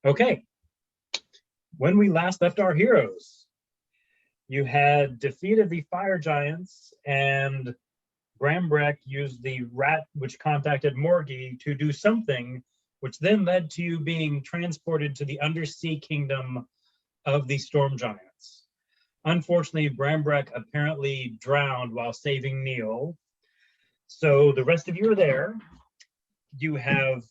Okay, when we last left our heroes, you had defeated the fire giants, and Brambrek used the rat which contacted Morgie to do something, which then led to you being transported to the undersea kingdom of the storm giants. Unfortunately, Brambrek apparently drowned while saving Neil. So the rest of you are there. You have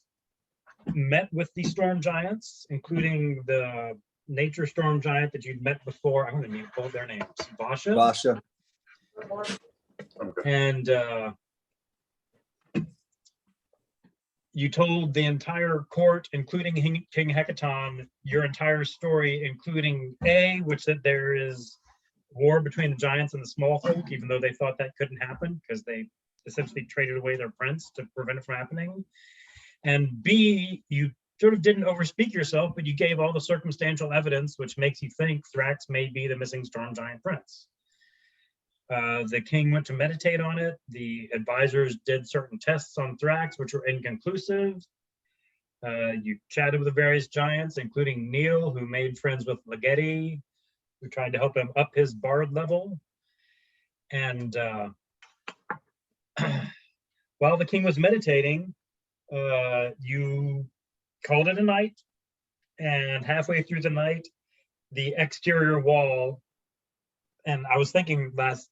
met with the storm giants, including the nature storm giant that you'd met before. I'm going to need to pull their names. Vasha. Vasha. And you told the entire court, including King Hecaton, your entire story, including which that there is war between the giants and the small folk, even though they thought that couldn't happen because they essentially traded away their prince to prevent it from happening. And B, you sort of didn't overspeak yourself, but you gave all the circumstantial evidence which makes you think Thrax may be the missing storm giant prince. The king went to meditate on it. The advisors did certain tests on Thrax, which were inconclusive. You chatted with the various giants, including Neil, who made friends with Ligeti, who tried to help him up his bard level. And while the king was meditating, you called it a night, and halfway through the night, the exterior wall, and I was thinking last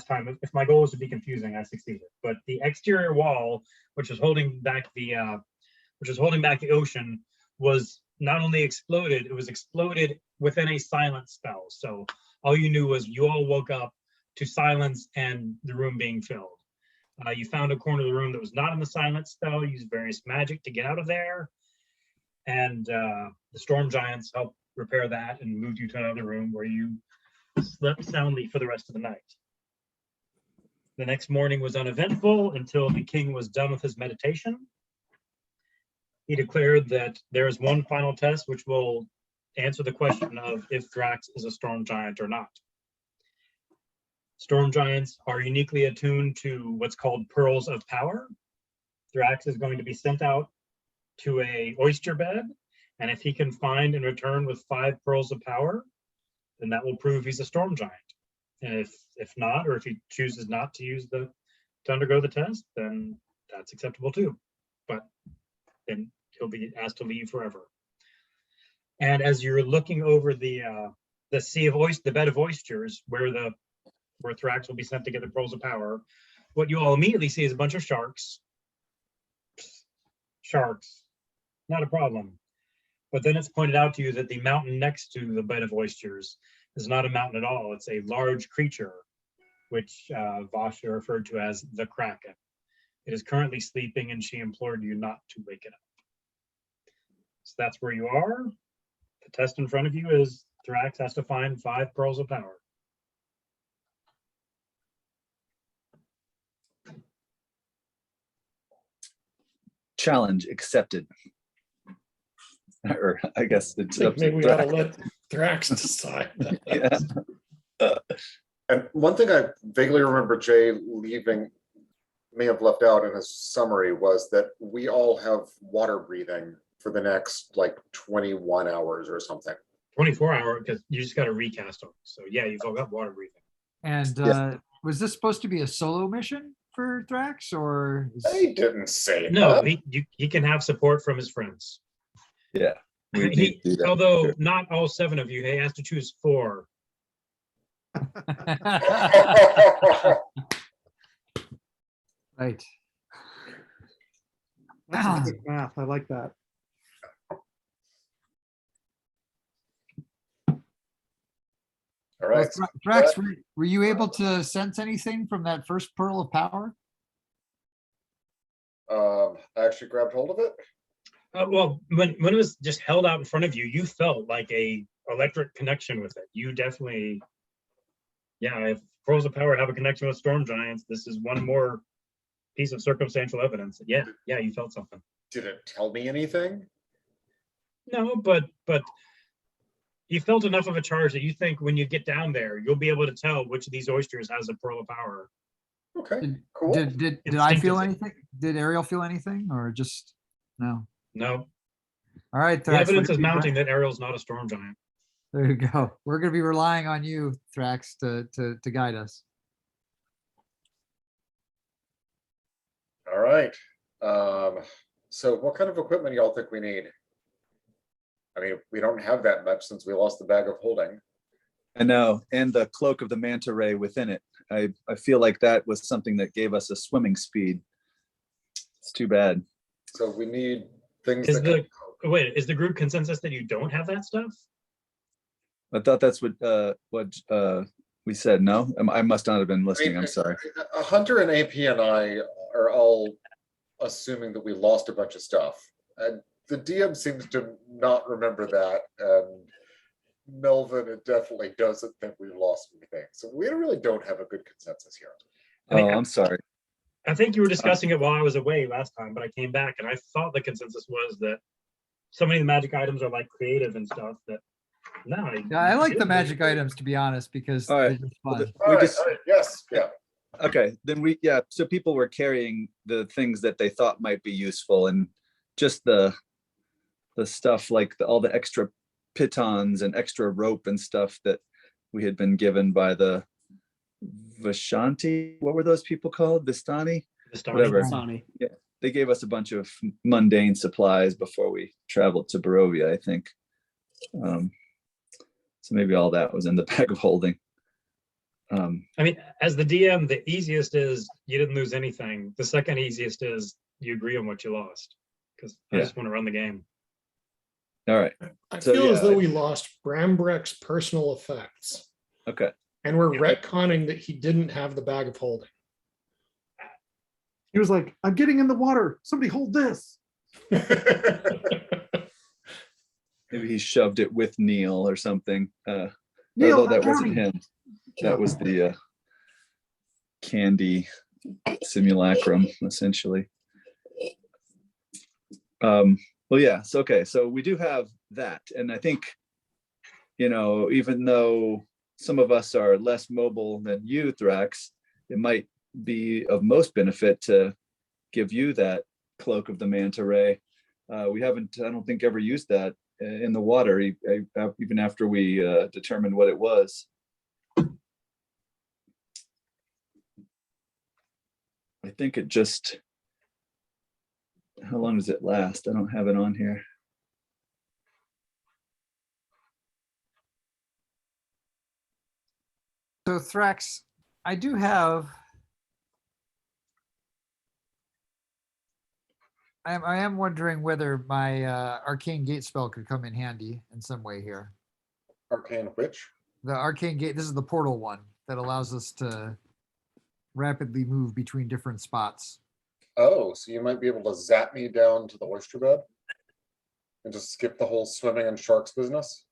time, if my goal was to be confusing, I succeeded. But the exterior wall, which was holding back the ocean, was not only exploded, it was exploded within a silence spell. So all you knew was you all woke up to silence and the room being filled. You found a corner of the room that was not in the silence spell, used various magic to get out of there. And the storm giants helped repair that and moved you to another room where you slept soundly for the rest of the night. The next morning was uneventful until the king was done with his meditation. He declared that there is one final test which will answer the question of if Thrax is a storm giant or not. Storm giants are uniquely attuned to what's called pearls of power. Thrax is going to be sent out to a oyster bed, and if he can find and return with 5 pearls of power, then that will prove he's a storm giant. And if not, or if he chooses not to to undergo the test, then that's acceptable too. But then he'll be asked to leave forever. And as you're looking over the sea of the bed of oysters, where Thrax will be sent to get the pearls of power, what you all immediately see is a bunch of sharks. Sharks, not a problem. But then it's pointed out to you that the mountain next to the bed of oysters is not a mountain at all. It's a large creature, which Vasha referred to as the Kraken. It is currently sleeping, and she implored you not to wake it up. So that's where you are. The test in front of you is Thrax has to find 5 pearls of power. Challenge accepted. Or I guess it's up to maybe we ought to let Thrax decide. Yeah. And one thing I vaguely remember Jay may have left out in his summary was that we all have water breathing for the next like 21 hours or something. 24 hour, because you just got to recast them. So yeah, you've all got water breathing. And was this supposed to be a solo mission for Thrax, or? They didn't say No, that. he can have support from his friends. Yeah. We need to do that. Although not all 7 of you, he has to choose 4. Right. That's good math. I like that. All right. Well, Thrax, were you able to sense anything from that first pearl of power? I actually grabbed hold of it. Well, when it was just held out in front of you, you felt like a electric connection with it. You definitely, if pearls of power have a connection with storm giants, this is one more piece of circumstantial evidence. Yeah, you felt something. Did it tell me anything? No, but you felt enough of a charge that you think when you get down there, you'll be able to tell which of these oysters has a pearl of power. Okay, cool. Did I feel anything? Did Ariel feel anything, or just no? No. All right, The Thrax. evidence we're is gonna be mounting that Ariel's not a storm giant. There you go. We're going to be relying on you, Thrax, to guide us. All right. So what kind of equipment do y'all think we need? I mean, we don't have that much since we lost the bag of holding. I know, and the cloak of the manta ray within it. I feel like that was something that gave us a swimming speed. It's too bad. So we need things Is that is the group consensus that you don't have that stuff? I thought that's what we said. No, I must not have been listening. I'm sorry. Hunter and AP and I are all assuming that we lost a bunch of stuff. And the DM seems to not remember that. And Melvin definitely doesn't think we lost anything. So we really don't have a good consensus here. Oh, I'm sorry. I think you were discussing it while I was away last time, but I came back and I thought the consensus was that so many of the magic items are like creative and stuff that no. Yeah, I like the magic items, to be honest, because All they're right. just Well, fun. All right, yes, yeah. Okay, then so people were carrying the things that they thought might be useful, and just the stuff like all the extra pitons and extra rope and stuff that we had been given by the Vishanti. What were those people called? Vistani? Whatever. Sonny. Yeah, they gave us a bunch of mundane supplies before we traveled to Barovia, I think. So maybe all that was in the bag of holding. I mean, as the DM, the easiest is you didn't lose anything. The second easiest is you agree on what you lost, because I Yeah. just want to run the game. All right. I So, feel as yeah, though we lost Brambrecht's personal effects, Okay. and we're retconning that he didn't have the bag of holding. He was like, I'm getting in the water. Somebody hold this. Maybe he shoved it with Neil or something. Neil, Although that I'm wasn't drowning. him. That was the candy simulacrum, essentially. Well, yeah. So okay. So we do have that, and I think, even though some of us are less mobile than you, Thrax, it might be of most benefit to give you that cloak of the manta ray. We haven't, I don't think, ever used that in the water, even after we determined what it was. I think it just, how long does it last? I don't have it on here. So Thrax, I do have. I am wondering whether my arcane gate spell could come in handy in some way here. Arcane which? The arcane gate. This is the portal one that allows us to rapidly move between different spots. Oh, so you might be able to zap me down to the oyster bed and just skip the whole swimming and sharks business?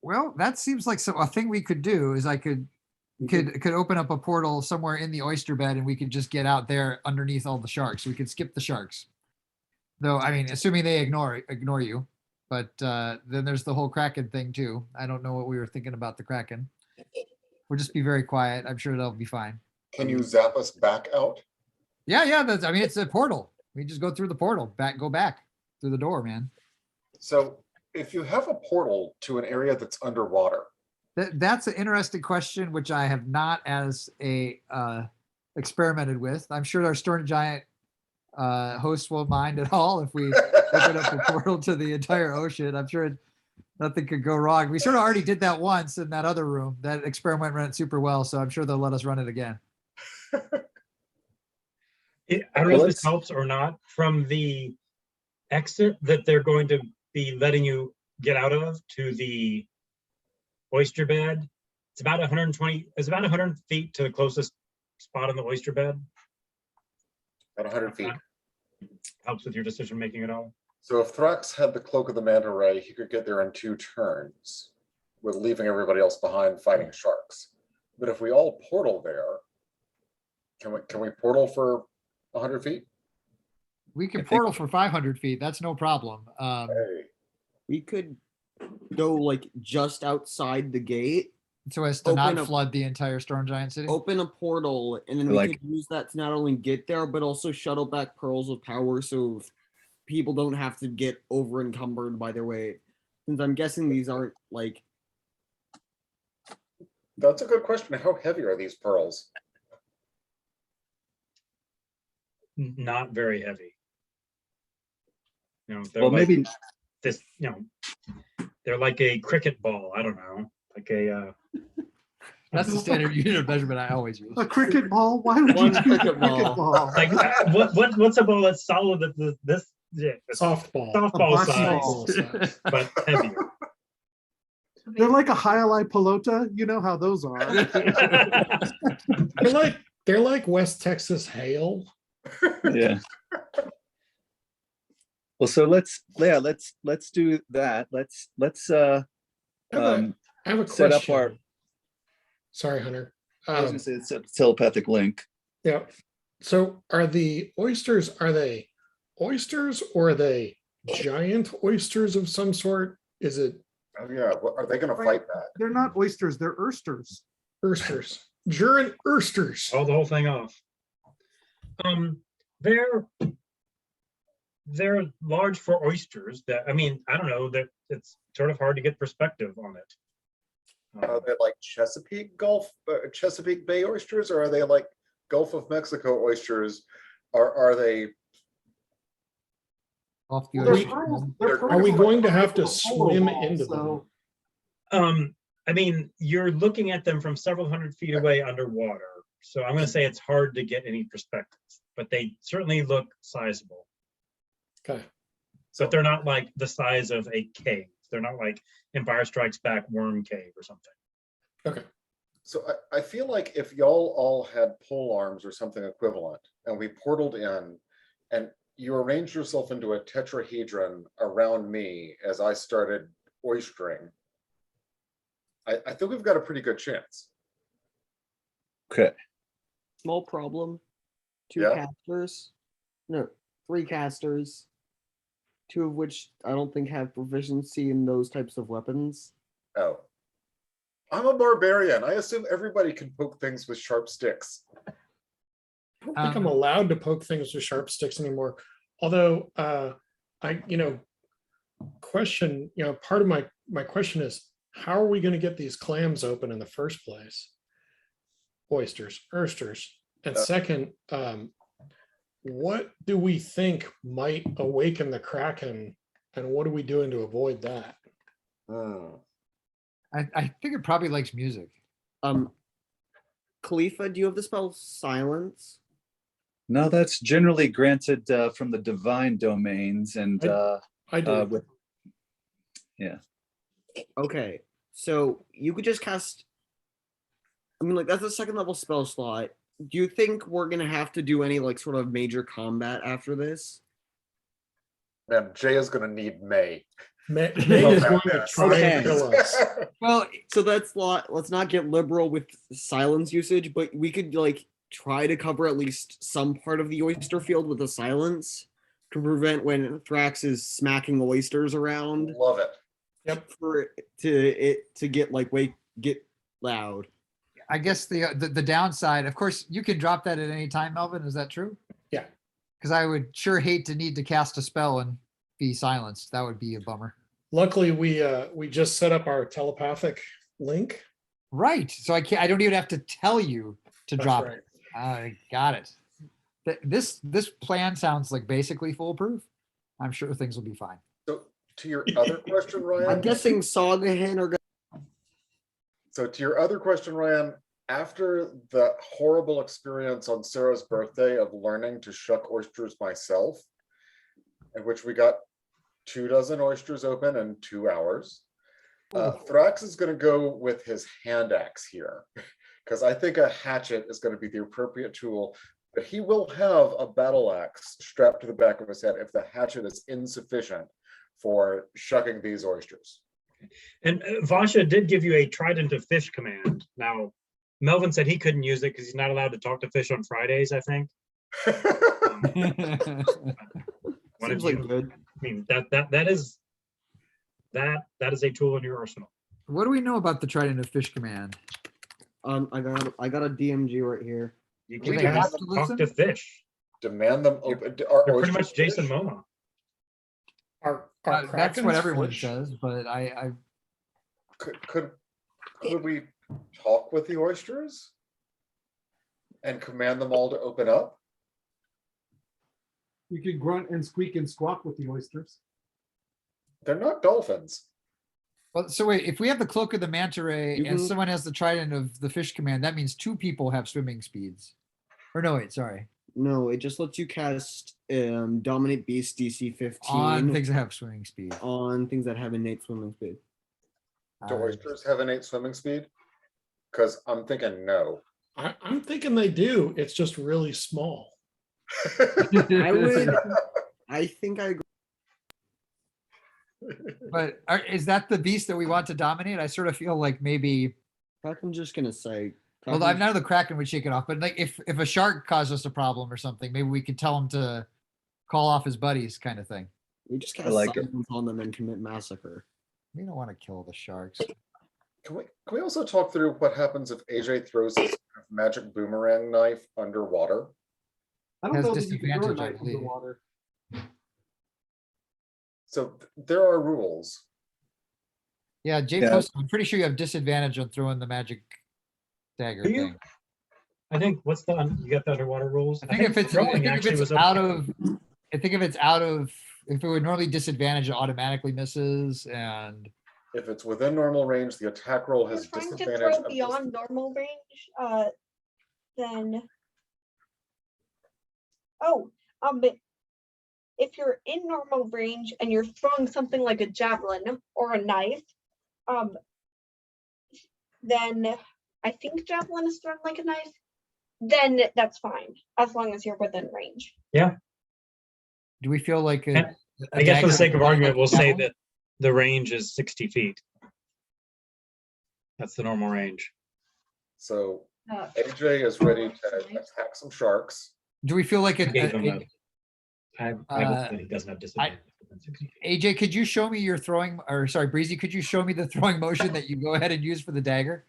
Well, that seems like a thing we could do. Is I could open up a portal somewhere in the oyster bed, and we could just get out there underneath all the sharks. We could skip the sharks, though. I mean, assuming they ignore you. But then there's the whole Kraken thing too. I don't know what we were thinking about the Kraken. We'll just be very quiet. I'm sure they'll be fine. Can you zap us back out? Yeah. I mean, it's a portal. We just go through the portal, go back through the door, man. So if you have a portal to an area that's underwater, That's an interesting question, which I have not experimented with. I'm sure our Storm Giant host won't mind at all if we open up a portal to the entire ocean. I'm sure nothing could go wrong. We sort of already did that once in that other room. That experiment ran super well, so I'm sure they'll let us run it again. I don't know if this helps or not. From the exit that they're going to be letting you get out of to the oyster bed, it's about 100 feet to the closest spot on the oyster bed. at 100 feet. Helps with your decision making at all. So if Thrax had the cloak of the manta ray, he could get there in 2 turns, with leaving everybody else behind fighting sharks. But if we all portal there, can we portal for 100 feet? We can I think- portal for 500 feet. That's no problem. Hey, We could go like just outside the gate, So as to not open up- flood the entire Storm Giant City. open a portal, and then we Like- could use that to not only get there, but also shuttle back pearls of power. So if people don't have to get over encumbered by their weight? Since I'm guessing these aren't like, That's a good question. How heavy are these pearls? Not very heavy. They're Well, like maybe this, they're like a cricket ball. I don't know, like a, That's the standard unit of measurement I always use. A cricket ball? Why would you One choose a cricket cricket ball. ball? like what's a ball that's solid that this, yeah, it's Softball. softball bocce size, ball. size. but heavier. They're like a highlight pelota. You know how those are. They're like West Texas hail. yeah. Well, so let's do that. Let's I have a set up question. our. Sorry, Hunter. I was gonna say it's a telepathic link. Yeah. So are the oysters, are they oysters or are they giant oysters of some sort? Is it Oh yeah, are they gonna fight that? They're not oysters. They're oysters. oysters? Giant oysters. All the whole thing off. They're large for oysters. That I mean, I don't know, that it's sort of hard to get perspective on it. Are they like Chesapeake Chesapeake Bay oysters, or are they like Gulf of Mexico oysters? Are they? Off the Well, they're ocean. pearls. They're- They're Are we pearls going to like have to little polo swim balls, into so- I mean, you're looking at them from several hundred feet away underwater, so I'm going to say it's hard to get any perspective, but they certainly look sizable. Okay. But they're not like the size of a cave. They're not like Empire Strikes Back worm cave or something. Okay. So I feel like if y'all all had pole arms or something equivalent, and we portaled in, and you arranged yourself into a tetrahedron around me as I started oystering, I think we've got a pretty good chance. Okay. small problem. Two Yeah. casters. No, 3 casters. 2 of which I don't think have proficiency in those types of weapons. Oh. I'm a barbarian. I assume everybody can poke things with sharp sticks. I don't think I'm allowed to poke things with sharp sticks anymore. Although question, part of my question is, how are we going to get these clams open in the first place? Oysters. And second, what do we think might awaken the Kraken, and what are we doing to avoid that? I think it probably likes music. Khalifa, do you have the spell Silence? No, that's generally granted from the divine domains and I do. with Okay, so you could just cast. I mean, like, that's a 2nd level spell slot. Do you think we're gonna have to do any like sort of major combat after this? Man, Jay is gonna need May. May is going to try Okay. and kill us. Well, So let's not get liberal with silence usage, but we could like try to cover at least some part of the oyster field with a silence to prevent when Thrax is smacking oysters around Love it. Yep. For it to get loud. I guess the downside, of course, you can drop that at any time, Melvin. Is that true? Yeah. Because I would sure hate to need to cast a spell and be silenced. That would be a bummer. Luckily, we just set up our telepathic link. Right. So I don't even have to tell you to That's drop right. it. I got it. This plan sounds like basically foolproof. I'm sure things will be fine. So to your other question, Ryan. I'm guessing Saga Hen are So to your other question, Ryan, after the horrible experience on Sarah's birthday of learning to shuck oysters myself, in which we got 24 oysters open in 2 hours, Thrax is going to go with his hand axe here, because I think a hatchet is going to be the appropriate tool. But he will have a battle axe strapped to the back of his head if the hatchet is insufficient for shucking these oysters. And Vasha did give you a trident of fish command. Now, Melvin said he couldn't use it because he's not allowed to talk to fish on Fridays, I think. What seems did like you- good. I mean, that is a tool in your arsenal. What do we know about the Trident of Fish command? I got a DMG right here. You Do can they have to talk listen? to fish. Demand them open. They're pretty much Jason Momoa. Are That's what Krakens everyone fish? says, but I Could we talk with the oysters? And command them all to open up? You could grunt and squeak and squawk with the oysters. They're not dolphins. well, so wait, if we have the cloak of the manta ray You and can- someone has the trident of the fish command, that means 2 people have swimming speeds. Or no, wait, sorry. No, it just lets you cast Dominate Beast DC 15 On things that have swimming speed. on things that have innate swimming speed. Do Alright. oysters have innate swimming speed? Because I'm thinking no. I'm thinking they do. It's just really small. I would. I think I agree. But is that the beast that we want to dominate? I sort of feel like maybe, I'm just gonna say. well, I'm none of the Kraken would shake it off, but like if a shark caused us a problem or something, maybe we could tell him to call off his buddies kind of thing. We just I cast like it. silence on them and commit massacre. We don't want to kill the sharks. Can we also talk through what happens if AJ throws his magic boomerang knife underwater? I don't Has know that you can throw a disadvantage, I knife believe. underwater. So there are rules. Yeah, Jay Yeah. posted, I'm pretty sure you have disadvantage on throwing the magic dagger Do you? thing. I think, you got the underwater rules? I think if it's, I throwing think if actually it's was out okay. of, I think if it's out of, if it would normally disadvantage, it automatically misses and If it's within normal range, the attack roll If has you're trying to disadvantage. throw of beyond normal range, then. Oh, but if you're in normal range and you're throwing something like a javelin or a knife, then I think javelin is thrown like a knife. Then that's fine, as long as you're within range. do we feel like And I guess for the sake of argument, we'll say that the range is 60 feet. That's the normal range. So Uh, AJ is ready to attack some sharks. Do we feel like I gave him a- I hope Uh, that he doesn't have disadvantage. within 60 feet. AJ, could you show me your throwing, or sorry, Breezy, could you show me the throwing motion that you go ahead and use for the dagger?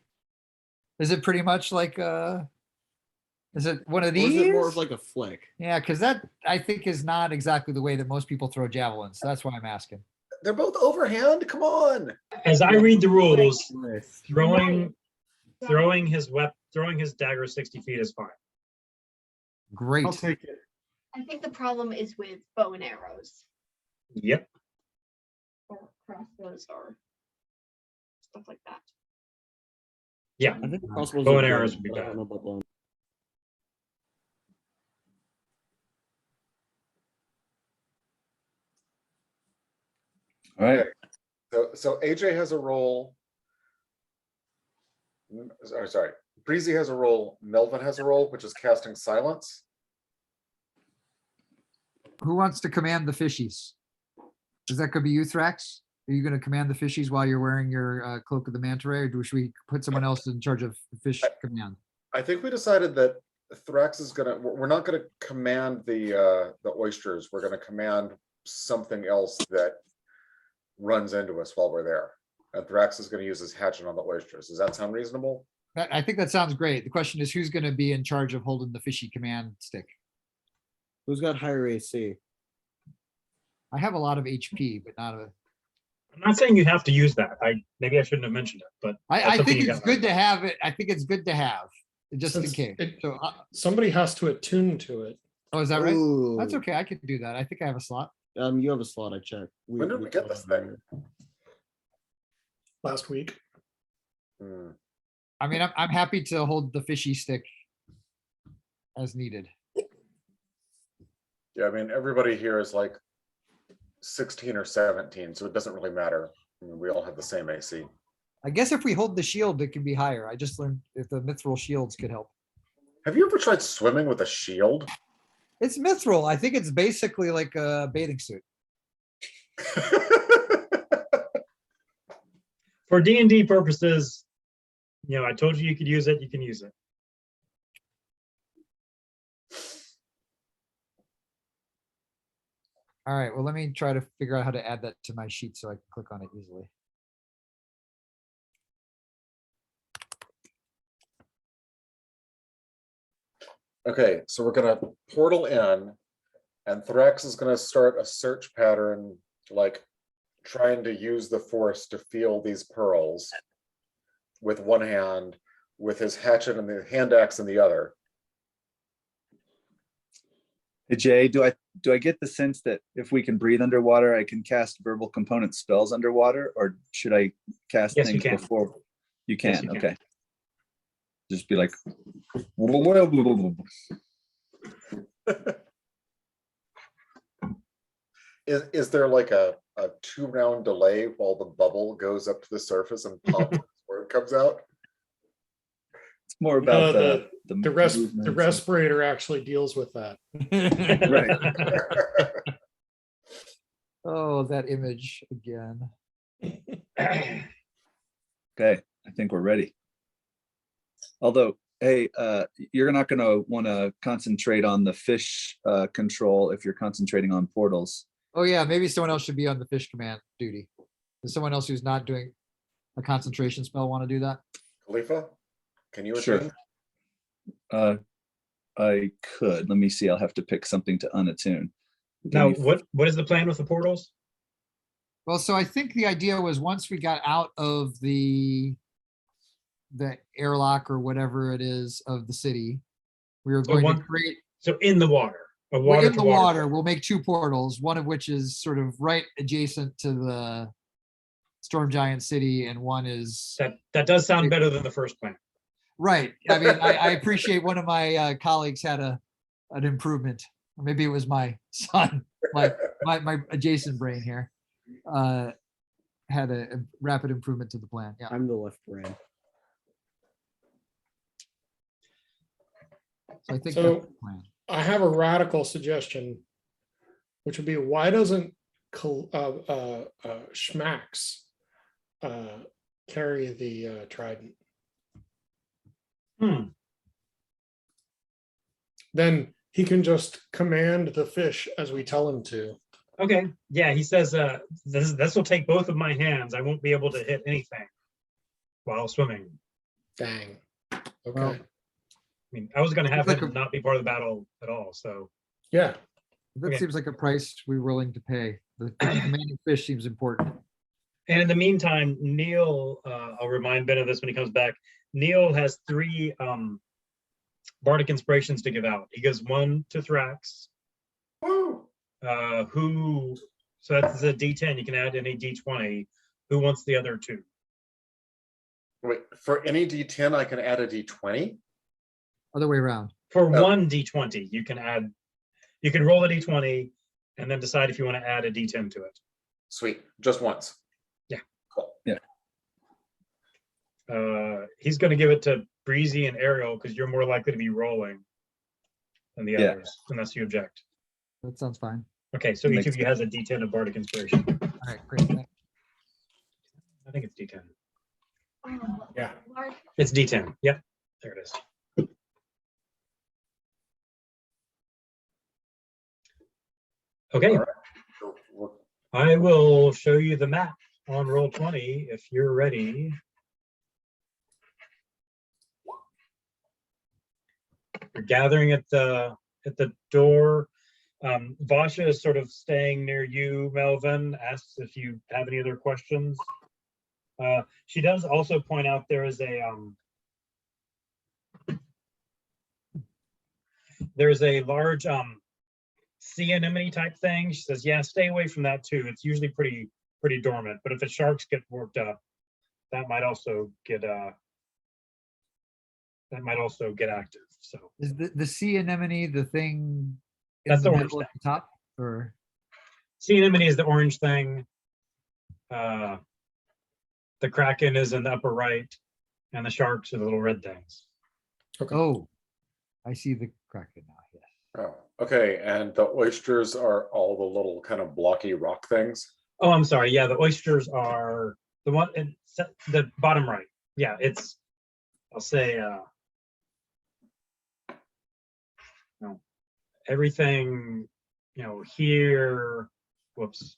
Is it pretty much like, is it one of Or these? is it more of like a flick? Yeah, because that I think is not exactly the way that most people throw javelins. So that's why I'm asking. They're both overhand. Come on. As I read the rules, Nice. throwing his dagger 60 feet is fine. Great. I'll take it. I think the problem is with bow and arrows Yep. or crossbows or stuff like that. Yeah. I think crossbows Bow are and good, arrows would be but I bad. don't know about bow and- All right. So AJ has a roll. Sorry. Breezy has a roll. Melvin has a roll, which is casting silence. Who wants to command the fishies? Is that could be you, Thrax? Are you going to command the fishies while you're wearing your cloak of the manta ray, or should we put someone else in charge of fish command? I think we decided that Thrax is gonna. We're not gonna command the oysters. We're gonna command something else that runs into us while we're there. And Thrax is gonna use his hatchet on the oysters. Does that sound reasonable? I think that sounds great. The question is, who's going to be in charge of holding the fishy command stick? Who's got higher AC? I have a lot of HP, but not a. I'm not saying you have to use that. Maybe I shouldn't have mentioned it, but I that's something think you it's got. good to have it. I think it's good to have, just in Since case. it- So, Somebody has to attune to it. oh, is that right? Ooh. That's okay. I can do that. I think I have a slot. You have a slot. I checked. When did we get this thing? Last week. Hmm. I mean, I'm happy to hold the fishy stick as needed. Yeah, I mean, everybody here is like 16 or 17, so it doesn't really matter. I mean, we all have the same AC. I guess if we hold the shield, it can be higher. I just learned if the mithril shields could help. Have you ever tried swimming with a shield? It's mithril. I think it's basically like a bathing suit. For D&D purposes, I told you could use it, you can use it. All right. Well, let me try to figure out how to add that to my sheet so I can click on it easily. Okay, so we're gonna portal in, and Thrax is gonna start a search pattern like trying to use the force to feel these pearls with one hand, with his hatchet and the hand axe in the other. Hey, Jay, do I get the sense that if we can breathe underwater, I can cast verbal component spells underwater, or should I cast Yes, you things can. before? You Yes, can, you can. okay. Just be like. Is there like a 2-round delay while the bubble goes up to the surface and pops where it comes out? It's more about the the the respirator actually deals with that. Right. Oh, that image again. Okay, I think we're ready. Although, hey, you're not going to want to concentrate on the fish control if you're concentrating on portals. Oh yeah, maybe someone else should be on the fish command duty. Does someone else who's not doing a concentration spell want to do that? Khalifa, can you Sure. attune? I could. Let me see. I'll have to pick something to unattune. Give Now, me- what is the plan with the portals? Well, so I think the idea was once we got out of the airlock or whatever it is of the city, we were going to one- create. So in the water, a Well, water in to the water water, portal. we'll make 2 portals, one of which is sort of right adjacent to the Storm Giant City, and one is That does sound better than the first plan. right. I mean, I appreciate one of my colleagues had an improvement, or maybe it was my son, my adjacent brain here, had a rapid improvement to the plan. Yeah. I'm the left brain. So I think So- that's the plan. I have a radical suggestion, which would be why doesn't Schmax carry the trident? Hmm. Then he can just command the fish as we tell him to. Okay. Yeah, he says this will take both of my hands. I won't be able to hit anything while swimming. Dang. Okay. Well, I mean, I was going to have It's like him not be part of the battle at all. So Yeah. That Okay. seems like a price we're willing to pay. The commanding fish seems important. And in the meantime, Neil, I'll remind Ben of this when he comes back. Neil has 3 bardic inspirations to give out. He gives 1 to Thrax, Woo! so that's a D10. You can add any D20. Who wants the other 2? Wait, for any D10, I can add a D20? Other way around. For Oh. 1 D20, you can roll a D20 and then decide if you want to add a D10 to it. Sweet, just once. Yeah. Cool. He's going to give it to Breezy and Ariel because you're more likely to be rolling than the Yeah. others, unless you object. That sounds fine. Okay, so each Makes of you has a D10 of bardic inspiration. All right, great. Thanks. I think it's D10. Yeah. It's D10. Yep, there it is. Okay, All right. So we're- I will show you the map on Roll20 if you're ready. You're gathering at the door. Vasha is sort of staying near you, Melvin, asks if you have any other questions. She does also point out there is a large sea anemone type thing. She says, yeah, stay away from that too. It's usually pretty dormant, but if the sharks get worked up, that might also get active. So Is the sea anemone the thing in That's the the middle orange at the top? Or sea anemone is the orange thing. The kraken is in the upper right, and the sharks are the little red things. oh, I see the kraken now. Yes. Oh, okay, and the oysters are all the little kind of blocky rock things. Oh, I'm sorry. Yeah, the oysters are the one in the bottom right. Yeah, it's, I'll say, no, everything, here, whoops,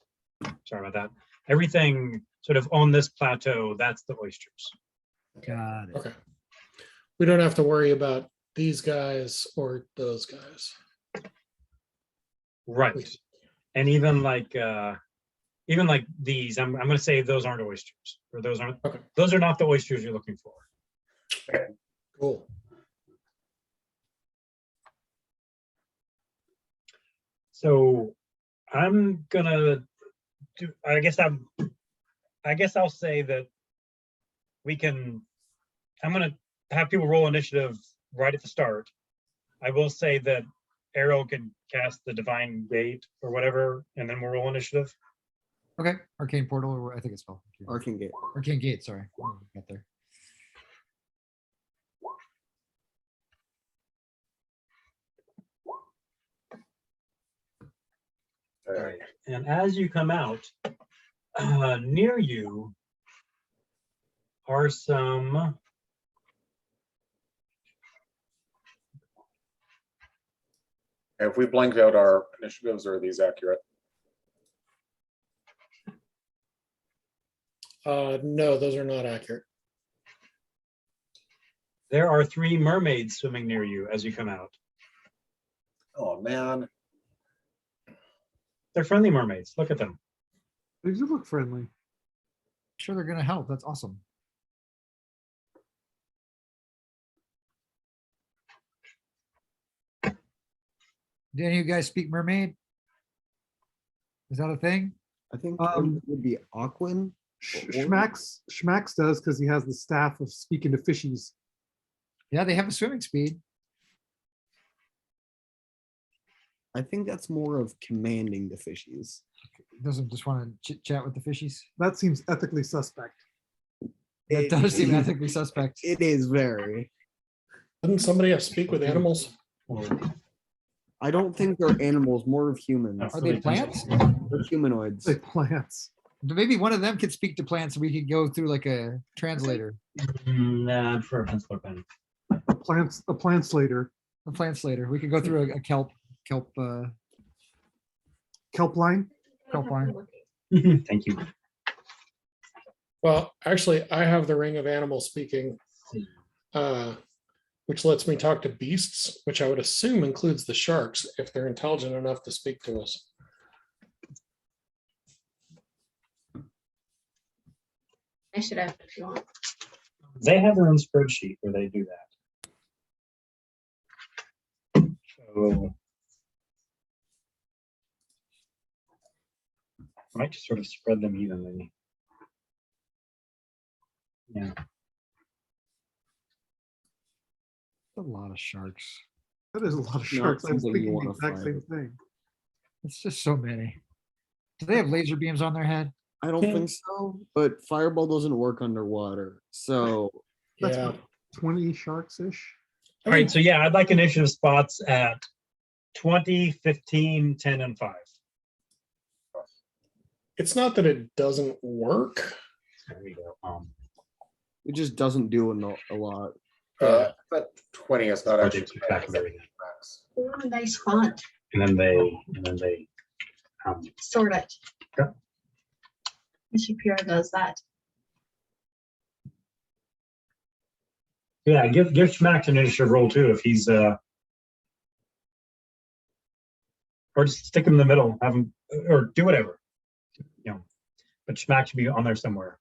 sorry about that. Everything sort of on this plateau, that's the oysters. Got it. Okay. We don't have to worry about these guys or those guys. Right. And even like, even like these, I'm gonna say those aren't oysters, or those aren't, Okay. those are not the oysters you're looking for. Cool. So I'm gonna do, I guess I'll say that we can, I'm gonna have people roll initiative right at the start. I will say that Arrow can cast the divine gate or whatever, and then we'll roll initiative. Okay, arcane portal, or I think it's called. Arcane Gate. Arcane gate, sorry. Got there. All right. And as you come out, near you are some Have we blanked out our initiatives, or are these accurate? No, those are not accurate. there are 3 mermaids swimming near you as you come out. Oh, man. They're friendly mermaids. Look at them. They do look friendly. Sure, they're gonna help. That's awesome. Do any of you guys speak mermaid? Is that a thing? I think Um, it would be Aquan. Schmax does because he has the staff of speaking to fishies. Yeah, they have a swimming speed. I think that's more of commanding the fishies. Doesn't just want to chit chat with the fishies. That seems ethically suspect. That It- does seem ethically suspect. It is very. Didn't somebody have speak with animals? I don't think they're animals, more of humans. Are they plants? They're humanoids. Say plants. Maybe one of them could speak to plants and we could go through like a translator. Nah, for a pencil or pen. A plant slater. A plant slater. We could go through a kelp Kelp line. Kelp line. Thank you. Well, actually, I have the ring of animal speaking, which lets me talk to beasts, which I would assume includes the sharks if they're intelligent enough to speak to us. I should have if you want. They have their own spreadsheet where they do that. So I might just sort of spread them evenly. Yeah. A lot of sharks. That is a lot of Not sharks. I was something you thinking the wanna exact fight. same thing. It's just so many. Do they have laser beams on their head? I don't think so, but fireball doesn't work underwater. So That's Yeah. what, 20 sharks-ish. All right. So yeah, I'd like initiative spots at 20, 15, 10, and 5. It's not that it doesn't work. There we go. it just doesn't do a lot. But 20 is not Or actually. they keep track of everything. max. Ooh, nice font. And then they Sort it. Yeah. Shapiro does that. yeah, give Schmack an initiative roll too if he's or just stick him in the middle, have him or do whatever. You know, but Schmack should be on there somewhere.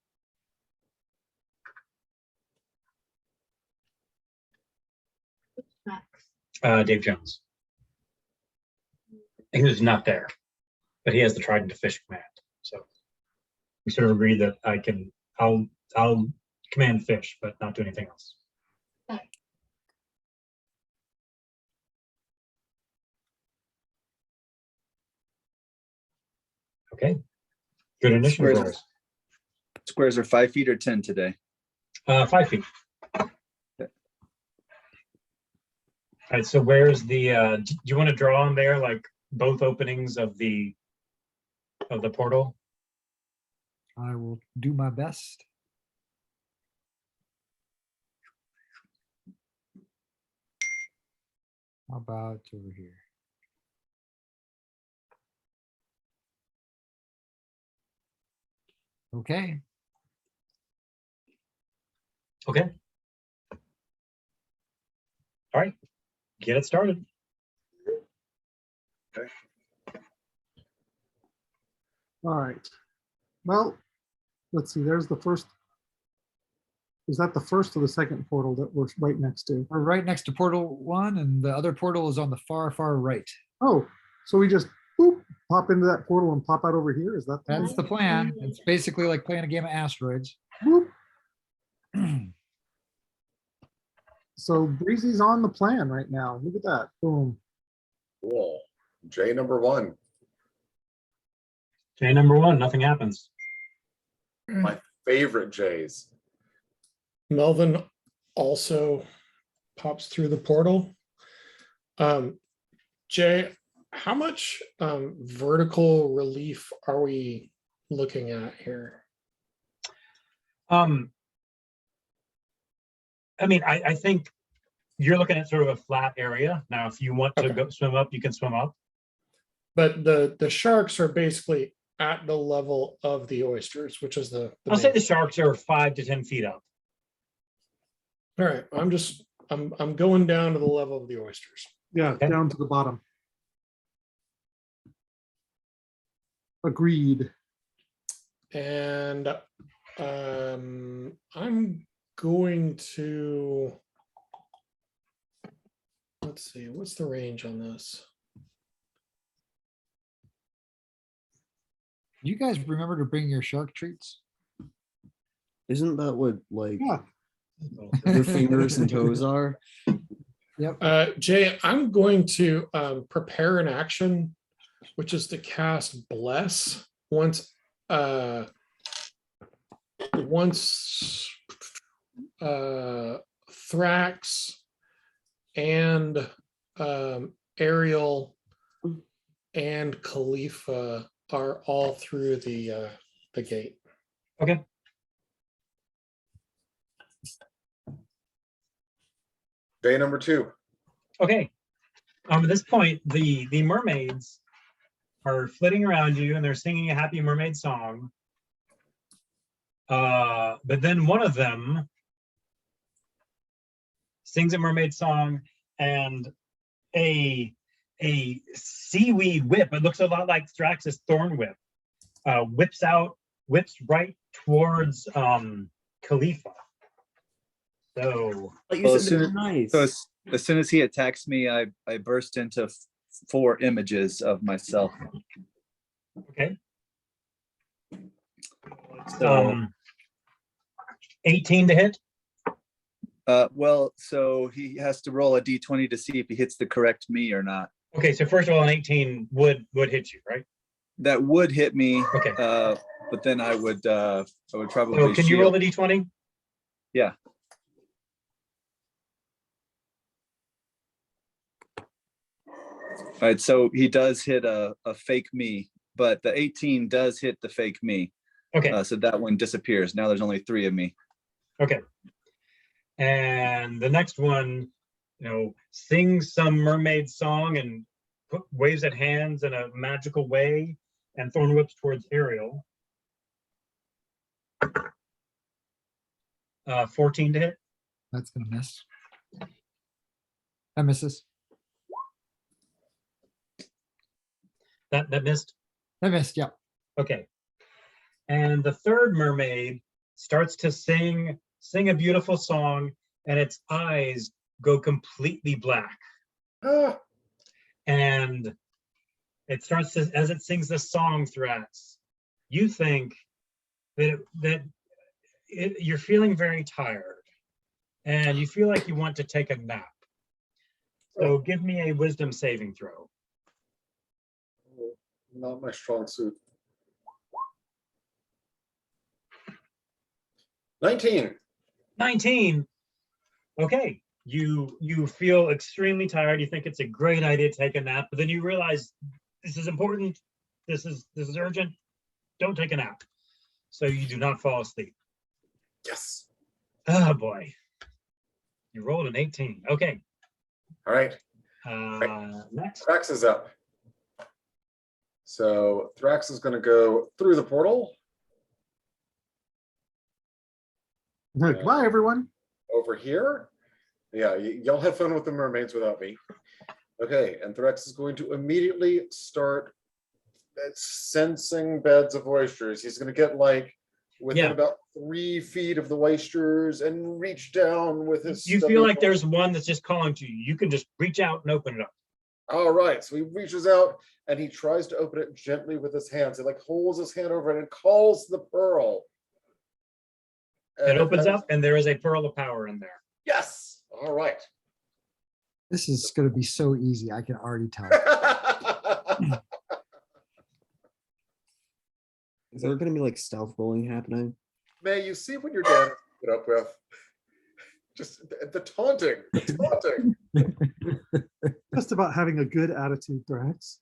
Dave Jones. He was not there, but he has the Trident to Fish command. So we sort of agreed that I'll command fish, but not do anything else. Okay. Good initiative Squares. rolls. Squares are 5 feet or 10 today. 5 feet. All right, so where's the, do you want to draw on there, like both openings of the portal? I will do my best. How about over here? Okay. Okay. All right, get it started. All right. Well, let's see, there's the first. Is that the first or the second portal that we're right next to? We're right next to portal 1, and the other portal is on the far, far right. Oh, so we just boop, pop into that portal and pop out over here? Is that That's the plan. It's basically like playing a game of asteroids. boop? So Breezy's on the plan right now. Look at that. Boom. Cool. J number 1. J number 1, nothing happens. My favorite J's. Melvin also pops through the portal. Jay, how much vertical relief are we looking at here? I mean, I think you're looking at sort of a flat area. Now, if you want to Okay. go swim up, you can swim up. But the sharks are basically at the level of the oysters, which is the I'll say main- the sharks are 5 to 10 feet up. All right, I'm going down to the level of the oysters. Yeah, Okay. down to the bottom. Agreed. And I'm going to, let's see, what's the range on this? You guys remember to bring your shark treats? Isn't that what like Yeah. your fingers and toes are? Jay, I'm going to prepare an action, which is to cast Bless once Thrax and Ariel and Khalifa are all through the gate. Okay. J number 2. Okay. At this point, the mermaids are flitting around you and they're singing a happy mermaid song. But then one of them sings a mermaid song, and a seaweed whip, it looks a lot like Thrax's thorn whip, whips right towards Khalifa. So Like you Well, said, they're nice. So as soon as he attacks me, I burst into 4 images of myself. okay. So 18 to hit. well, so he has to roll a d20 to see if he hits the correct me or not. Okay, so first of all, an 18 would hit you, right? That would hit me, Okay. but then I would probably So can you roll shield. the d20? Yeah. All right, so he does hit a fake me, but the 18 does hit the fake me. Okay. So that one disappears. Now there's only 3 of me. Okay. And the next one, sings some mermaid song and waves at hands in a magical way and thorn whips towards Ariel. 14 to hit. That's gonna miss. That misses. That missed. That missed, yeah. Okay. And the third mermaid starts to sing a beautiful song, and its eyes go completely black. Ah, And it starts to, as it sings this song, Thrax, you think that you're feeling very tired, and you feel like you want to take a nap. So give me a wisdom saving throw. not my strong suit. 19. 19. Okay. You feel extremely tired. You think it's a great idea to take a nap, but then you realize this is important. This is urgent. Don't take a nap. So you do not fall asleep. Yes. Oh boy. You rolled an 18. Okay. All right. Next. Thrax is up. So Thrax is going to go through the portal Goodbye, everyone. over here. Yeah, y'all have fun with the mermaids without me. Okay, and Thrax is going to immediately start sensing beds of oysters. He's gonna get like within Yeah. about 3 feet of the oysters and reach down with his. You stubby feel like paw. there's one that's just calling to you. You can just reach out and open it up. All right, so he reaches out and he tries to open it gently with his hands. He like holds his hand over it and calls the pearl. It opens up and there is a pearl of power in there. Yes. All right. This is going to be so easy. I can already tell. Is there gonna be like stealth rolling happening? May you see what your dad put up with? Just the taunting, the taunting. Just about having a good attitude, Thrax.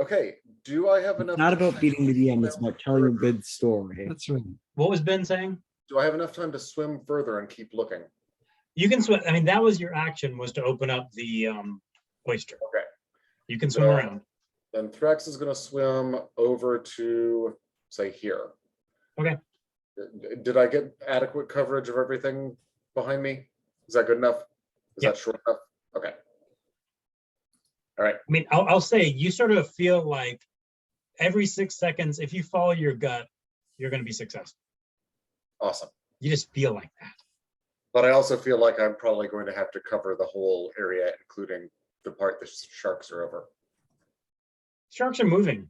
Okay, do I have enough? It's not time about beating the DM, it's swim about telling a further? good story. That's right. What was Ben saying? Do I have enough time to swim further and keep looking? You can swim. I mean, that was your action, was to open up the oyster. Okay. You can swim Yeah. around. Then Thrax is gonna swim over to, say, here. Okay. Did I get adequate coverage of everything behind me? Is that good enough? Is Yep. that short enough? Okay. All right. I mean, I'll say you sort of feel like every 6 seconds, if you follow your gut, you're going to be successful. Awesome. You just feel like that. But I also feel like I'm probably going to have to cover the whole area, including the part the sharks are over. Sharks are moving.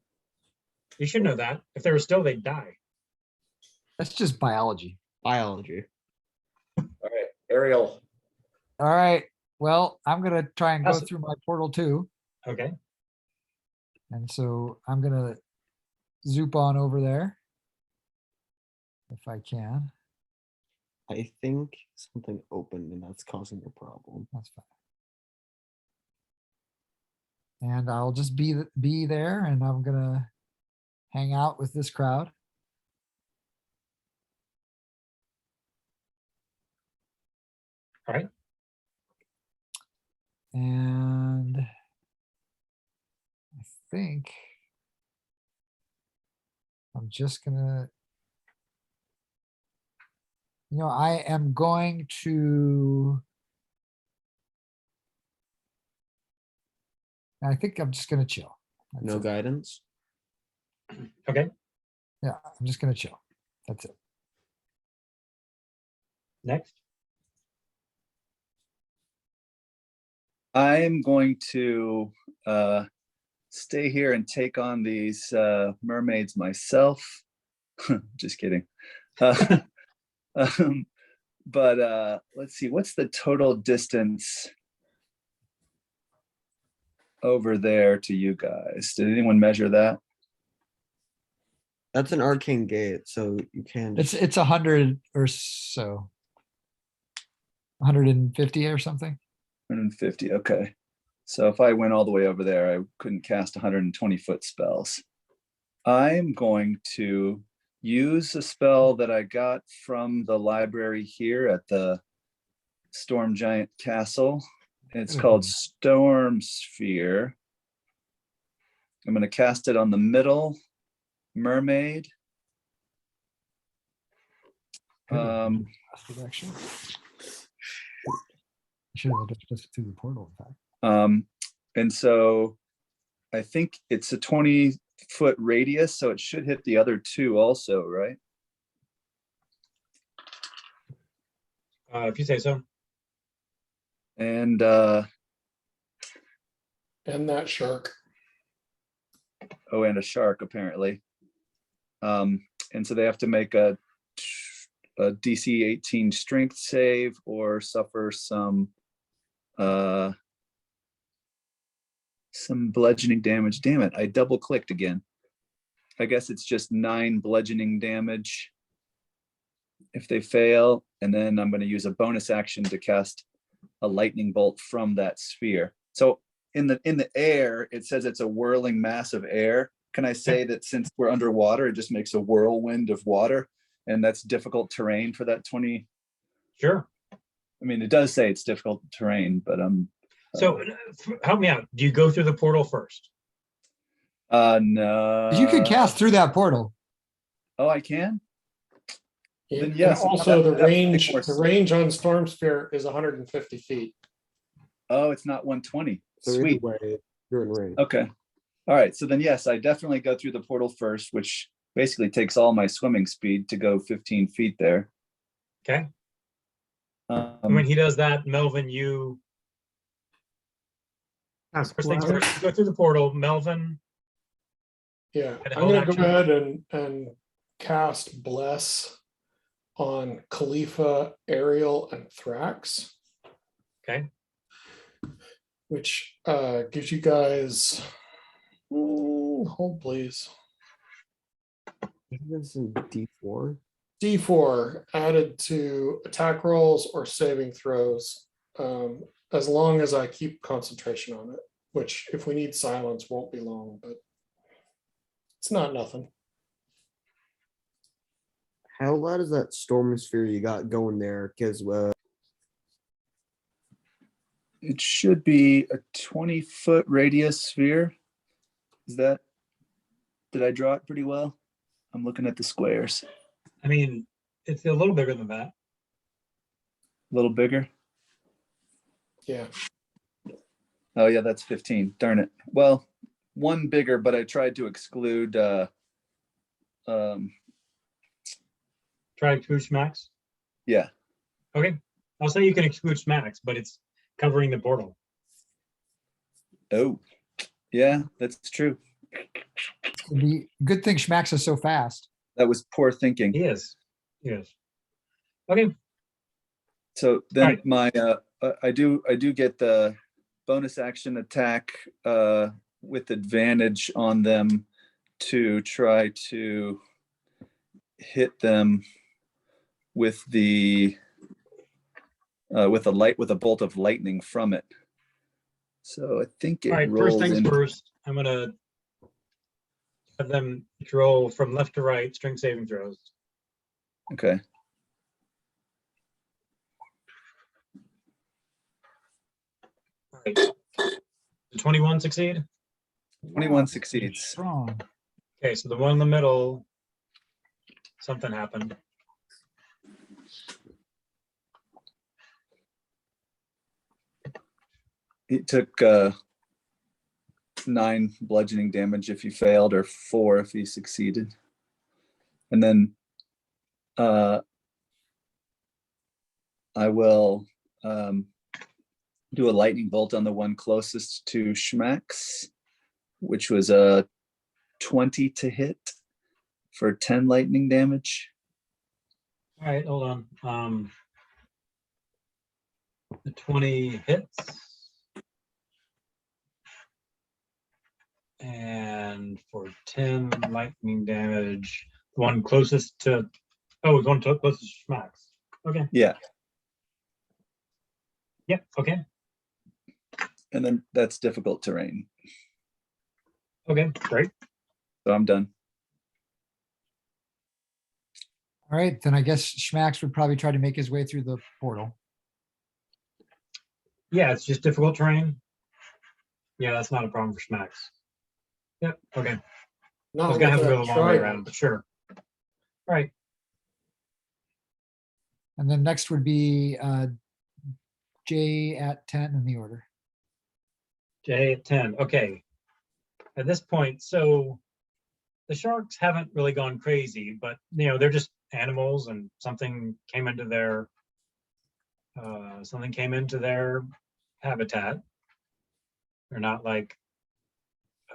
You should know that. If they were still, they'd die. That's just biology. Biology. All right, Ariel. All right. Well, I'm going to try and go Awesome. through my portal too. Okay. And so I'm going to zoop on over there. If I can. I think something opened and that's causing a problem. That's fine. And I'll just be there and I'm going to hang out with this crowd. All right. And I think I'm just gonna, I am going to, I think I'm just gonna chill. That's No it. guidance. Okay. Yeah, I'm just gonna chill. That's it. Next. I'm going to stay here and take on these mermaids myself. Just kidding. But let's see, what's the total distance over there to you guys? Did anyone measure that? That's an arcane gate, so you can. It's 100 or so. 150 or something. 150, okay. So if I went all the way over there, I couldn't cast 120-foot spells. I'm going to use a spell that I got from the library here at the Storm Giant Castle. It's called Storm Sphere. I'm going to cast it on the middle mermaid. Actually. I should have just through the portal, in fact. And so I think it's a 20-foot radius, so it should hit the other two also, right? If you say so. And And that shark. oh, and a shark apparently. And so they have to make a DC 18 strength save or suffer some bludgeoning damage. Damn it, I double clicked again. I guess it's just 9 bludgeoning damage if they fail, and then I'm going to use a bonus action to cast a lightning bolt from that sphere. So in the air, it says it's a whirling mass of air. Can I say that since we're underwater, it just makes a whirlwind of water, and that's difficult terrain for that 20? Sure. I mean, it does say it's difficult terrain, but So help me out. Do you go through the portal first? no. You can cast through that portal. Oh, I can? Then And yes, also that makes more the range on Storm Sphere is 150 feet. Oh, it's not 120. So either Sweet. way, you're in range. Okay. All right, so then yes, I definitely go through the portal first, which basically takes all my swimming speed to go 15 feet there. Okay. And when Um, he does that, Melvin, you Cast first things blast. first, you go through the portal. Melvin, Yeah, And I'm hold gonna go action. ahead and cast bless on Khalifa, Ariel, and Thrax, okay. which gives you guys, hold please, That's in D4. D4 added to attack rolls or saving throws, as long as I keep concentration on it, which if we need silence won't be long, but it's not nothing. How loud is that storm sphere you got going there? Because it should be a 20-foot radius sphere. Is that, did I draw it pretty well? I'm looking at the squares. I mean, it's a little bigger than that. A little bigger. Yeah, Oh yeah, that's 15. Darn it. Well, one bigger, but I tried to exclude Try to exclude Schmax. yeah. Okay. I'll say you can exclude Schmax, but it's covering the portal. Oh, yeah, that's true. The good thing Schmax is so fast. That was poor thinking. He is. Yes. Okay. So then Right. my I do get the bonus action attack with advantage on them to try to hit them with the with a bolt of lightning from it. So I think it All right. First rolls things in. first, I'm going to have them roll from left to right, strength saving throws. Okay. All right. Did 21 succeed? 21 succeeds. Strong. Okay, so the one in the middle, something happened. It took 9 bludgeoning damage if he failed, or 4 if he succeeded. And then I will do a lightning bolt on the one closest to Schmax, which was a 20 to hit for 10 lightning damage. All right, hold on. The 20 hits. And for 10 lightning damage, the one closest to, oh, the one closest to Schmax. Okay. Yeah. Yep, okay. And then that's difficult terrain. Okay, great. So I'm done. All right, then I guess Schmax would probably try to make his way through the portal. Yeah, it's just difficult terrain. Yeah, that's not a problem for Schmax. Yep, okay. I not was gonna have with to go a that long way trident. around, but sure. All right, And then next would be J at 10 in the order. J at 10, okay. At this point, so the sharks haven't really gone crazy, but they're just animals, and something came into their habitat. They're not like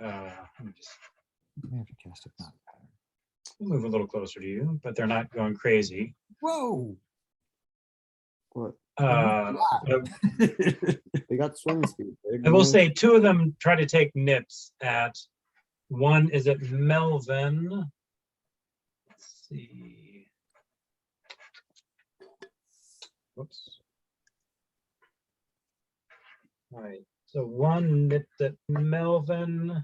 let me just I have to cast a knot pattern. move a little closer to you, but they're not going crazy. Whoa. what? They got swim speed. I will say 2 of them try to take nips at, one is at Melvin. Let's see. Whoops. All right, so one nipped at Melvin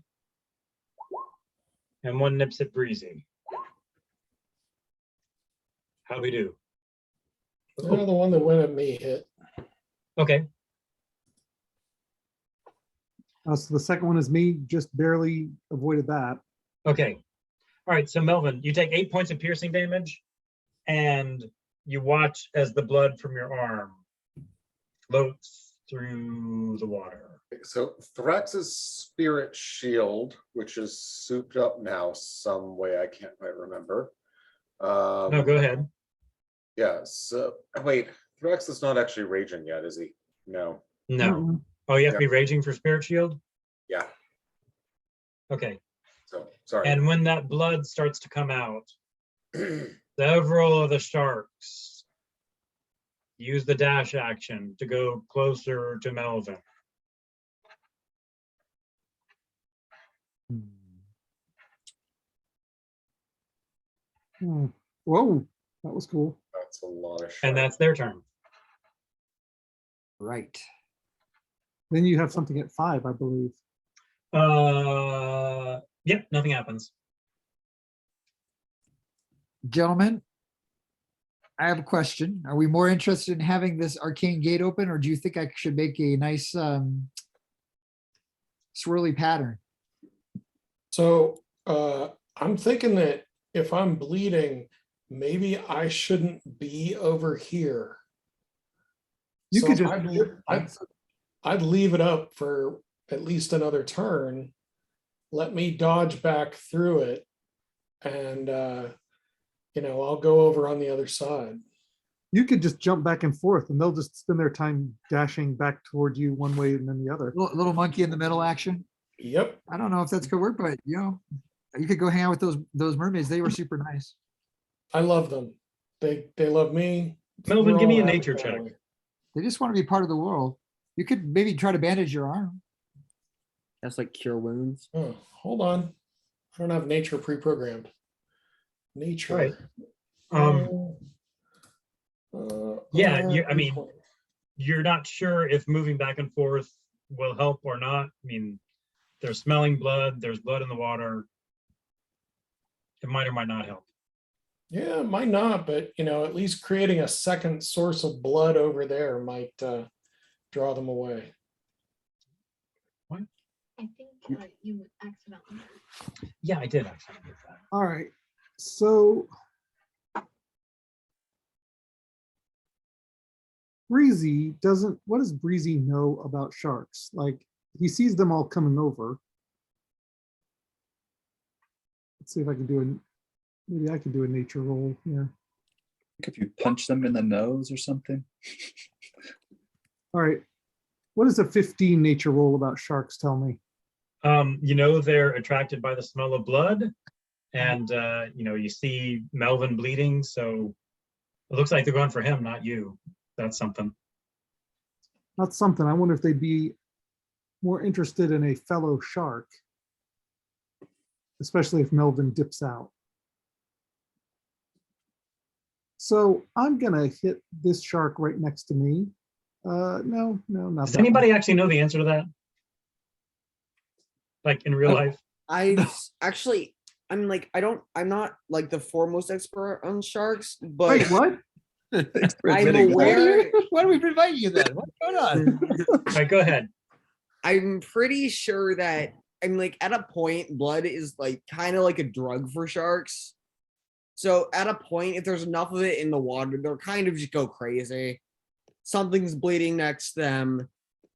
and one nips at Breezy. How do we do? The one that went at me hit. Okay, So the second one is me, just barely avoided that. okay. All right, so Melvin, you take 8 points of piercing damage, and you watch as the blood from your arm floats through the water. So Thrax's spirit shield, which is souped up now some way, I can't quite remember. No, go ahead. Yeah, so wait, Thrax is not actually raging yet, is he? No. No. Oh, you have to be raging for spirit shield? Yeah, Okay. so sorry. And when that blood starts to come out, several of the sharks use the dash action to go closer to Melvin. Hmm. Whoa, that was cool. That's a lot of And sharks. that's their turn. Right. Then you have something at 5, I believe. Yep, nothing happens. Gentlemen, I have a question. Are we more interested in having this arcane gate open, or do you think I should make a nice swirly pattern? So I'm thinking that if I'm bleeding, maybe I shouldn't be over here. You So could just. I'd leave it up for at least another turn. Let me dodge back through it, and I'll go over on the other side. You could just jump back and forth, and they'll just spend their time dashing back toward you one way and then the other. Little monkey in the middle action. Yep, I don't know if that's gonna work, but you could go hang out with those mermaids. They were super nice. I love them. They love me. Melvin, We're give me all a happy nature check. family. They just want to be part of the world. You could maybe try to bandage your arm. That's like cure wounds. Oh, hold on. I don't have nature pre-programmed. Nature. Right. Yeah, RR I mean, point. you're not sure if moving back and forth will help or not. I mean, there's smelling blood, there's blood in the water. It might or might not help. Yeah, it might not, but at least creating a second source of blood over there might draw them away. I think you accidentally. Yeah, I did actually get that. All right. So Breezy doesn't, what does Breezy know about sharks? Like, he sees them all coming over. Let's see if I can do maybe I can do a nature roll here. If you punch them in the nose or something. All right. What does a 15 nature roll about sharks tell me? They're attracted by the smell of blood, and you see Melvin bleeding, so it looks like they're going for him, not you. That's something. That's something. I wonder if they'd be more interested in a fellow shark, especially if Melvin dips out. So I'm gonna hit this shark right next to me. No, not Does that anybody one. actually know the answer to that? Like in real life? Actually, I'm not like the foremost expert on sharks, but Wait, what? I'm aware. Why do we invite you then? What's going on? All right, go ahead. I'm pretty sure that I'm like at a point, blood is like kind of like a drug for sharks. So at a point, if there's enough of it in the water, they'll kind of just go crazy. Something's bleeding next to them.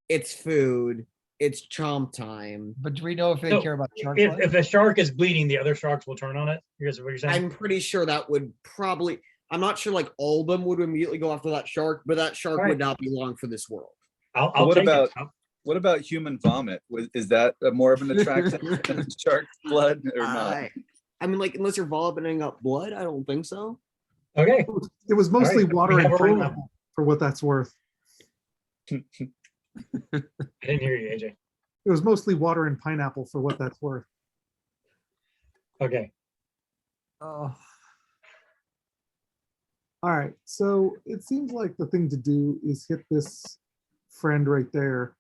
It's food. It's chomp time. But do we know if they So, care about shark If, blood? if a shark is bleeding, the other sharks will turn on it. Here's what you're saying. I'm pretty sure that would probably. I'm not sure like all of them would immediately go after that shark, but that shark Right. would not be long for this world. I'll What take about- it. What about human vomit? Is that more of an attraction than shark's blood or not? I mean, like unless you're vomiting up blood, I don't think so. Okay. It was mostly right, water we and have a rule. pineapple, for what that's worth. I didn't hear you, AJ. It was mostly water and pineapple for what that's worth. Okay. Oh, All right, so it seems like the thing to do is hit this friend right there.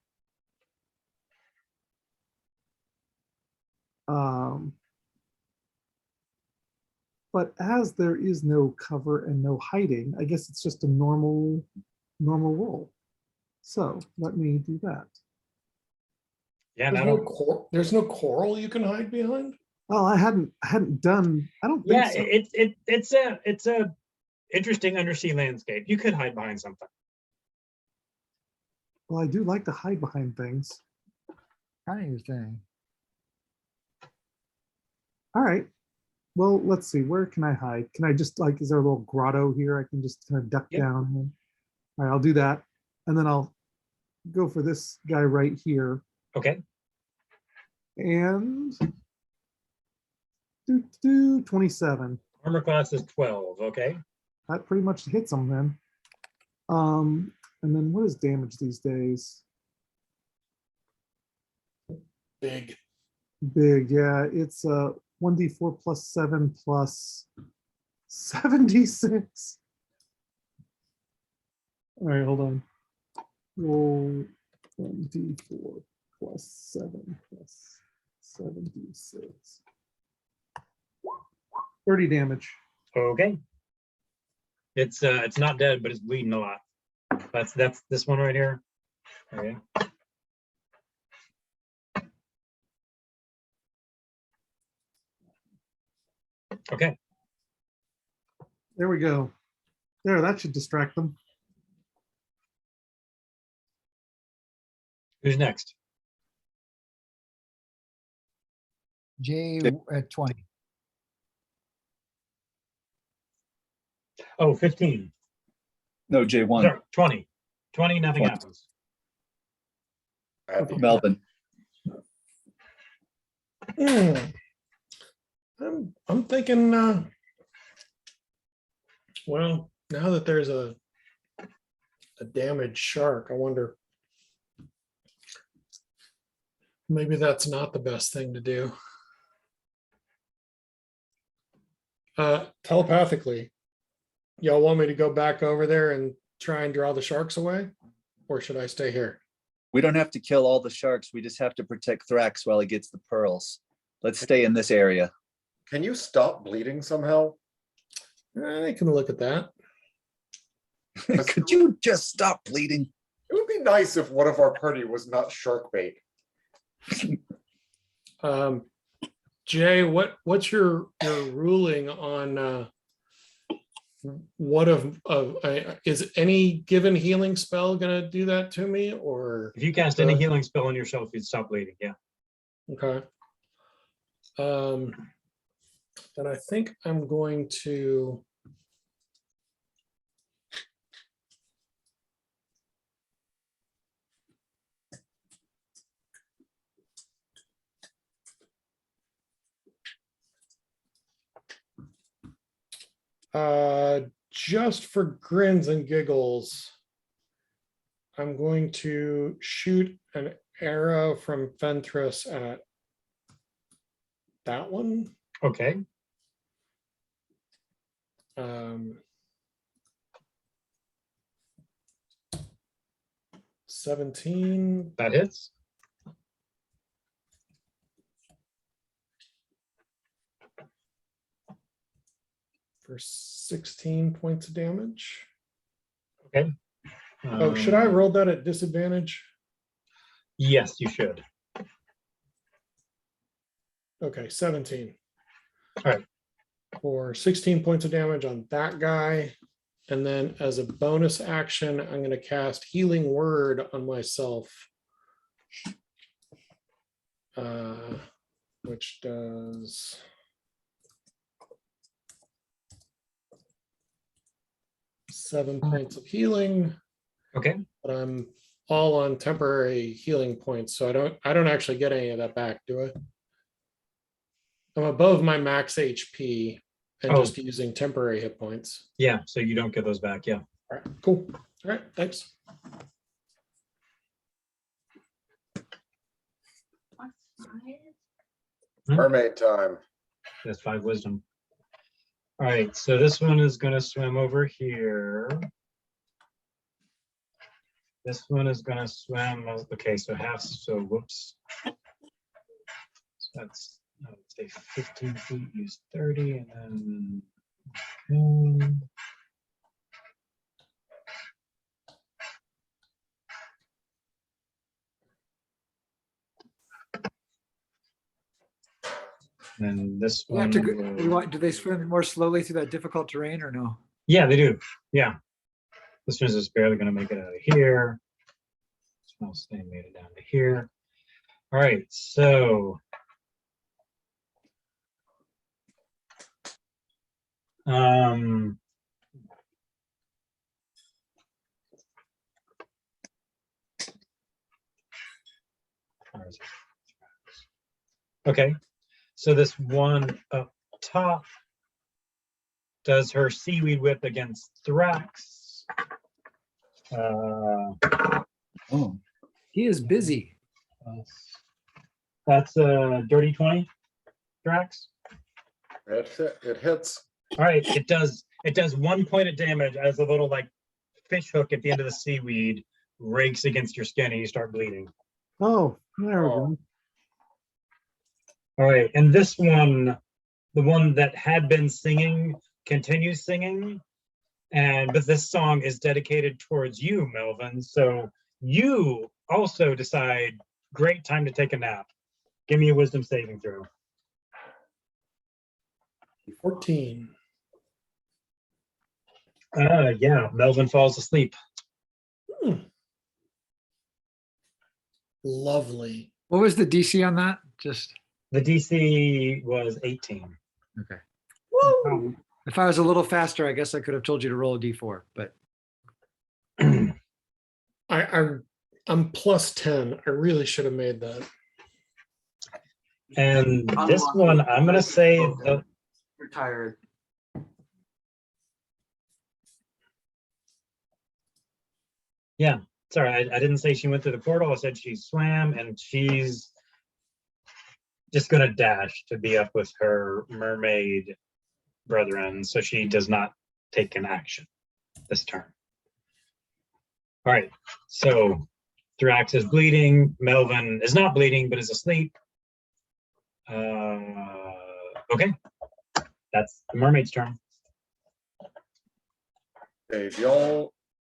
But as there is no cover and no hiding, I guess it's just a normal roll. So let me do that. Yeah, There's no, no, there's no coral you can hide behind. Well, I hadn't done. I don't think yeah, so. it's a interesting undersea landscape. You could hide behind something. Well, I do like to hide behind things. Kind of your thing. All right. Well, let's see. Where can I hide? Can I just like, is there a little grotto here? I can just kind of duck Yep. down. All right, I'll do that. And then I'll go for this guy right here. Okay, And 27. armor class is 12, okay? That pretty much hits him then. And then what is damage these days? Big. Big, yeah. It's 1d4 plus 7 plus 76. All right, hold on. Roll 1d4 plus 7 plus 76. 30 damage. Okay. It's not dead, but it's bleeding a lot. That's this one right here. Okay. Okay. There we go. There, that should distract them. Who's next? J at 20. Oh, 15. No, J1, Sorry, 20. 20, nothing 20. happens. Melvin. I'm thinking, well, now that there's a damaged shark, I wonder, maybe that's not the best thing to do. Telepathically, y'all want me to go back over there and try and draw the sharks away? Or should I stay here? We don't have to kill all the sharks. We just have to protect Thrax while he gets the pearls. Let's stay in this area. Can you stop bleeding somehow? I can look at that. Could you just stop bleeding? It would be nice if one of our party was not shark bait. Jay, what's your ruling on what is any given healing spell gonna do that to me, or If you cast any healing spell on yourself, you'd stop bleeding. Yeah. okay? Then I think I'm going to just for grins and giggles, I'm going to shoot an arrow from Fenthras at that one. Okay. 17. That hits. For 16 points of damage. Okay. Oh, should I roll that at disadvantage? Yes, you should. Okay, 17. All right. For 16 points of damage on that guy. And then as a bonus action, I'm going to cast Healing Word on myself. Which does 7 points of healing. Okay. But I'm all on temporary healing points, so I don't actually get any of that back, do I? I'm above my max HP and Oh. just using temporary hit points. Yeah, so you don't get those back. Yeah. All right, cool. All right, thanks. Mermaid time. That's 5 wisdom. All right, so this one is going to swim over here. This one is going to swim. Okay, so half. So whoops. So that's, I would say 15 feet, use 30, and then. And this You have one. to go, will- do they swim more slowly through that difficult terrain or no? Yeah, they do. Yeah. This one's just barely going to make it out of here. I'll say made it down to here. All right, so where is it? Okay, so this one up top does her seaweed whip against Thrax. Oh, He is busy. That's a dirty 20, Thrax. It hits. All right, it does 1 point of damage as a little like fish hook at the end of the seaweed rakes against your skin and you start bleeding. Oh, there we go. All right, and this one, the one that had been singing, continues singing, but this song is dedicated towards you, Melvin. So you also decide, great time to take a nap. Give me a wisdom saving throw. 14. Yeah, Melvin falls asleep. Lovely. What was the DC on that? Just The DC was 18. okay. Woo! If I was a little faster, I guess I could have told you to roll a D4, but I'm plus 10. I really should have made that. And this one, I'm gonna say the you're tired. yeah. Sorry, I didn't say she went through the portal. I said she swam, and she's just gonna dash to be up with her mermaid brethren, so she does not take an action this turn. All right, so Thrax is bleeding. Melvin is not bleeding, but is asleep. Okay, that's the mermaid's turn. Hey, do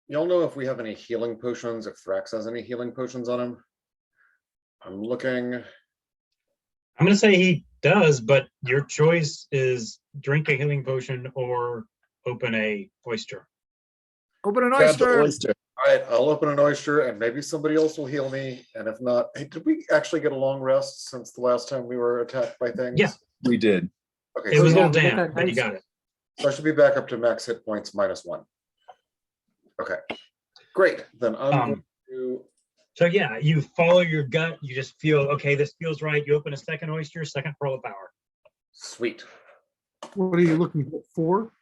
y'all know if we have any healing potions, if Thrax has any healing potions on him? I'm looking. I'm gonna say he does, but your choice is drink a healing potion or open a oyster. Open an grab the oyster. oyster. All right, I'll open an oyster and maybe somebody else will heal me. And if not, hey, did we actually get a long rest since the last time we were attacked by things? Yeah. We did. Okay, It was a yeah, little we got damp, that but you nice- got it. so I should be back up to max hit points -1. Okay, great. Then I'm going to. So yeah, you follow your gut. You just feel, okay, this feels right. You open a second oyster, second pearl of power. Sweet. What are you looking for?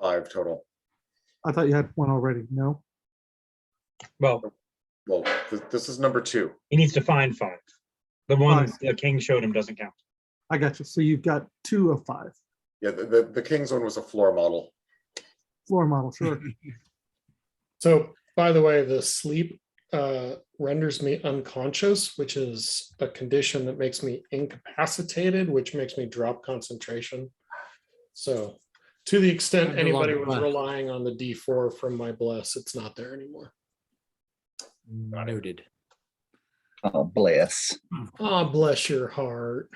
5 total. I thought you had one already. No? Well, Well, this is number 2. he needs to find 5. The one Five. the king showed him doesn't count. I got you. So you've got 2 of 5. Yeah, the King's one was a floor model. Floor model, sure. So, by the way, the sleep renders me unconscious, which is a condition that makes me incapacitated, which makes me drop concentration. So, to the extent I'm no anybody longer was blessed. relying on the D4 from my bless, it's not there anymore. Noted. Oh, bless. Oh, bless your heart.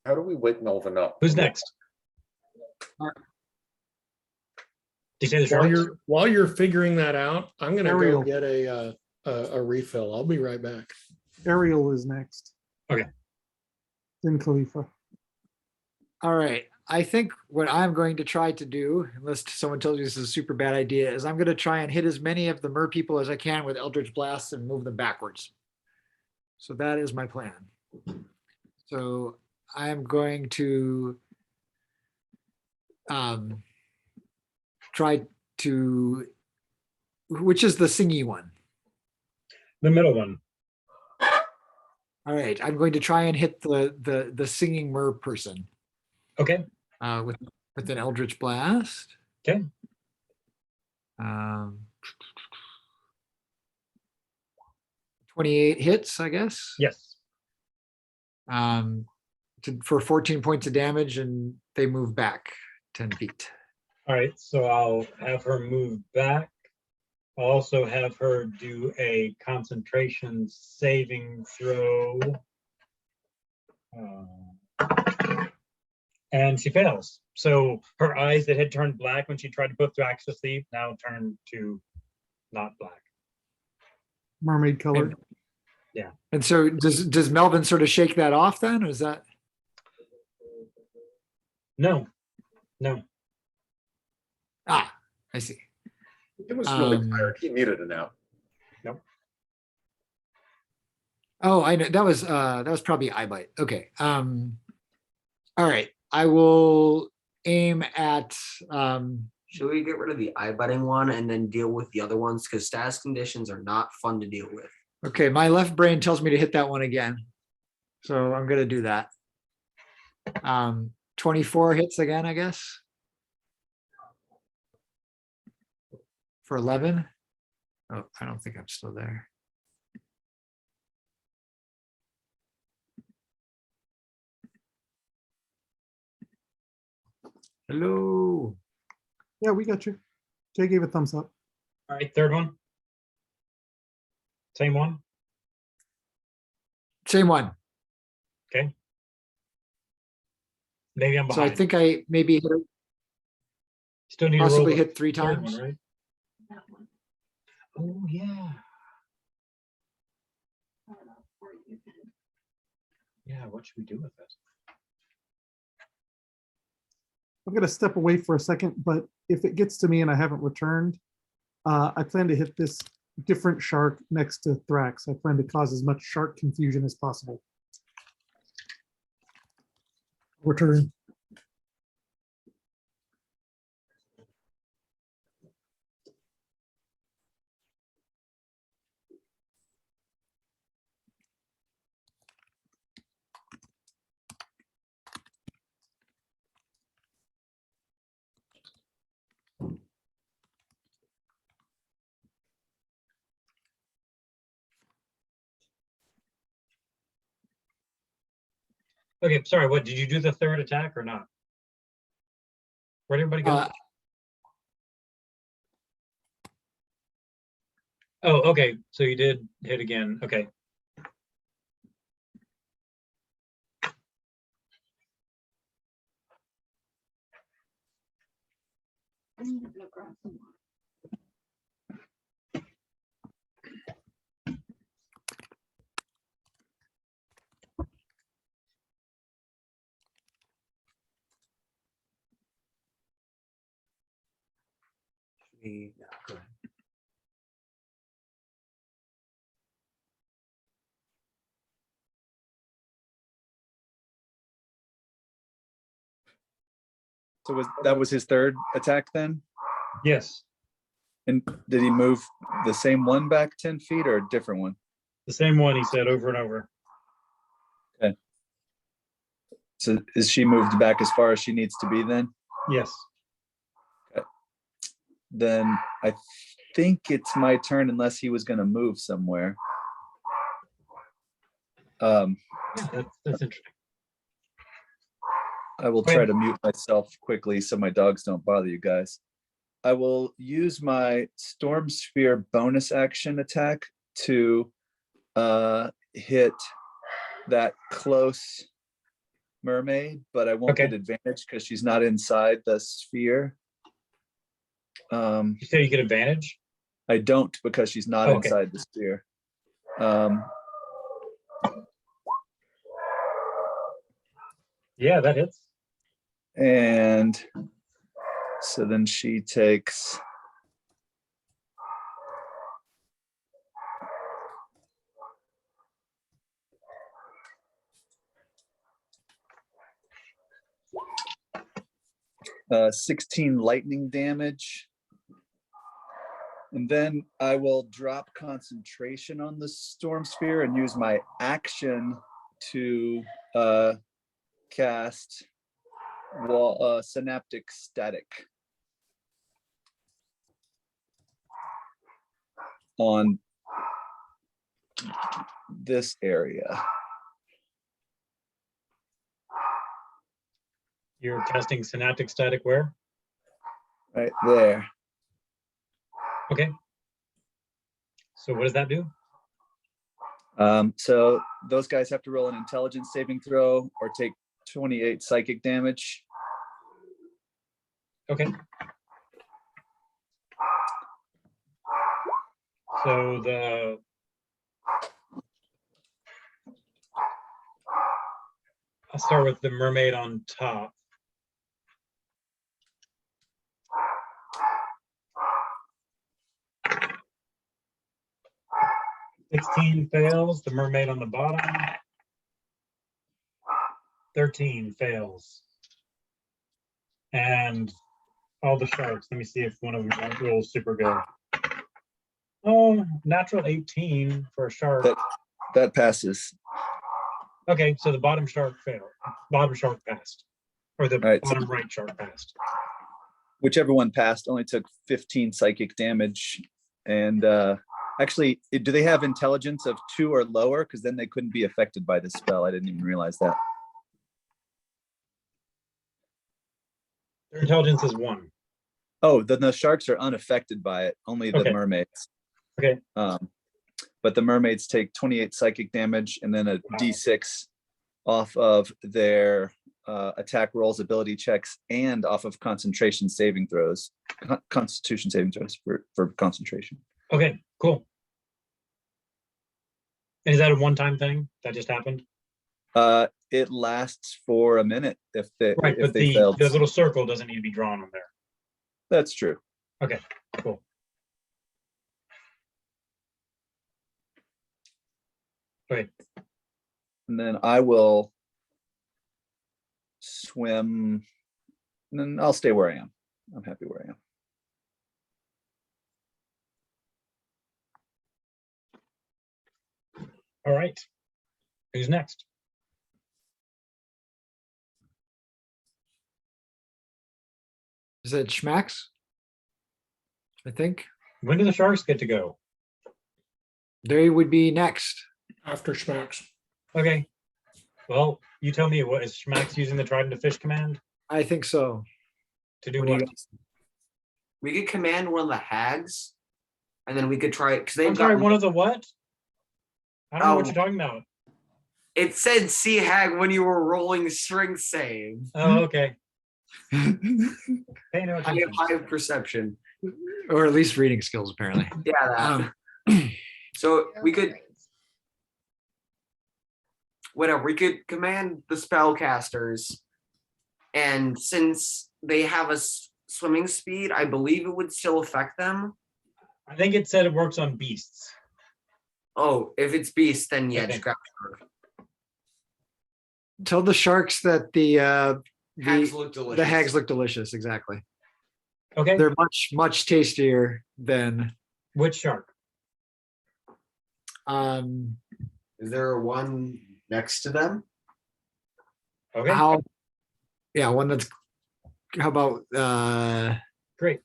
How do we wake Melvin up? Who's next? Did you say the While sharks? you're figuring that out, I'm gonna Ariel. go get a refill. I'll be right back. Ariel is next. Okay. Then Khalifa. All right. I think what I'm going to try to do, unless someone tells you this is a super bad idea, is I'm going to try and hit as many of the mer people as I can with Eldritch Blasts and move them backwards. So that is my plan. So I am going to try to, which is the singy one? The middle one. All right. I'm going to try and hit the singing mer person. Okay. With an Eldritch Blast. Okay. 28 hits, I guess. Yes. For 14 points of damage, and they move back 10 feet. All right. So I'll have her move back. I'll also have her do a concentration saving throw. and she fails. So her eyes that had turned black when she tried to put Thrax to sleep now turn to not black. Mermaid colored. And so does Melvin sort of shake that off then? Or is that? No, no. Ah, I see. It was really Um, tired. He needed a nap. Oh, I know that was probably eye bite. Okay. All right. I will aim at Should we get rid of the eye butting one and then deal with the other ones? Because status conditions are not fun to deal with. okay, my left brain tells me to hit that one again. So I'm gonna do that. 24 hits again, I guess. For 11. Oh, I don't think I'm still there. Hello. Yeah, we got you. Jay gave a thumbs up. All right, third one. Same one. Same one. Okay. Maybe I'm So I behind. think I maybe hit, Still need to roll possibly the hit 3 third times. one, right? Oh, yeah. Yeah, what should we do with this? I'm going to step away for a second, but if it gets to me and I haven't returned, I plan to hit this different shark next to Thrax. I plan to cause as much shark confusion as possible. Return. Okay, sorry, what, did you do the third attack or not? Where'd everybody go? Oh, okay, so you did hit again, okay. Yeah, go ahead. So that was his third attack then? Yes, And did he move the same one back 10 feet or a different one? the same one he said over and over. So is she moved back as far as she needs to be then? Yes. Then I think it's my turn unless he was going to move somewhere. Yeah, that's interesting. I will try to mute myself quickly so my dogs don't bother you guys. I will use my Storm Sphere bonus action attack to hit that close mermaid, but I won't get advantage because she's not inside the sphere. You say you get advantage? I don't because she's not inside the sphere. Yeah, that hits. And so then she takes uh, 16 lightning damage. And then I will drop concentration on the Storm Sphere and use my action to cast Synaptic Static on this area. You're casting Synaptic Static where? Right there. Okay. So what does that do? So those guys have to roll an intelligence saving throw or take 28 psychic damage. Okay. So I'll start with the mermaid on top. 16 fails, the mermaid on the bottom. 13 fails. And all the sharks, let me see if one of them rolls super good. Oh, natural 18 for a shark. That passes. Okay, so the bottom shark failed. Bottom shark passed. Or the All right, so bottom right shark passed. whichever one passed only took 15 psychic damage. And actually, do they have intelligence of 2 or lower? Because then they couldn't be affected by this spell. I didn't even realize that. Their intelligence is 1. Oh, then the sharks are unaffected by it, only the Okay. mermaids. Okay. But the mermaids take 28 psychic damage and then a d6 off of their attack rolls, ability checks, and off of concentration saving throws, constitution saving throws for concentration. Okay, cool. And is that a one-time thing that just happened? It lasts for a minute if they Right, if but they the failed. little circle doesn't need to be drawn on there. That's true. Okay, cool. Okay, And then I will swim, and then I'll stay where I am. I'm happy where I am. all right. Who's next? Is it Schmax? I think When do the sharks get to go? they would be next. After Schmax. Okay. Well, you tell me, what is Schmax using the trident to fish command I think so. to do What do you what? guys think? We could command one of the hags, and then we could try it because they've I'm sorry, got. one of the what? I don't know what Oh. you're talking about. It said sea hag when you were rolling strength save. Oh, okay. Pay no I have attention. high perception. Or at least reading skills, apparently. Yeah, that. So we could, whatever, we could command the spellcasters, and since they have a swimming speed, I believe it would still affect them. I think it said it works on beasts. Oh, if it's beast, then yeah, Okay. just grab shark. Tell the sharks that Hags the look delicious. the hags look delicious. Exactly. Okay, They're much tastier than which shark? Is there one next to them? Okay, how yeah, one that's how about great.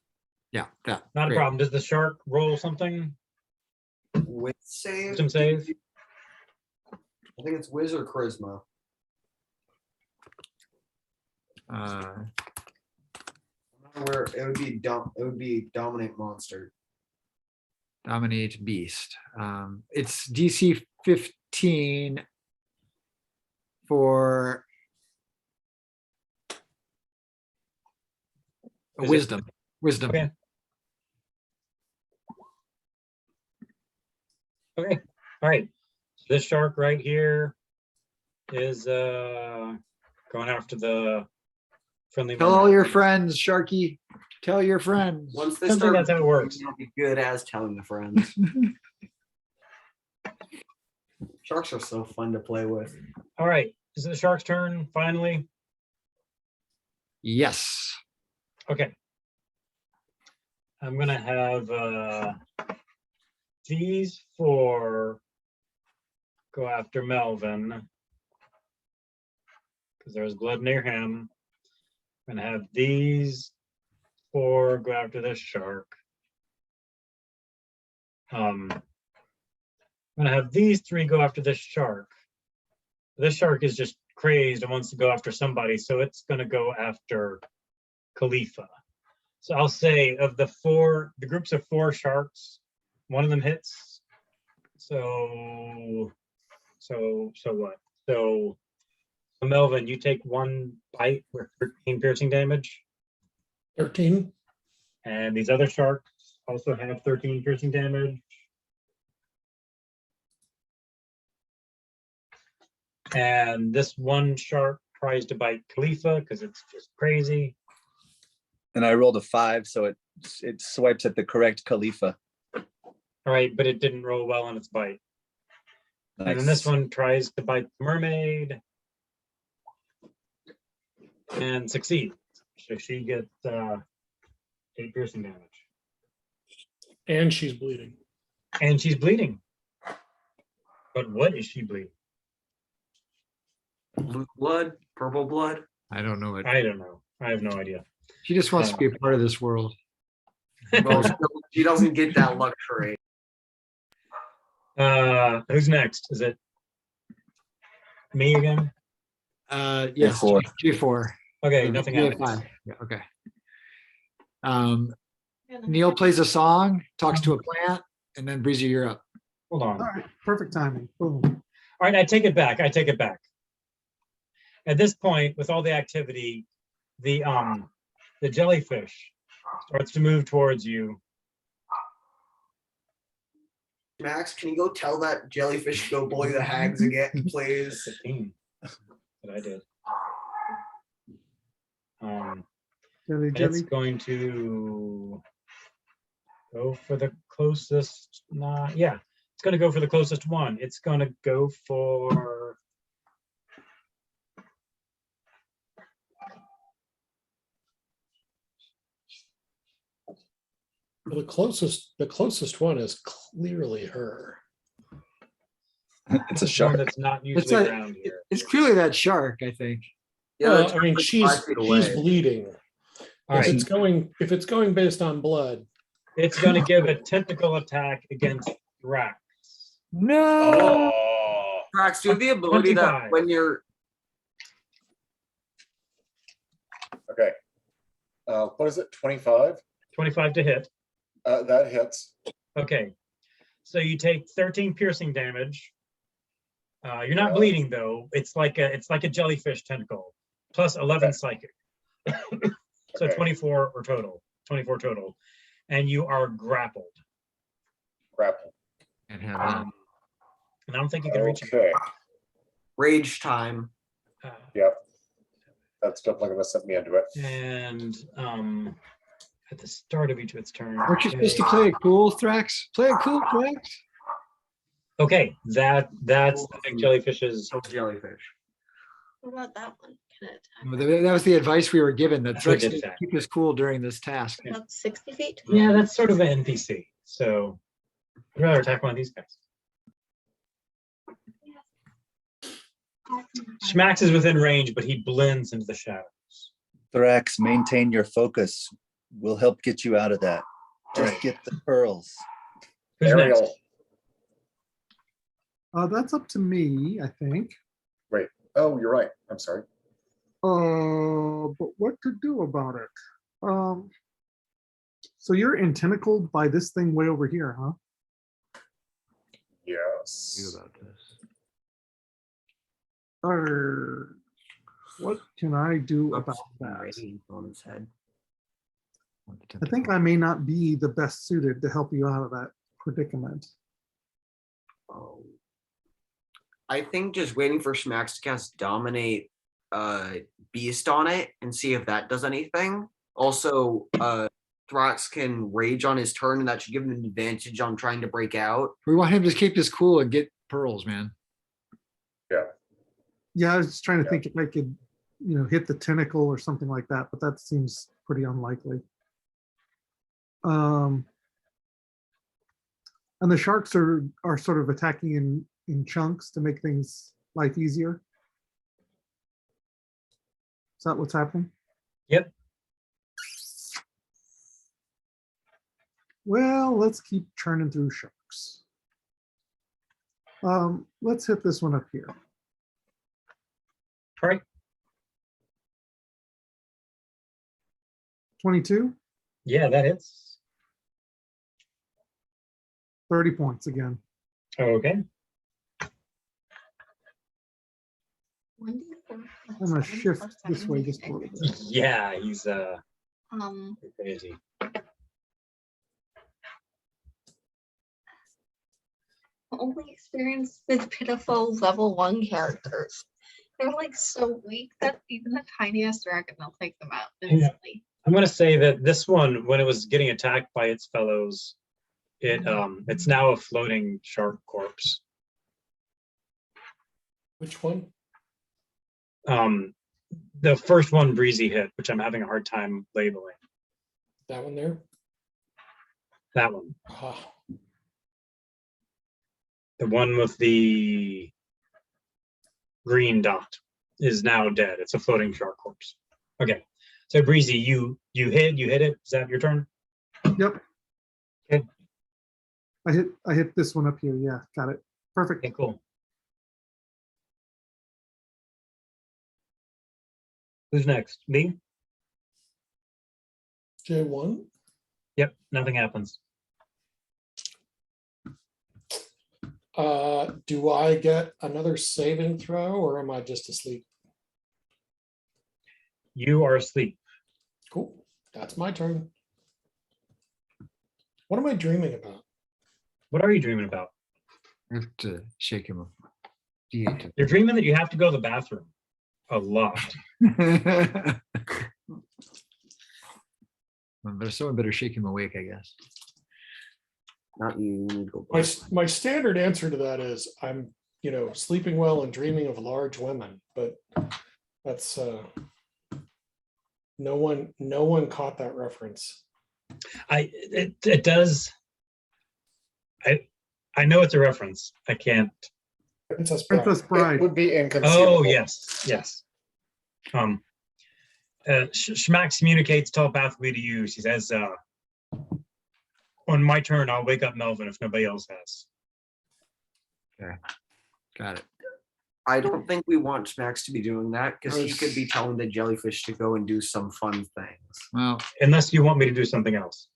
yeah, that Not a great. problem. Does the shark roll something? With save? Wisdom save? I think it's whiz or charisma. Where it would be it would be dominate monster. Dominate beast. It's DC 15 for Is it- wisdom. Wisdom. Okay. Okay, all right. So this shark right here is going after the friendly Tell all mermaid. your friends, Sharky. Tell your friends. Once they Don't think start, that's how it works. I'll be good as telling the friends. Sharks are so fun to play with. All right, is it the shark's turn finally? Yes. Okay. I'm gonna have these 4 go after Melvin because there's blood near him. I'm gonna have these 4 go after this shark. I'm gonna have these 3 go after this shark. This shark is just crazed and wants to go after somebody, so it's gonna go after Khalifa. So I'll say of the groups of 4 sharks, one of them hits. So what? So Melvin, you take 1 bite with 13 piercing damage, 13. and these other sharks also have 13 piercing damage. And this one shark tries to bite Khalifa because it's just crazy. And I rolled a 5, so it swipes at the correct Khalifa. All right, but it didn't roll well on its bite. And then this Nice. one tries to bite the mermaid and succeeds. So she gets 8 piercing damage. And she's bleeding. And she's bleeding. But what is she bleeding? Blue blood, purple blood. I don't know it. I don't know. I have no idea. She just wants to be a part of this world. Well, she doesn't get that luxury. Who's next? Is it me again? Yes, G4. G4. Okay, nothing Yeah, happens. 5. Yeah, okay. Neil plays a song, talks to a plant, and then Breezy, you're up. Hold on. All right, perfect timing. Boom. All right, I take it back. I take it back. At this point, with all the activity, the jellyfish starts to move towards you. Max, can you go tell that jellyfish to go bully the hags again, please? 15 that I did. Jelly, And jelly. it's going to go for the closest. Yeah, it's going to go for the closest one. It's going to go for. Well, the closest one is clearly her. It's a one shark. that's not It's usually a- around here. It's clearly that shark, I think. Well, that's I mean, like she's 5 feet away. bleeding. All If right, it's going based on blood, it's going to give a tentacle attack against Drax. No. Max, do you have the ability 25. that when you're Okay. What is it? 25? 25 to hit. That hits. Okay, so you take 13 piercing damage. You're not Yeah. bleeding though. It's like a jellyfish tentacle plus 11 Okay. psychic. So Okay. 24 total, and you are grappled. Grapple. And have And I don't think you can reach it. Okay. rage time, Yep. That's definitely going to set me into it. And at the start of each of its turns. Aren't you supposed to play it cool, Thrax? Play it cool, Thrax. Okay, that's the big jellyfish's. so jellyfish. What about that one? Can it attack? No, That was the advice we were given, that That's what Thrax it needs did to keep us cool during this task. About 60 feet? Yeah, that's sort of an NPC. So I'd rather attack one of these guys. Schmax is within range, but he blends into the shadows. Thrax, maintain your focus. We'll help get you out of that. Just Alright. get the pearls. Who's Ariel. next? That's up to me, I think. Oh, you're right. I'm sorry. But what to do about it? So you're ententacled by this thing way over here, huh? Yes. Or what can I do about that? Radiant on his head. I think I may not be the best suited to help you out of that predicament. Oh. I think just waiting for Schmax to cast Dominate Beast on it and see if that does anything. Also, Thrax can rage on his turn, and that should give him an advantage on trying to break out. We want him to keep this cool and get pearls, man. Yeah, I was just trying to Yeah. think if I could, hit the tentacle or something like that, but that seems pretty unlikely. And the sharks are sort of attacking in chunks to make things life easier. Is that what's happening? Yep. Well, let's keep churning through sharks. Let's hit this one up here. All right. 22, Yeah, that hits. 30 points again. Okay. 1d4 I'm gonna shift this way just a little bit. Yeah, he's Um, crazy. only experience with pitiful level 1 characters. They're like so weak that even the tiniest dragon will take them out instantly. I'm gonna say that this one, when it was getting attacked by its fellows, it's now a floating shark corpse. Which one? The first one Breezy hit, which I'm having a hard time labeling. That one there? That one. Ah, The one with the green dot is now dead. It's a floating shark corpse. Okay. So Breezy, you hit it. Is that your turn? Yep. Okay. I hit this one up here. Yeah, got it. Perfect. Okay, cool. Who's next? Me? J1. Yep, nothing happens. Do I get another saving throw or am I just asleep? You are asleep. Cool. That's my turn. What am I dreaming about? What are you dreaming about? I have to shake him up. D8 You're dreaming that you have to go to the bathroom a lot. to- Well, there's someone better shake him awake, I guess. Not you. You need to go My, back. my standard answer to that is I'm, sleeping well and dreaming of large women, but that's no one caught that reference. It does. I know it's a reference. I can't. Princess Bride. Princess Bride. It would be inconceivable. Oh yes. Schmax communicates telepathically to you. She says, on my turn, I'll wake up Melvin if nobody else has. Got it. I don't think we want Max to be doing that because he could be telling the jellyfish to go and do some fun things. Well, Unless you want me to do something else.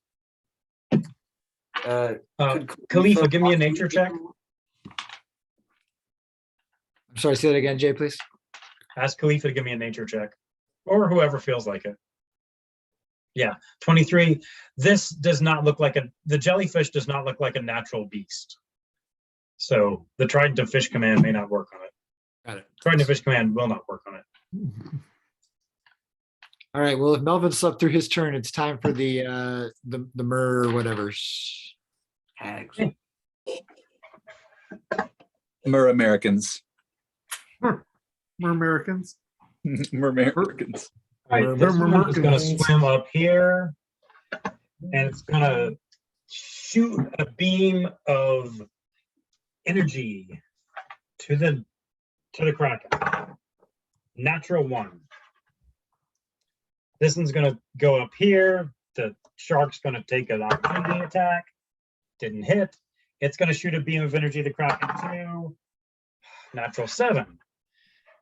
Could Khalifa, give me a nature check. I'm sorry, say that again, Jay, please. Ask Khalifa to give me a nature check. Or whoever feels like it. Yeah, 23. This does not look like the jellyfish does not look like a natural beast. So the trident of fish command may not work on it. Got it. Trident of fish command will not work on it. All right. Well, if Melvin slept through his turn, it's time for the mer whatever's. Hags. Mer Americans. We're Americans. Mer Americans. All right, this one is gonna swim up here, and it's gonna shoot a beam of energy to the Kraken. Natural 1. This one's gonna go up here. The shark's gonna take an opportunity attack. Didn't hit. It's gonna shoot a beam of energy to the Kraken 2. Natural 7.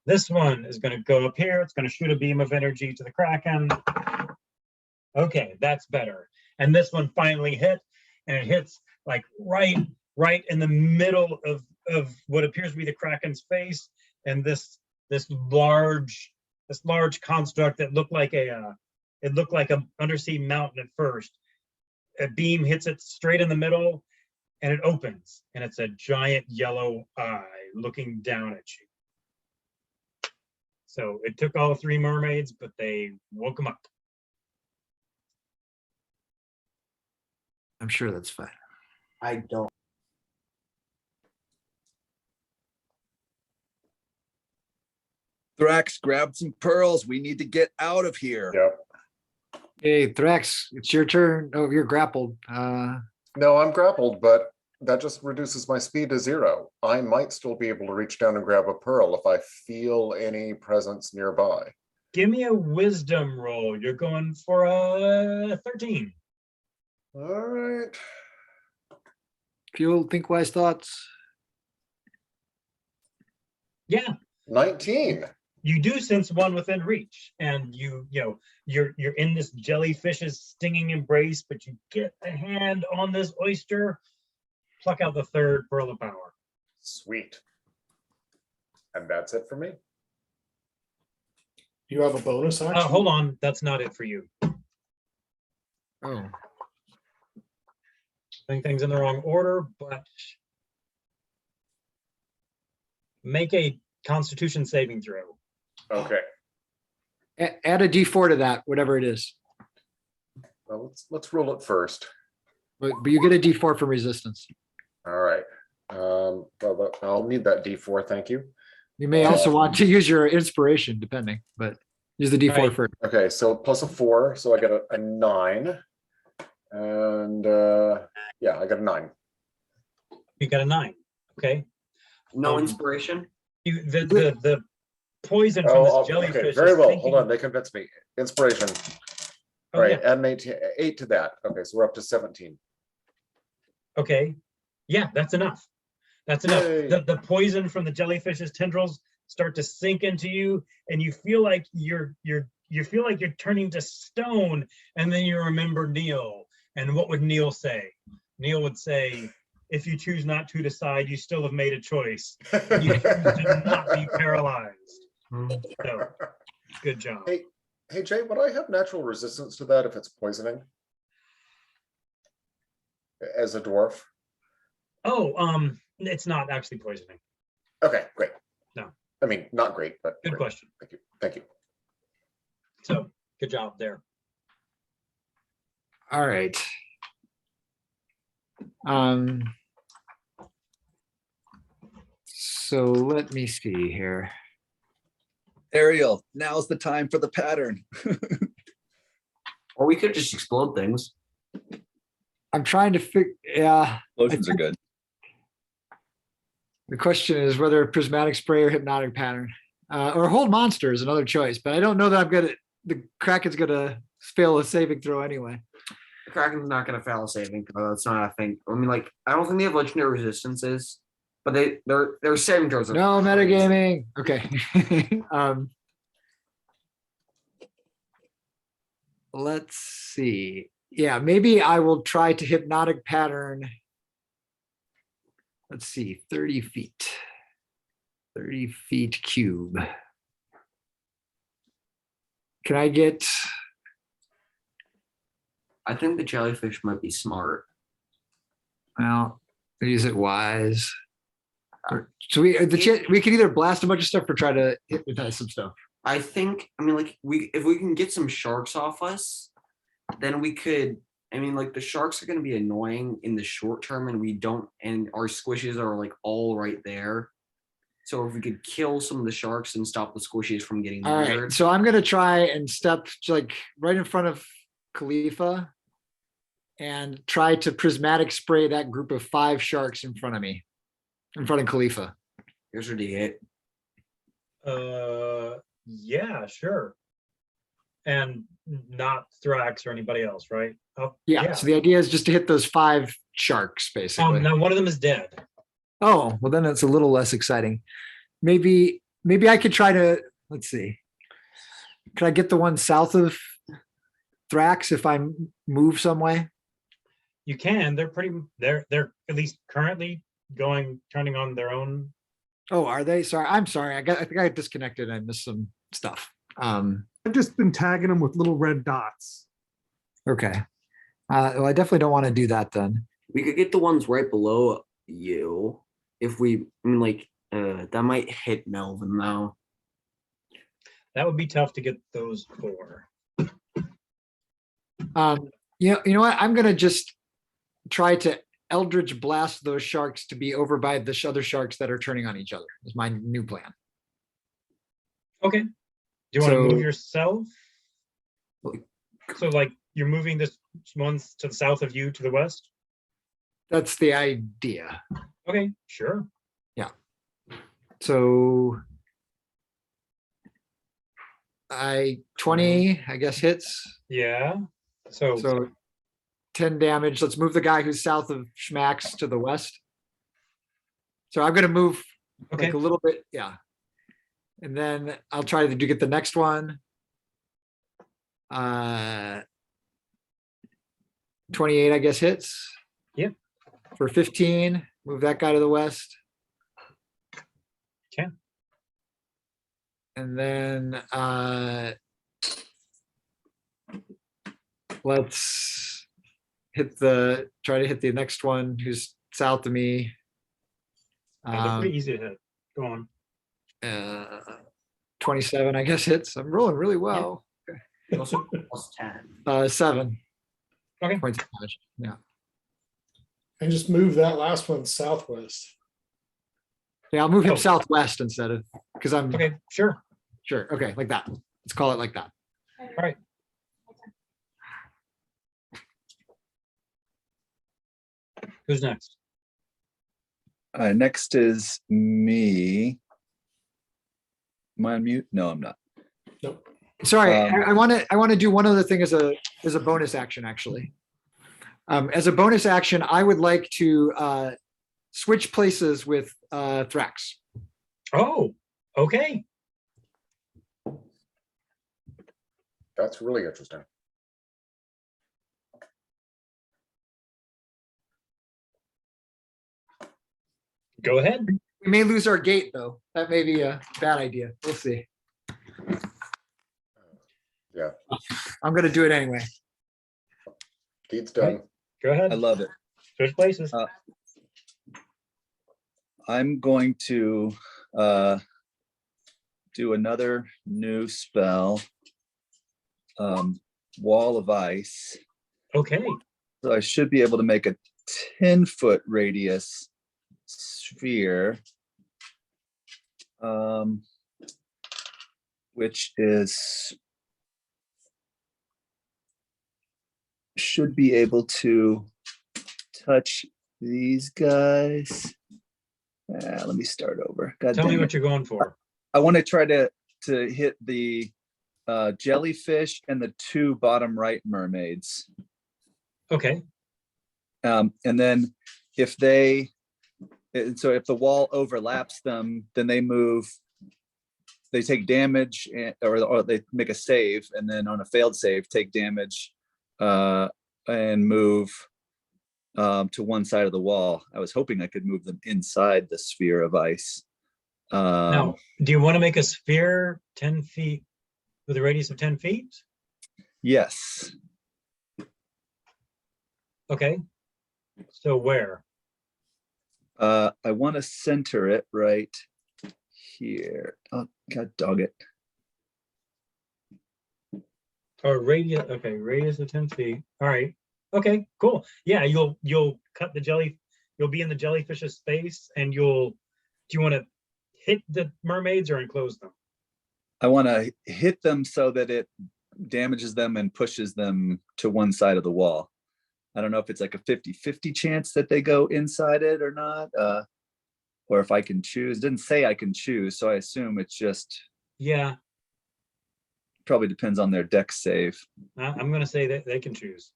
This one is going to go up here. It's going to shoot a beam of energy to the Kraken. Okay, that's better. And this one finally hit, and it hits like right in the middle of what appears to be the Kraken's face. And this large construct that looked like a undersea mountain at first. A beam hits it straight in the middle, and it opens, and it's a giant yellow eye looking down at you. So it took all 3 mermaids, but they woke them up. I'm sure that's fine. I don't. Thrax, grab some pearls. We need to get out of here. Yep. Hey, Thrax, it's your turn. Oh, you're grappled. No, I'm grappled, but that just reduces my speed to 0. I might still be able to reach down and grab a pearl if I feel any presence nearby. Give me a wisdom roll. You're going for a 13. All right. Fuel, think wise thoughts. Yeah, 19. you do sense one within reach, and you're in this jellyfish's stinging embrace, but you get a hand on this oyster, pluck out the 3rd pearl of power. Sweet. And that's it for me. You have a bonus action? Hold on, that's not it for you. Oh, Doing things in the wrong order, but make a Constitution saving throw. Okay, add a D4 to that, whatever it is. well, let's roll it first. But you get a D4 from resistance. All right. Well, I'll need that D4, thank you. You may also want to use your inspiration, depending, but use the D4 Right. first. Okay, so plus a 4, so I got a 9. And yeah, I got a 9. You got a 9. Okay. No Um, inspiration. The poison from Oh, this jellyfish. okay, is very well. thinking- Hold on, they convinced me. Inspiration. Oh, All right, yeah. add an 8 to that. Okay, so we're up to 17. Okay. Yeah, that's enough. That's enough. Yay. The poison from the jellyfish's tendrils start to sink into you, and you feel like you're turning to stone, and then you remember Neil. And what would Neil say? Neil would say, if you choose not to decide, you still have made a choice. You choose to not be paralyzed. So, good job. Hey Jay, would I have natural resistance to that if it's poisoning? As a dwarf? Oh, it's not actually poisoning. Okay, great. No. I mean, not great, but Good great. question. Thank you. Thank you. So, good job there. All right. So let me see here. Ariel, now's the time for the pattern. Or we could just explode things. I'm trying to figure, yeah. Explosions are good. The question is whether prismatic spray or hypnotic pattern, or hold monster is another choice, but I don't know that I'm gonna, the Kraken's gonna fail a saving throw anyway. The Kraken's not gonna fail a saving throw. That's not a thing. I mean, like, I don't think they have legendary resistances, but their saving throws are No crazy. metagaming. Okay. Let's see. Yeah, maybe I will try to hypnotic pattern. Let's see, 30 feet. 30 feet cube. Can I get, I think the jellyfish might be smart. well, use it wise. So we could either blast a bunch of stuff or try to hypnotize some stuff. I think, I mean, like, if we can get some sharks off us, then we could. I mean, like, the sharks are going to be annoying in the short term, and our squishes are like all right there. So if we could kill some of the sharks and stop the squishes from getting All injured. right, so I'm gonna try and step like right in front of Khalifa and try to prismatic spray that group of 5 sharks in front of me, in front of Khalifa. Here's your D8. Yeah, sure. And not Thrax or anybody else, right? Oh, Yeah, so the idea is just to hit those 5 sharks, basically. Now one of them is dead. Oh, well, then it's a little less exciting. Maybe I could try to, let's see. Could I get the one south of Thrax if I move some way? You can. They're at least currently turning on their own. Oh, are they? Sorry, I'm sorry. I think I got disconnected. I missed some stuff. I've just been tagging them with little red dots. Okay. Well, I definitely don't want to do that then. We could get the ones right below you if we. I mean, like, that might hit Melvin though. That would be tough to get those 4. You know what? I'm gonna just try to Eldritch blast those sharks to be over by the other sharks that are turning on each other. Is my new plan. Okay. Do you want to So- move yourself? So like you're moving this one to the south of you to the west? That's the idea. Okay, sure. So 20, I guess, hits. Yeah. So So 10 damage. Let's move the guy who's south of Schmax to the west. So I'm gonna move okay. like a little bit, yeah. And then I'll try to get the next one. 28, I guess, hits. Yep. For 15, move that guy to the west. Okay. And then let's try to hit the next one who's south of me. Yeah, they're pretty easy to hit. Go on. 27, I guess hits. I'm rolling really well. Also +10. 7. Okay. Points of damage. Yeah. And just move that last one southwest. Yeah, I'll move him Oh. southwest instead of, because I'm Okay, sure. sure. Okay, like that. Let's call it like that. All right. Who's next? Next is me. Am I on mute? No, I'm not. Nope. Sorry, Um, I want to do one other thing as a bonus action, actually. As a bonus action, I would like to switch places with Thrax. Oh, okay. That's really interesting. Go ahead. We may lose our gate, though. That may be a bad idea. We'll see. Yeah, I'm going to do it anyway. deed's done. Go ahead. I love it. Switch places. I'm going to do another new spell, Wall of Ice. Okay. So I should be able to make a 10-foot radius sphere, which should be able to touch these guys. Let me start over. God Tell me dang what it. you're going for. I want to try to hit the jellyfish and the 2 bottom right mermaids. Okay. And then if so if the wall overlaps them, then they move, they take damage or they make a save, and then on a failed save, take damage and move to one side of the wall. I was hoping I could move them inside the sphere of ice. Now, do you want to make a sphere 10 feet with a radius of 10 feet? Yes. Okay. So where? I want to center it right here. Oh, God dog it. Or radius, okay, radius of 10 feet. All right. Okay, cool. Yeah, you'll cut the jelly, you'll be in the jellyfish's space, and do you want to hit the mermaids or enclose them? I want to hit them so that it damages them and pushes them to one side of the wall. I don't know if it's like a 50-50 chance that they go inside it or not, or if I can choose. It didn't say I can choose, so I assume it's just Yeah, probably depends on their dex save. I'm going to say that they can choose.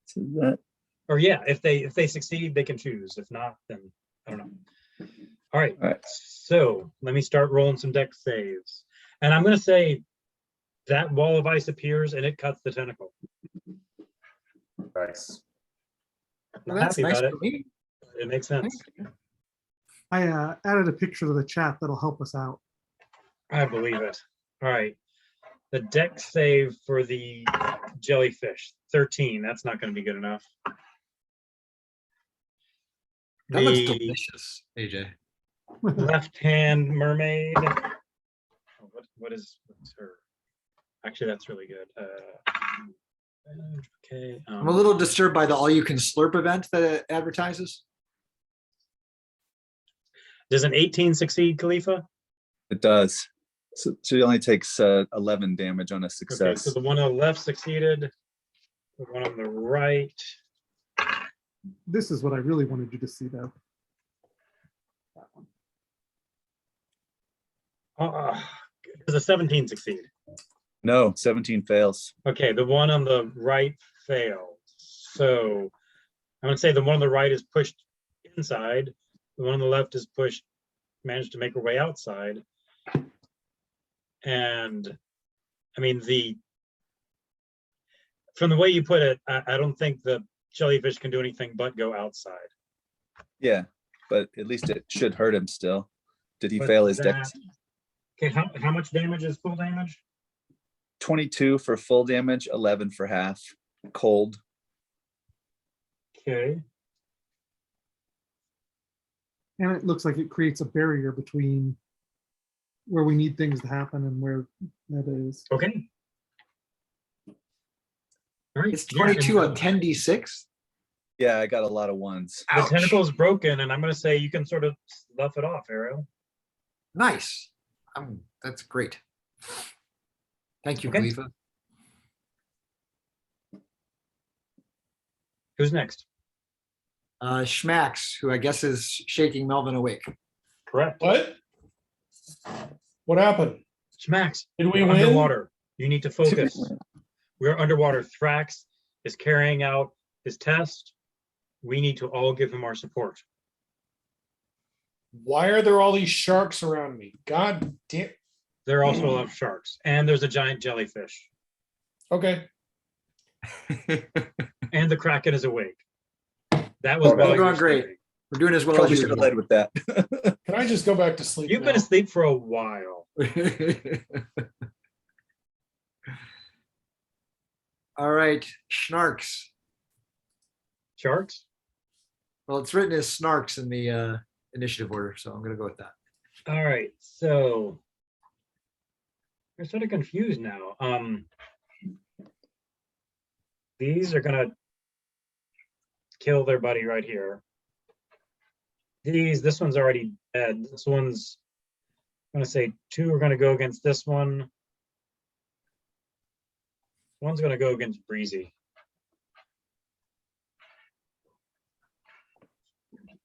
So that, Or yeah, if they succeed, they can choose. If not, then I don't know. All right. all right. So let me start rolling some dex saves. And I'm going to say that wall of ice appears and it cuts the tentacle. Nice. I'm That's happy nice about for it. me. It makes sense. I added a picture to the chat that'll help us out. I believe it. All right. The dex save for the jellyfish, 13. That's not going to be good enough. That looks The delicious, AJ. left-hand mermaid. Oh, what's her? Actually, that's really good. Okay. I'm a little disturbed by the all-you-can-slurp event that it advertises. Does an 18 succeed, Khalifa? It does. So she only takes 11 damage on a Okay, success. so the one on the left succeeded. The one on the right. This is what I really wanted you to see, though. That one. Does a 17 succeed? No, 17 fails. Okay, the one on the right failed. So I'm going to say the one on the right is pushed inside. The one on the left is managed to make her way outside. And I mean, from the way you put it, I don't think the jellyfish can do anything but go outside. Yeah. but at least it should hurt him still. Did he But fail his that- dex? Okay, how much damage is full damage? 22 for full damage, 11 for half. Cold. Okay, And it looks like it creates a barrier between where we need things to happen and where that is. okay. All right. It's yeah, 22 and on 10d6. Yeah, I got a lot of ones. The Ouch. tentacle's broken, and I'm gonna say you can sort of slough it off, Ariel. Nice. That's great. Thank you, Okay. Khalifa. Who's next? Schmax, who I guess is shaking Melvin awake. Correct. What? What happened? Schmax, Did we we're win? underwater. You need to focus. We're underwater. Thrax is carrying out his test. We need to all give him our support. Why are there all these sharks around me? God damn. There are also a lot of sharks, and there's a giant jellyfish, Okay. and the Kraken is awake. That was Oh, no. while We're you were doing great. sleeping. We're doing as well Probably as should have usual. led with that. Can I just go back to sleep? You've now? been asleep for a while. All right, Schnarks. Sharks? Well, it's written as Snarks in the initiative order, so I'm gonna go with that. All right, so I'm sort of confused now. These are gonna kill their buddy right here. This one's already dead. This one's, I'm gonna say 2 are gonna go against this one. One's gonna go against Breezy.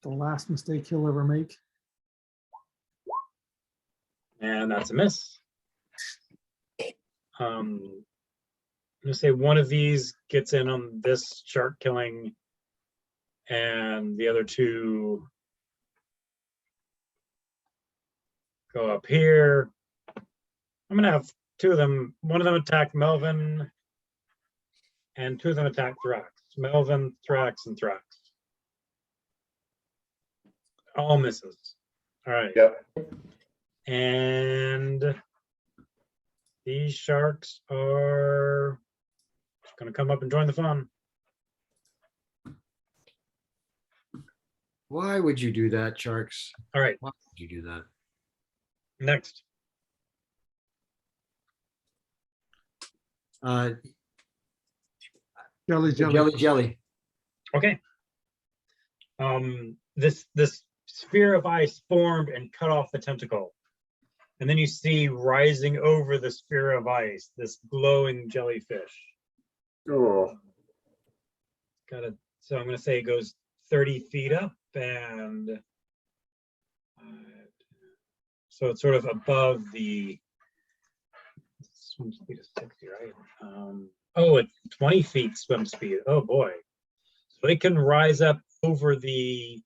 The last mistake he'll ever make. And that's a miss. I'm gonna say one of these gets in on this shark killing, and the other 2 go up here. I'm gonna have 2 of them. One of them attack Melvin, and 2 of them attack Thrax. Melvin, Thrax, and Thrax. All misses. All right. Yep. And these sharks are going to come up and join the fun. Why would you do that, Sharks? All right, Why would you do that? next. Jelly, jelly. Jelly, jelly. Okay. This sphere of ice formed and cut off the tentacle. And then you see rising over the sphere of ice, this glowing jellyfish. Oh, So I'm going to say it goes 30 feet up, and so it's sort of above the swim speed is 60, right? Oh, it's 20 feet swim speed. Oh boy. So it can rise up over the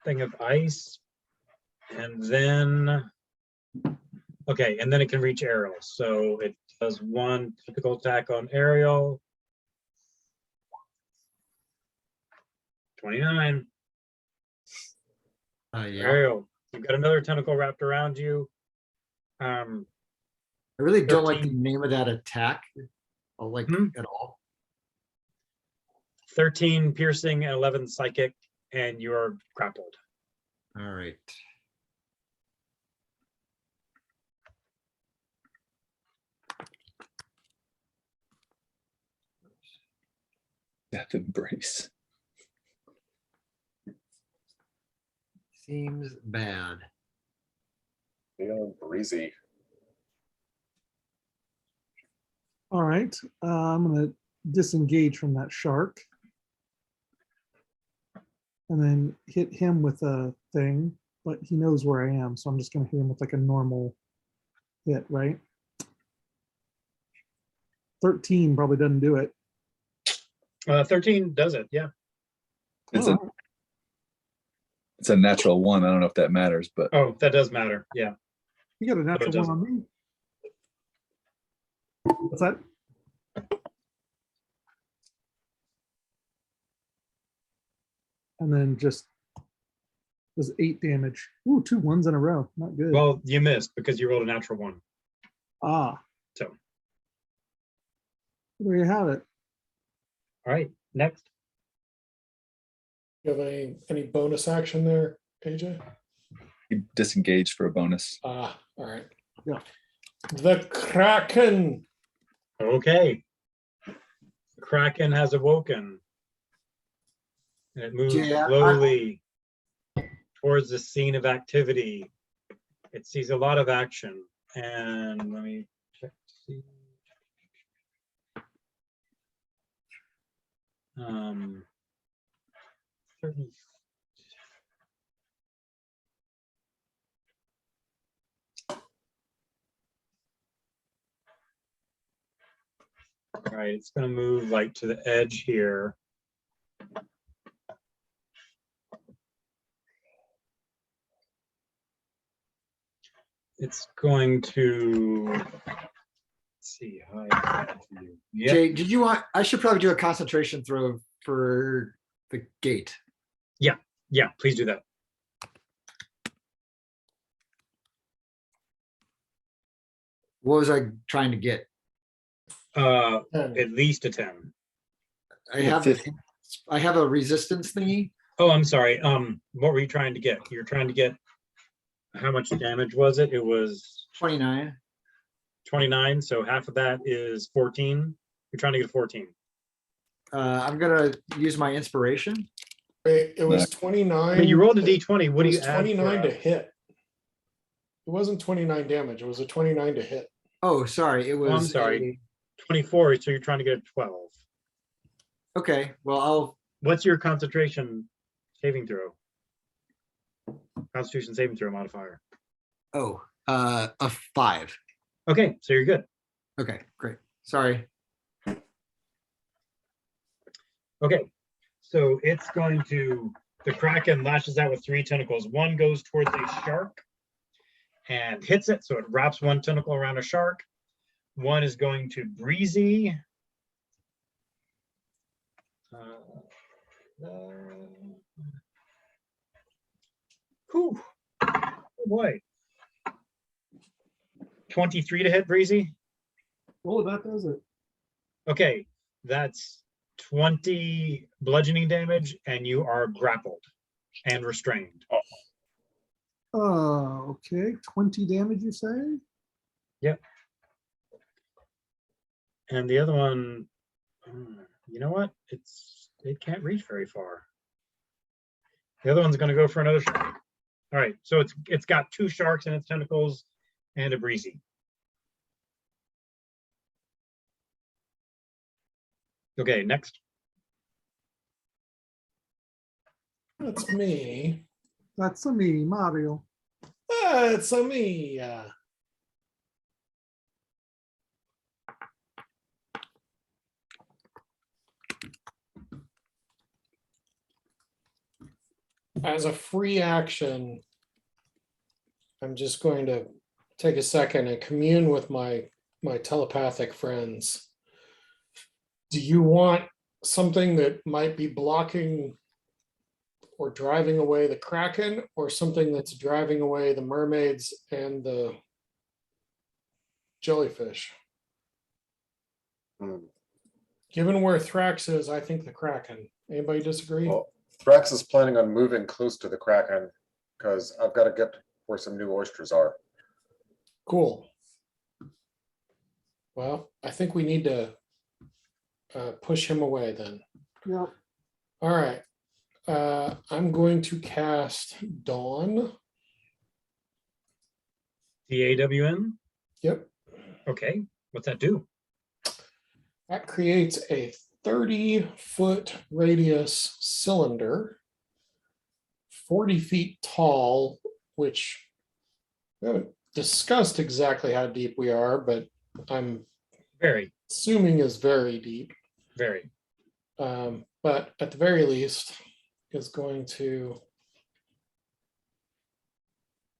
thing of ice, and then okay, and then it can reach Ariel. So it does 1 typical attack on Ariel. 29. Yeah. Ariel, you've got another tentacle wrapped around you. I really don't like the 13. name of that attack. I like Hmm? at all. 13 piercing and 11 psychic, and you're grappled. All right. Death embrace. Seems bad. feeling breezy. All right, I'm gonna disengage from that shark. And then hit him with a thing, but he knows where I am, so I'm just gonna hit him with like a normal hit, right? 13 probably doesn't do it. 13 does it, yeah. It's a Oh, it's a natural 1. I don't know if that matters, but Oh, that does matter, yeah. you got a natural one doesn't. on me. What's that? and then just does 8 damage. Ooh, 2 ones in a row. Not good. Well, you missed because you rolled a natural 1. Ah. So. There you have it. All right, next. You have any bonus action there, AJ? You disengage for a bonus. Ah, all right. Yeah. The Kraken. Okay. The Kraken has awoken. And it moves Yeah, slowly towards the scene of activity. It sees a lot of action. And let me check to see. Certain- All right, it's going to move like to the edge here. It's going to, let's see how I can do. Yep. Jay, did you want? I should probably do a concentration throw for the gate. Yeah, please do that. What was I trying to get? At least a 10. I have a resistance thingy. Oh, I'm sorry. What were you trying to get? You're trying to get, how much damage was it? It was 29. 29, so half of that is 14. You're trying to get 14. I'm gonna use my inspiration. Wait, it was 29. But you rolled a d20. What It do you was add? 29 for, to hit. It wasn't 29 damage. It was a 29 to hit. Oh, sorry. It was. I'm sorry. 24, so you're trying to get a 12. Okay. Well, I'll. What's your concentration saving throw? Constitution saving throw modifier. Oh, a 5. Okay, so you're good. Okay, great. Sorry. Okay, so it's going to, the Kraken lashes out with 3 tentacles. One goes towards a shark and hits it, so it wraps one tentacle around a shark. One is going to Breezy. Whew. Oh boy. 23 to hit Breezy. Oh, that does it. Okay, that's 20 bludgeoning damage, and you are grappled and restrained. Okay. 20 damage, you say? Yep. And the other one, you know what? It can't reach very far. The other one's going to go for another shark. All right, so it's got 2 sharks in its tentacles and a Breezy. Okay, next. That's me. That's a me, Mario. That's a me. As a free action, I'm just going to take a second and commune with my telepathic friends. Do you want something that might be blocking or driving away the Kraken, or something that's driving away the mermaids and the jellyfish? Given where Thrax is, I think the Kraken. Anybody disagree? Well, Thrax is planning on moving close to the Kraken because I've got to get where some new oysters are. Cool. Well, I think we need to push him away then. Yep. All right. I'm going to cast Dawn. DAWN. Yep. Okay, what's that do? That creates a 30-foot radius cylinder, 40 feet tall, which we haven't discussed exactly how deep we are, but I'm Very, assuming is very deep. very. But at the very least, is going to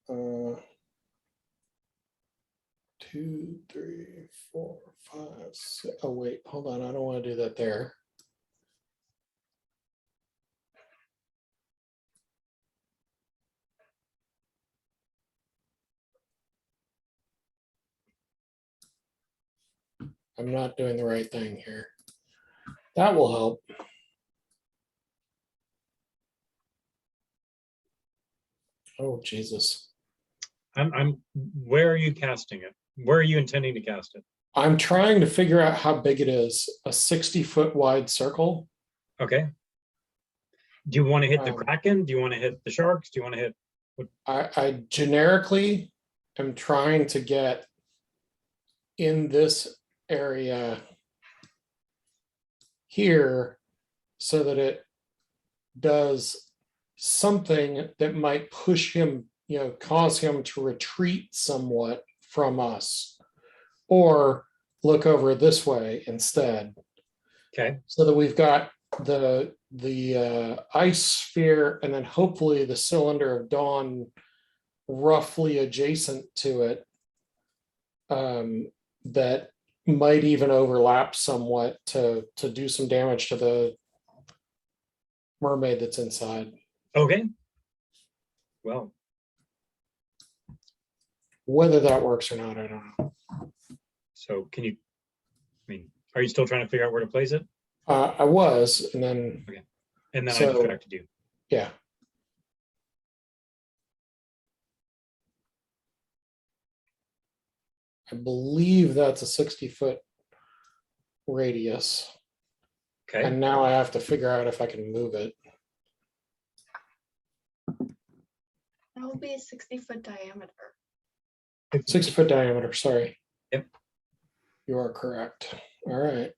2, 3, 4, 5, 6. Oh wait, hold on. I don't want to do that there. I'm not doing the right thing here. That will help. Oh, Jesus. Where are you casting it? Where are you intending to cast it? I'm trying to figure out how big it is. A 60-foot wide circle. Okay. Do you want to hit the Um, Kraken? Do you want to hit the sharks? Do you want to hit? I generically am trying to get in this area here so that it does something that might push him, cause him to retreat somewhat from us, or look over this way instead, Okay. so that we've got the ice sphere and then hopefully the cylinder of dawn roughly adjacent to it, that might even overlap somewhat to do some damage to the mermaid that's inside. Okay. Well, Whether that works or not, I don't know. so can you? I mean, are you still trying to figure out where to place it? I was, and then And then I So- distracted you. yeah. I believe that's a 60-foot radius. Okay. And now I have to figure out if I can move it. That will be a 60-foot diameter. 60-foot diameter, sorry. Yep. You are correct. All right.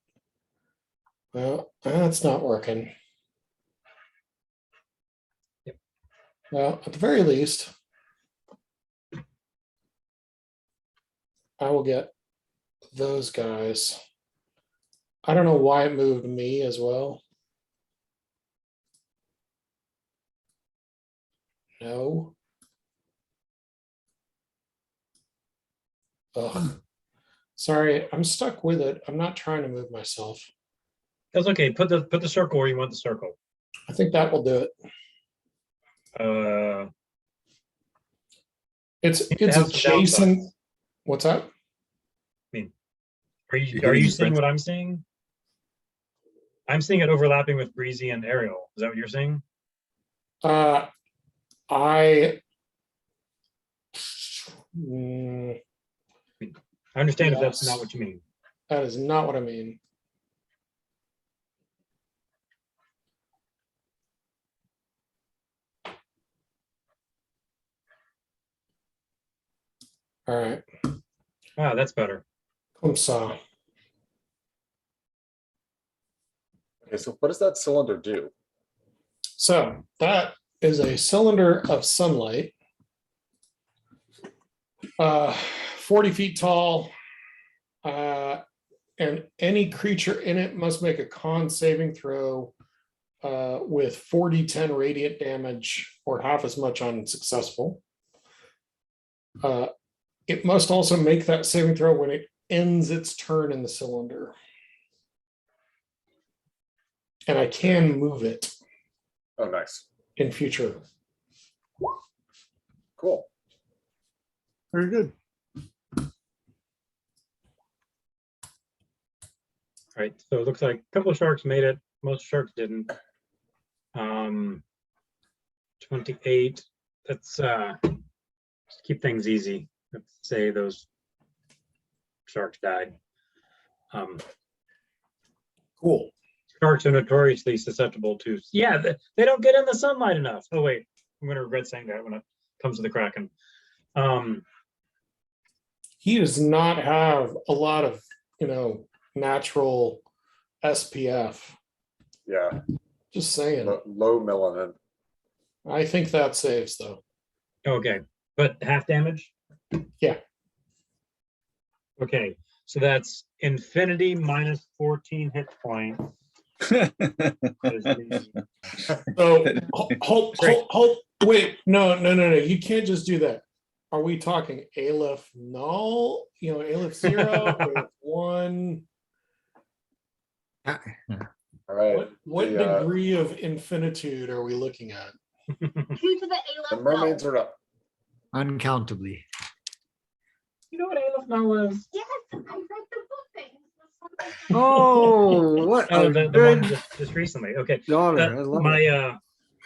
Well, that's not working. Yep. Well, at the very least, I will get those guys. I don't know why it moved me as well. No. Ugh. Sorry, I'm stuck with it. I'm not trying to move myself. That's okay. Put the circle where you want the circle. I think that will do it. It's have some adjacent. downsides. What's that? Are You're you hitting seeing Brent's- what I'm seeing? I'm seeing it overlapping with Breezy and Ariel. Is that what you're saying? I Mm, I understand if that's Yes. not what you mean. that is not what I mean. All right. Ah, that's better. Comme ça. Okay, so what does that cylinder do? So that is a cylinder of sunlight, 40 feet tall, and any creature in it must make a con saving throw with 4d10 radiant damage or half as much unsuccessful. It must also make that saving throw when it ends its turn in the cylinder. And I can move it Oh, nice. in future. Cool. Very good. All right, so it looks like a couple of sharks made it. Most sharks didn't. 28. Let's keep things easy. Let's say those sharks died. Cool. Sharks are notoriously susceptible to, yeah, they don't get in the sunlight enough. Oh wait, I'm gonna regret saying that when it comes to the Kraken. He does not have a lot of, natural SPF. Yeah, Just saying. low melanin. I think that saves though. Okay, but half damage? Yeah. Okay, so that's infinity minus 14 hit points. So hold, wait, no. You can't just do that. Are we talking Aleph null? Aleph 0, Aleph 1? All right. What The, degree of infinitude are we looking at? Due to the the Aleph mermaids null. are up. Uncountably. You know what Aleph Null is? Yes, I read the book. I used the Oh, what Oh, a the one good just recently. Okay. daughter. I love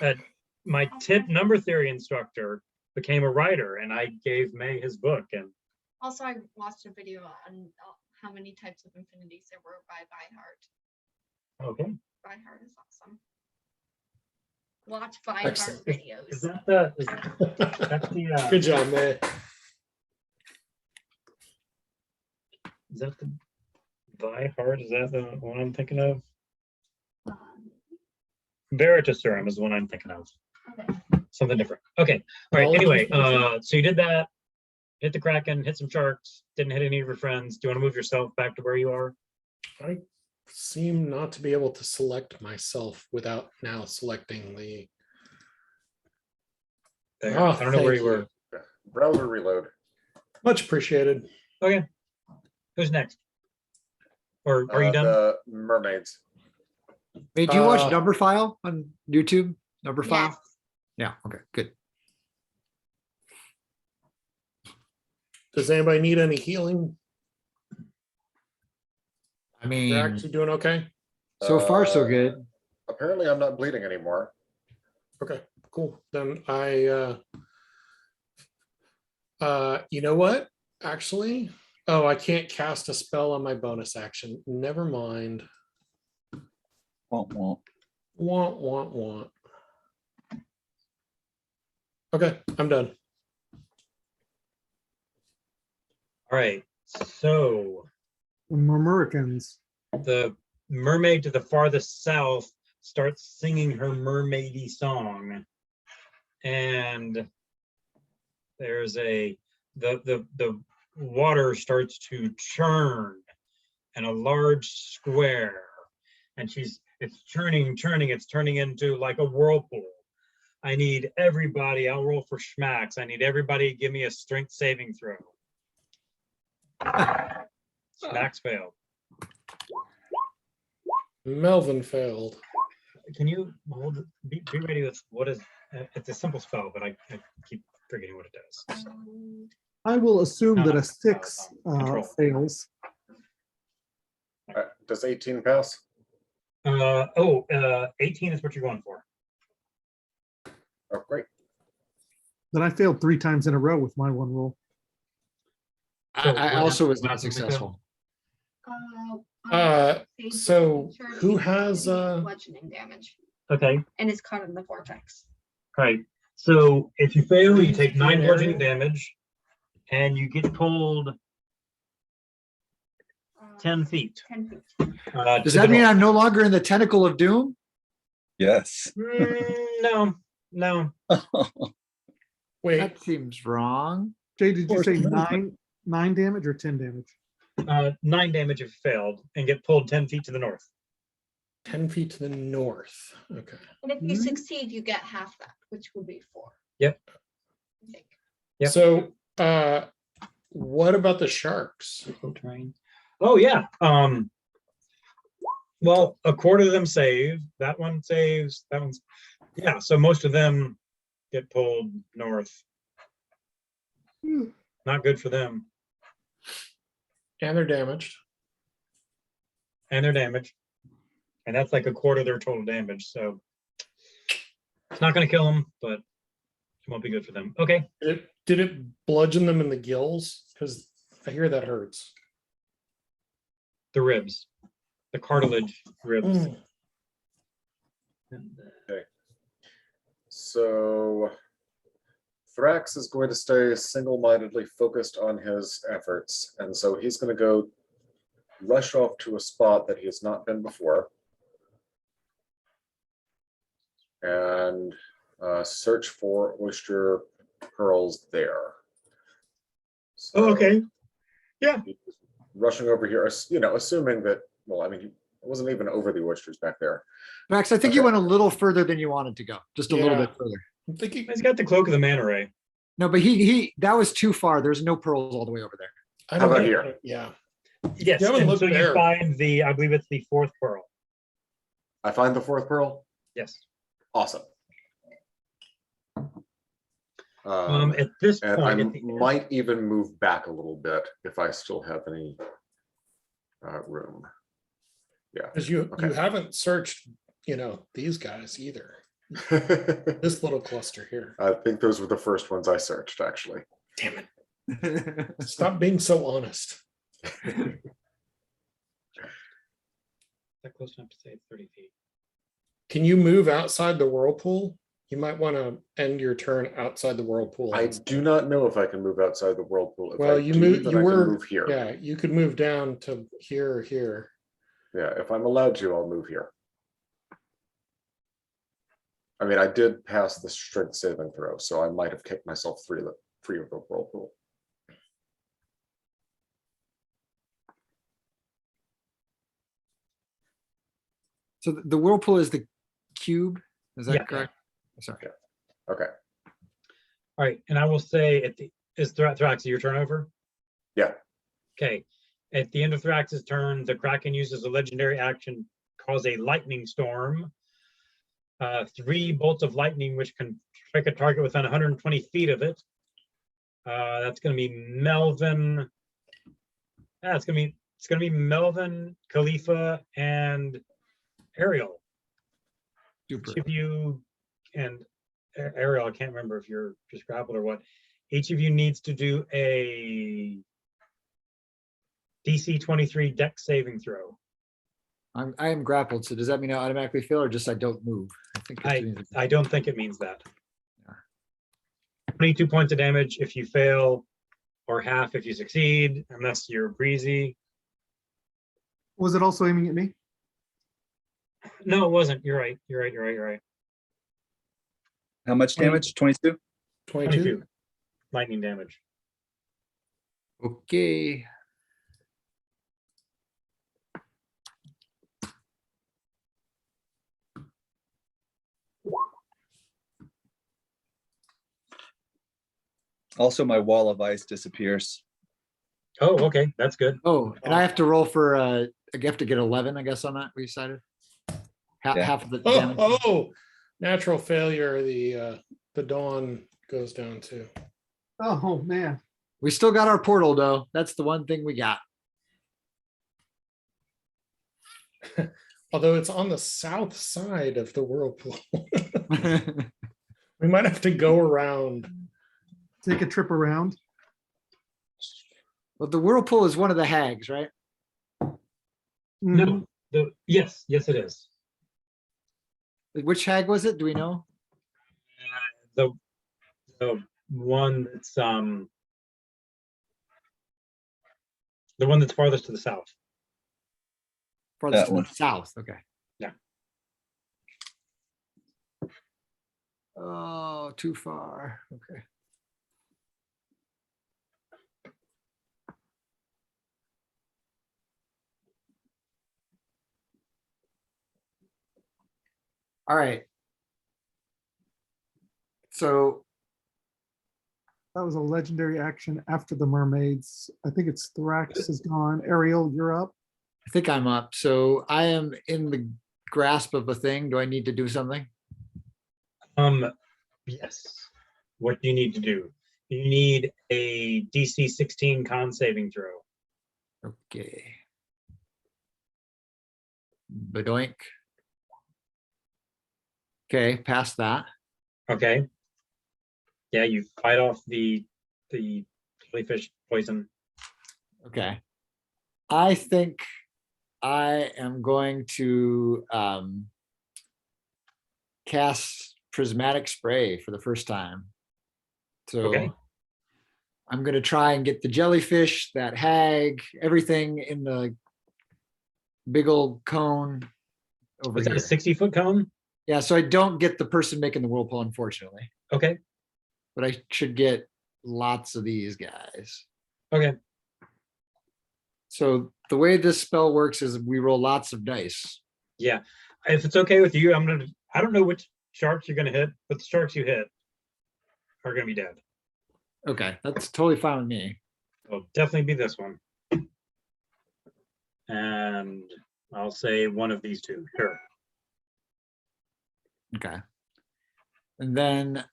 it. My tip number theory instructor became a writer, and I gave May his book. And Also, I watched a video on how many types of infinities there were by Heart. okay, Heart is awesome. Watch Heart Excellent. videos. is that the? That's the. Good job, man. Is that the Vi Heart? Is that the one I'm thinking of? Veritaserum is the one I'm thinking of. Okay. Something different. Okay. All right. Well, Anyway, so you did that. Hit the Kraken. Hit some sharks. Didn't hit any of your friends. Do you want to move yourself back to where you are? I seem not to be able to select myself without now selecting the. There. Oh, I don't know where thank you were. Browser reload. Much appreciated. Okay. Who's next? Or are you done? The mermaids. Wait, do you watch Uh, Number File on YouTube? Number File? Yes. Yeah, okay, good. Does anybody need any healing? I You're mean, actually doing okay? so far so Uh, good. Apparently, I'm not bleeding anymore. Okay, cool. Then you know what? Actually, oh, I can't cast a spell on my bonus action. Never mind. Womp womp. Want. Okay, I'm done. All right. So Murmuricans. the mermaid to the farthest south starts singing her mermaidy song, and there's the water starts to churn in a large square, and it's churning, it's turning into like a whirlpool. I need everybody. I'll roll for schmacks. I need everybody to give me a strength saving throw. Schmacks failed. Melvin failed. Can you hold? Be ready with what is? It's a simple spell, but I keep forgetting what it does. I will assume that a Uh, 6 control. fails. Does 18 pass? 18 is what you're going for. Oh, great. Then I failed 3 times in a row with my one roll. So I what also happened- was what not happened with that? successful. So who has bludgeoning damage Okay. and is caught in the vortex? Right. So if you fail, you take In 9 an bludgeoning area? damage, and you get pulled 10 feet. 10 feet. Does to that the mean north. I'm no longer in the tentacle of doom? Yes. No. wait, That seems wrong. Jay, did you course say not. 9 damage or 10 damage? 9 damage if you failed, and get pulled 10 feet to the north. 10 feet to the north. Okay. And if you Mhm. succeed, you get half that, which will be 4. Yep. I think. Yep. So what about the sharks? Oh yeah. Well, a quarter of them save. That one saves. That one's yeah. So most of them get pulled north. Not good for them, And they're damaged. and they're damaged, and that's like a quarter of their total damage. So it's not going to kill them, but it won't be good for them. Okay. Did it bludgeon them in the gills? Because I hear that hurts. The ribs, the cartilage ribs. So Thrax is going to stay single-mindedly focused on his efforts, and so he's going to go rush off to a spot that he has not been before and search for oyster pearls there. So Okay. Yeah. he's rushing over here, assuming that, well, I mean, he wasn't even over the oysters back there. Max, I think you Okay. went a little further than you wanted to go. Just a little Yeah. bit further. I'm thinking He's got the cloak of the manta ray. No, but he that was too far. There's no pearls all the way over there. I How don't about know. here? Yeah. Yes. You haven't And looked so you there. find I believe it's the 4th pearl. I find the 4th pearl. Yes. Awesome. At this And I point, at the end- might even move back a little bit if I still have any room. Yeah. Because you Okay. haven't searched, these guys either. This little cluster here. I think those were the first ones I searched, actually. Damn it. Stop being so honest. That close enough to say it's 30 feet. Can you move outside the whirlpool? You might want to end your turn outside the whirlpool. I do not know if I can move outside the whirlpool. If Well, I you do, move. then You I can were. move here. Yeah, you could move down to here or here. Yeah, if I'm allowed to, I'll move here. I mean, I did pass the strength saving throw, so I might have kicked myself free of the whirlpool. So the whirlpool is the cube, is that Yeah. correct? Sorry. Okay. All right, and I will say is Thrax your turn over? Yeah. Okay. At the end of Thrax's turn, the Kraken uses a legendary action, cause a lightning storm. 3 bolts of lightning, which can strike a target within 120 feet of it. That's going to be Melvin. It's going to be Melvin, Khalifa, and Ariel. Super. Each of you, and Ariel, I can't remember if you're just grappled or what. Each of you needs to do a DC 23 Dex saving throw. I am grappled, so does that mean I automatically fail or just I don't move? I think it means I don't think it means that. Yeah. 22 points of damage if you fail, or half if you succeed, unless you're breezy. Was it also aiming at me? No, it wasn't. You're right. You're right. How much damage? 22? 22. Lightning damage. Okay. Also, my wall of ice disappears. Oh, okay. That's good. Oh, and I have to roll for I have to get 11, I guess, on that, we decided. Yeah. Half of the damage. Oh, natural failure. The dawn goes down too. Oh, man. We still got our portal though. That's the one thing we got. Although it's on the south side of the whirlpool. We might have to go around. Take a trip around. Well, the whirlpool is one of the hags, right? No. Yes, it is. Which hag was it? Do we know? The one that's the one that's farthest to the south. Farthest That to the one. south. Okay. Yeah. Oh, too far. Okay. All right. So That was a legendary action after the mermaids. I think it's Thrax is gone. Ariel, you're up. I think I'm up. So I am in the grasp of a thing. Do I need to do something? Yes. What do you need to do? You need a DC 16 con saving throw. Okay. Badoink. Okay, past that. Okay. Yeah, you fight off the jellyfish poison. Okay. I think I am going to cast prismatic spray for the first time. So Okay. I'm going to try and get the jellyfish, that hag, everything in the big old cone over Was that here. a 60-foot cone? Yeah, so I don't get the person making the whirlpool, unfortunately, Okay. but I should get lots of these guys. Okay. So the way this spell works is we roll lots of dice. Yeah. If it's okay with you, I don't know which sharks you're gonna hit, but the sharks you hit are gonna be dead. Okay, that's totally fine with me. It'll definitely be this one. And I'll say one of these two. Sure. Okay. And then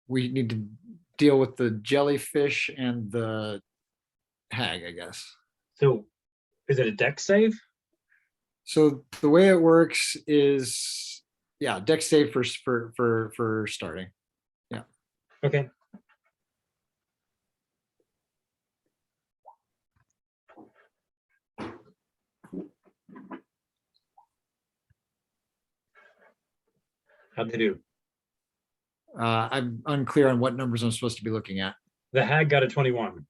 we need to deal with the jellyfish and the hag, I guess. So Is it a deck save? So the way it works is, yeah, deck save for starting. Okay. How'd they do? I'm unclear on what numbers I'm supposed to be looking at. The hag got a 21.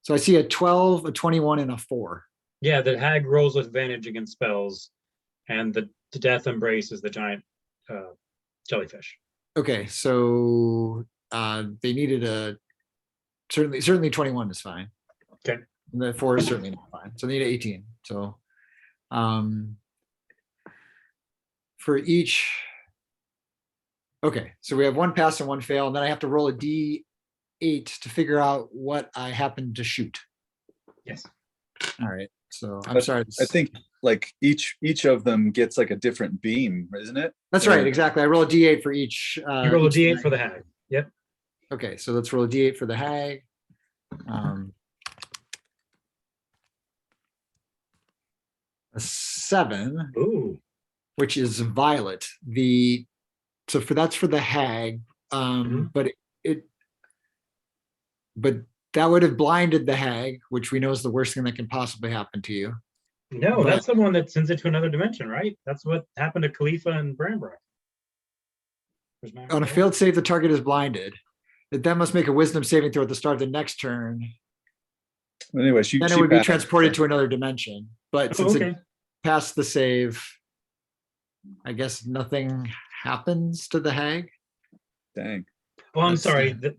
So I see a 12, a 21, and a 4. Yeah, the hag rolls with advantage against spells, and the death embrace is the giant jellyfish. Okay, so they needed a certainly 21 is fine. Okay. And the 4 is certainly not fine. So they need 18. So for each. Okay, so we have 1 pass and 1 fail, and then I have to roll a D8 to figure out what I happen to shoot. Yes. All right. So I'm But sorry. I think like each of them gets like a different beam, isn't it? That's right. Exactly. I roll a D8 for each. You roll a each D8 thing. for the hag. Yep. Okay, so let's roll a D8 for the hag. A 7, Ooh. which is violet. That's for the hag. But that would have blinded the hag, which we know is the worst thing that can possibly happen to you. No, But- that's the one that sends it to another dimension, right? That's what happened to Khalifa and Brambrook. Where's my- On a failed save, the target is blinded. It then must make a wisdom saving throw at the start of the next turn. Anyway, Then it would be transported to another dimension. But Oh, since okay. it passed the save, I guess nothing happens to the hag. Dang. Oh, I'm Let's sorry. see.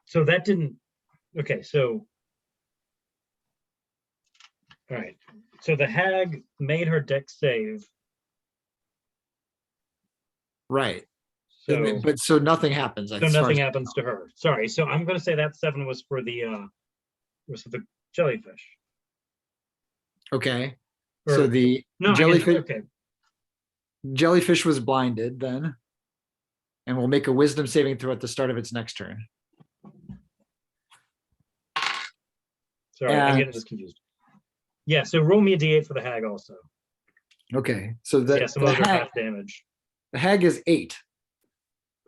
So that didn't. Okay, so. All right. So the hag made her deck save. Right. So, So nothing happens. so as far nothing as- happens to her. Sorry. So I'm going to say that 7 was for the jellyfish. Okay. Or- So the No, jellyfish. Okay. Jellyfish was blinded then. And will make a wisdom saving throw at the start of its next turn. Sorry, I'm And- getting this confused. Yeah. So roll me a D8 for the hag also. Okay. So the, Yeah. Some of the, those are hag, half damage. the hag is 8,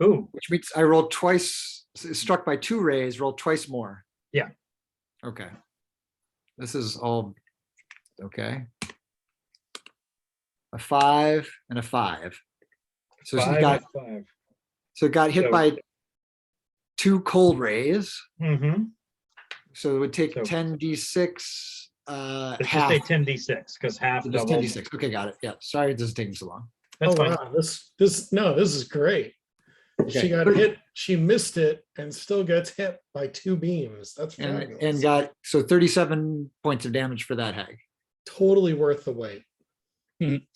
Ooh. which means I rolled twice, struck by 2 rays, rolled twice more. Yeah. Okay. This is all okay. A 5 and a 5. So he 5 got and 5. so it got hit So- by 2 cold rays. Mm-hmm. So it would take So- 10d6 Let's just half. say 10d6 because half Just double. 10d6. Okay, got it. Yeah. Sorry, this is taking so long. That's Oh, fine. wow, this is great. Okay. She got hit, she missed it and still gets hit by 2 beams. That's And fabulous. got so 37 points of damage for that hag. Totally worth the wait. Okay,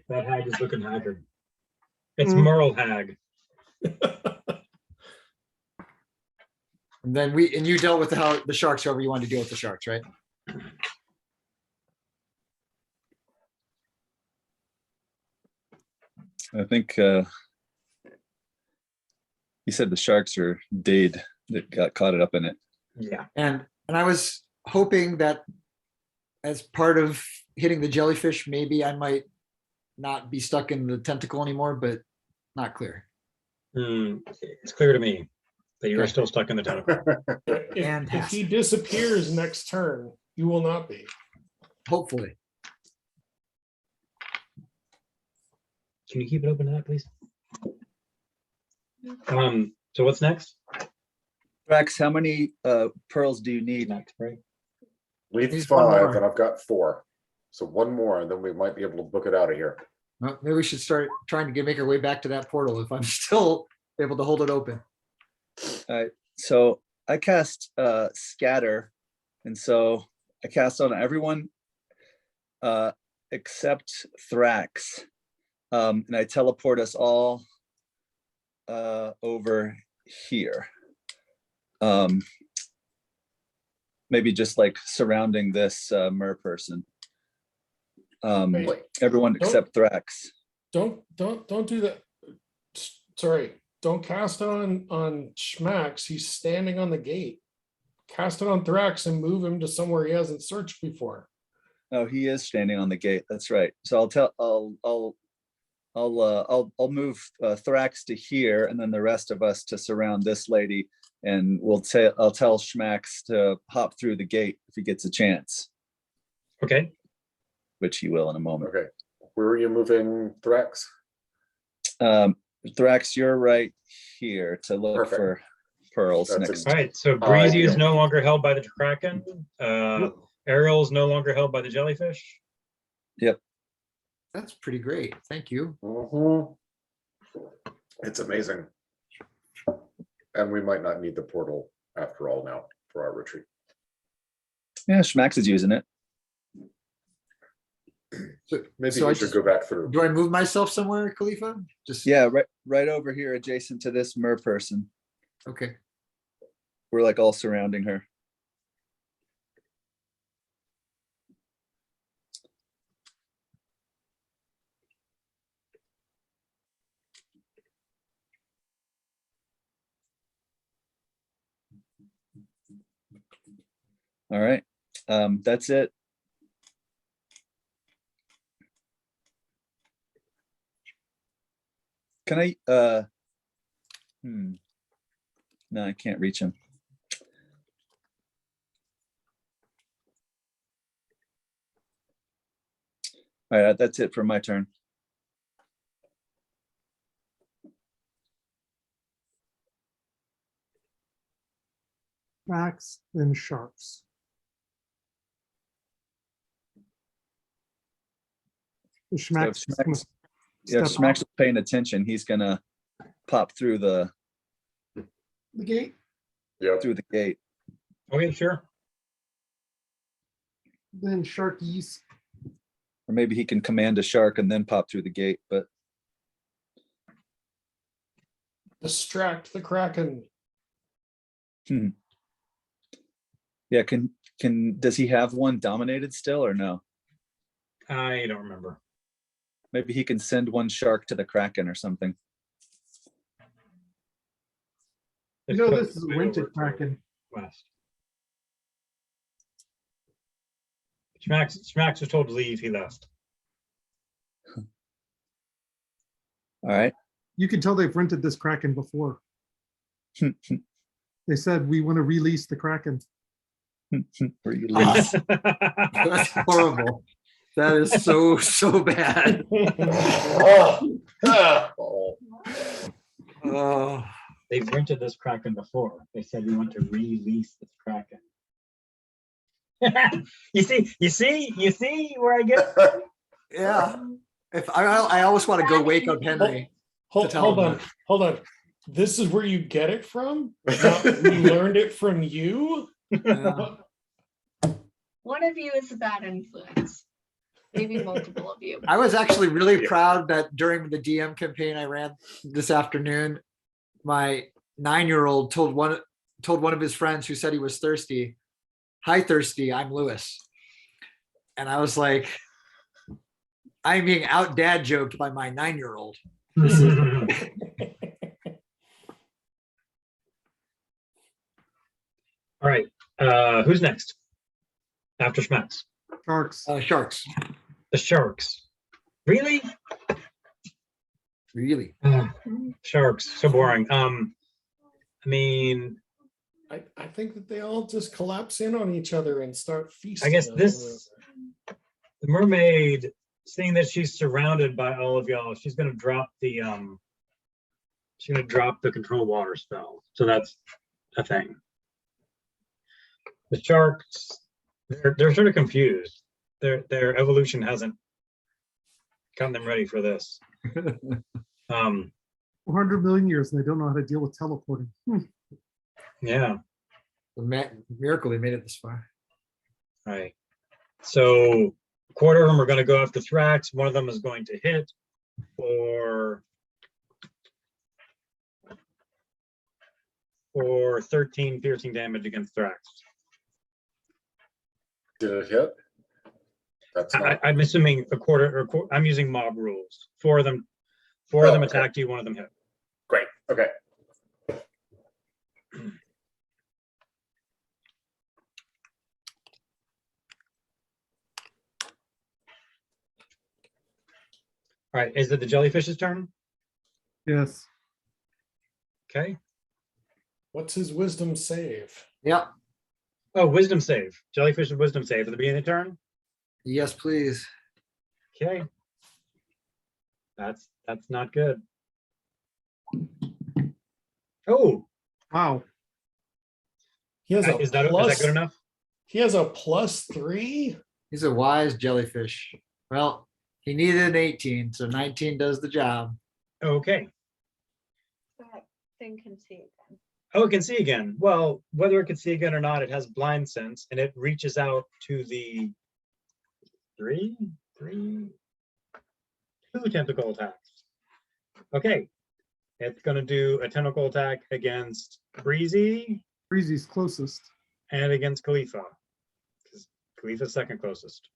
that hag is looking haggard. It's Mm. Merle hag. And then you dealt with the sharks however you wanted to deal with the sharks, right? I think you said the sharks are Dade that got caught up in it. Yeah. And I was hoping that as part of hitting the jellyfish, maybe I might not be stuck in the tentacle anymore, but not clear. It's clear to me that you are Okay. still stuck in the tentacle. If he Fantastic. disappears next turn, you will not be. Hopefully. Can you keep it open to that, please? So what's next? Rex, how many pearls do you need? Next, right? Leave He's one 5 more. and I've got 4. So 1 more and then we might be able to book it out of here. Well, maybe we should start trying to make our way back to that portal if I'm still able to hold it open. All right, so I cast scatter, and so I cast on everyone except Thrax, and I teleport us all over here. Maybe just like surrounding this mer person. Wait, Everyone except Thrax. don't do that. Sorry, don't cast on Schmax. He's standing on the gate. cast it on Thrax and move him to somewhere he hasn't searched before. Oh, he is standing on the gate. That's right. So I'll move Thrax to here, and then the rest of us to surround this lady, and I'll tell Schmax to hop through the gate if he gets a chance, Okay. which he will in a moment. Okay, where are you moving Thrax? Thrax, you're right here to look Perfect. for pearls That's next. All right. So Breezy is Ideal. no longer held by the Kraken. Ariel is no longer held by the jellyfish. That's pretty great. Thank you. Mhm. It's amazing. And we might not need the portal after all now for our retreat. Yeah, Schmax is using it. Maybe So we I should just- go back through. Do I move myself somewhere, Khalifa? Just Yeah, right over here, adjacent to this mer person. Okay. We're like all surrounding her. All right, that's it. Can I, no, I can't reach him. All right, that's it for my turn. Max, then sharks. The Schmax is gonna Yeah, if step Schmax off is paying attention, he's gonna pop through the the gate. Yep. through the gate. Okay, sure. Then sharkies. Or maybe he can command a shark and then pop through the gate, but Distract the Kraken. yeah, does he have one dominated still or no? I don't remember. Maybe he can send one shark to the Kraken or something. You know, It's this is a way rented over to Kraken. West. Schmax was told to leave. He left. All right. You can tell they've rented this Kraken before. They said, we want to release the Kraken. Release. That's horrible. That is so bad. Oh, They've rented this Kraken before. They said we want to release this Kraken. you see where I get? yeah. If I always want to go wake up Henry. Hold tell them on. This is where you get it from? Not we learned it from you? Yeah. One of you is a bad influence. Maybe multiple of you. I was actually really proud that during the DM campaign I ran this afternoon, my 9-year-old told one of his friends who said he was thirsty, "Hi, thirsty, I'm Lewis." And I was like, I'm being out dad joked by my 9-year-old. This is All right. Who's next? After Schmax. Sharks. sharks. The sharks. Really? Really? Sharks. So boring. I mean, I think that they all just collapse in on each other and start feasting. I guess on the mermaid, seeing that she's surrounded by all of y'all, she's gonna drop the control water spell. So that's a thing. The sharks, they're sort of confused. Their evolution hasn't gotten them ready for this. 400 million years and they don't know how to deal with teleporting. Yeah. Miracle they made it this far. Right. So a quarter of them are going to go after Thrax. One of them is going to hit for 13 piercing damage against Thrax. Did it hit? That's not. I'm assuming a quarter, I'm using mob rules. Four of them Okay. attacked you, one of them hit. Great. Okay. All right, is it the jellyfish's turn? Yes. Okay. What's his wisdom save? Yep. Oh, wisdom save. Jellyfish's wisdom save at the beginning of the turn. Yes, please. Okay. That's not good. Oh, Wow. He has a is that plus, good enough? He has a +3. He's a wise jellyfish. Well, he needed an 18, so 19 does the job. Okay. That thing can see again. Oh, it can see again. Well, whether it can see again or not, it has blind sense, and it reaches out to the two tentacle attacks. Okay. It's going to do a tentacle attack against Breezy Breezy's closest. and against Khalifa. Because Khalifa's second closest.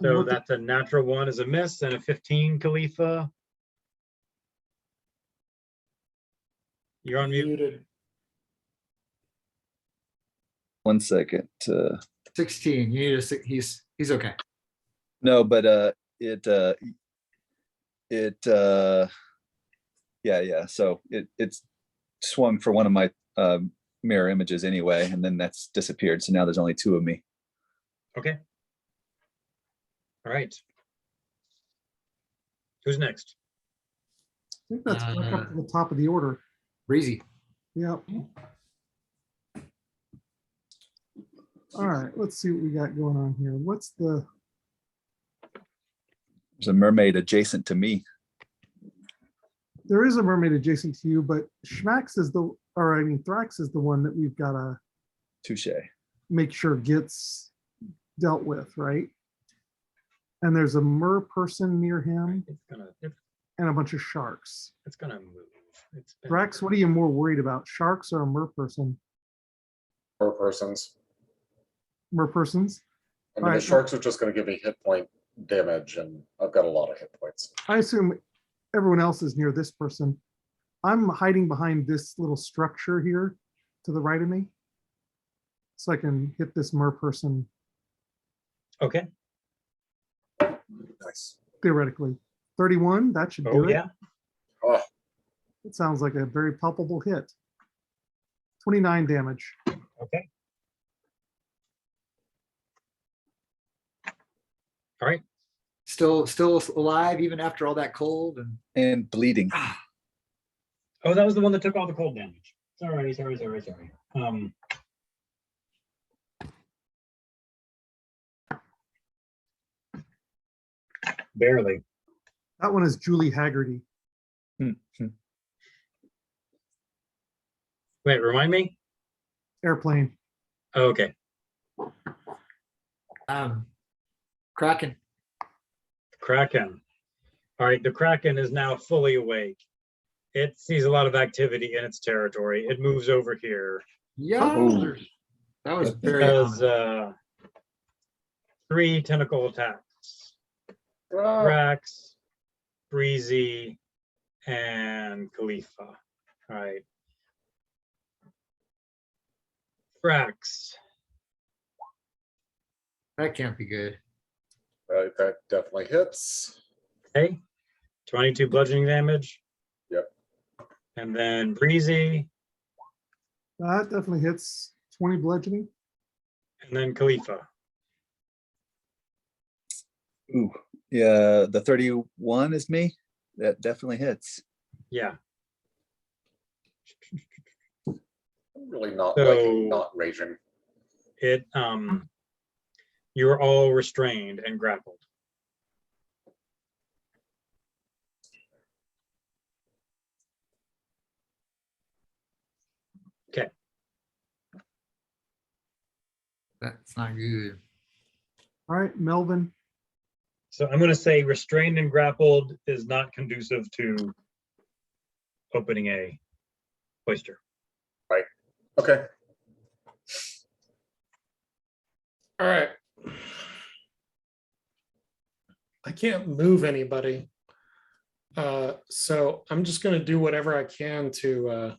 And So what the- that's a natural 1 is a miss, and a 15, Khalifa. You're on mute. Muted. 1 second. 16. You need a six. He's okay. No, but yeah. So it's swung for one of my mirror images anyway, and then that's disappeared. So now there's only 2 of me. Okay. All right. Who's next? I think that's back up to the top of the order. Breezy. Yep. All right, let's see what we got going on here. What's the, There's a mermaid adjacent to me. there is a mermaid adjacent to you, but Schmax is the, or I mean, Thrax is the one that we've got to Touche. make sure gets dealt with, right? And there's a mer person near him and a bunch of sharks. It's gonna move. Thrax, what are you more worried about, sharks or a mer person? Per persons. Mer persons? I mean, the Alright. sharks are just going to give me hit point damage, and I've got a lot of hit points. I assume everyone else is near this person. I'm hiding behind this little structure here to the right of me. So I can hit this mer person Okay. Nice. theoretically. 31, that should do Oh it. yeah. Oh, It sounds like a very palpable hit. 29 damage. Okay. All right. Still alive even after all that cold And bleeding. Oh, that was the one that took all the cold damage. Sorry. Barely. That one is Julie Haggerty. Wait, remind me? Airplane. Oh, okay. Kraken. Kraken. All right, the Kraken is now fully awake. It sees a lot of activity in its territory. It moves over here. Yeah. Oh. That was It very Does ominous. 3 tentacle attacks. ah, Rax, Breezy, and Khalifa. All right. Frax. That can't be good. that definitely hits. Okay. 22 bludgeoning damage. Yep. And then Breezy, That definitely hits 20 bludgeoning. and then Khalifa. Ooh, yeah, the 31 is me. That definitely hits. Yeah. I'm really not So- liking not raging. It you are all restrained and grappled. Okay. That's not good. All right, Melvin. So I'm going to say restrained and grappled is not conducive to opening a oyster. Okay. All right. I can't move anybody. So I'm just going to do whatever I can to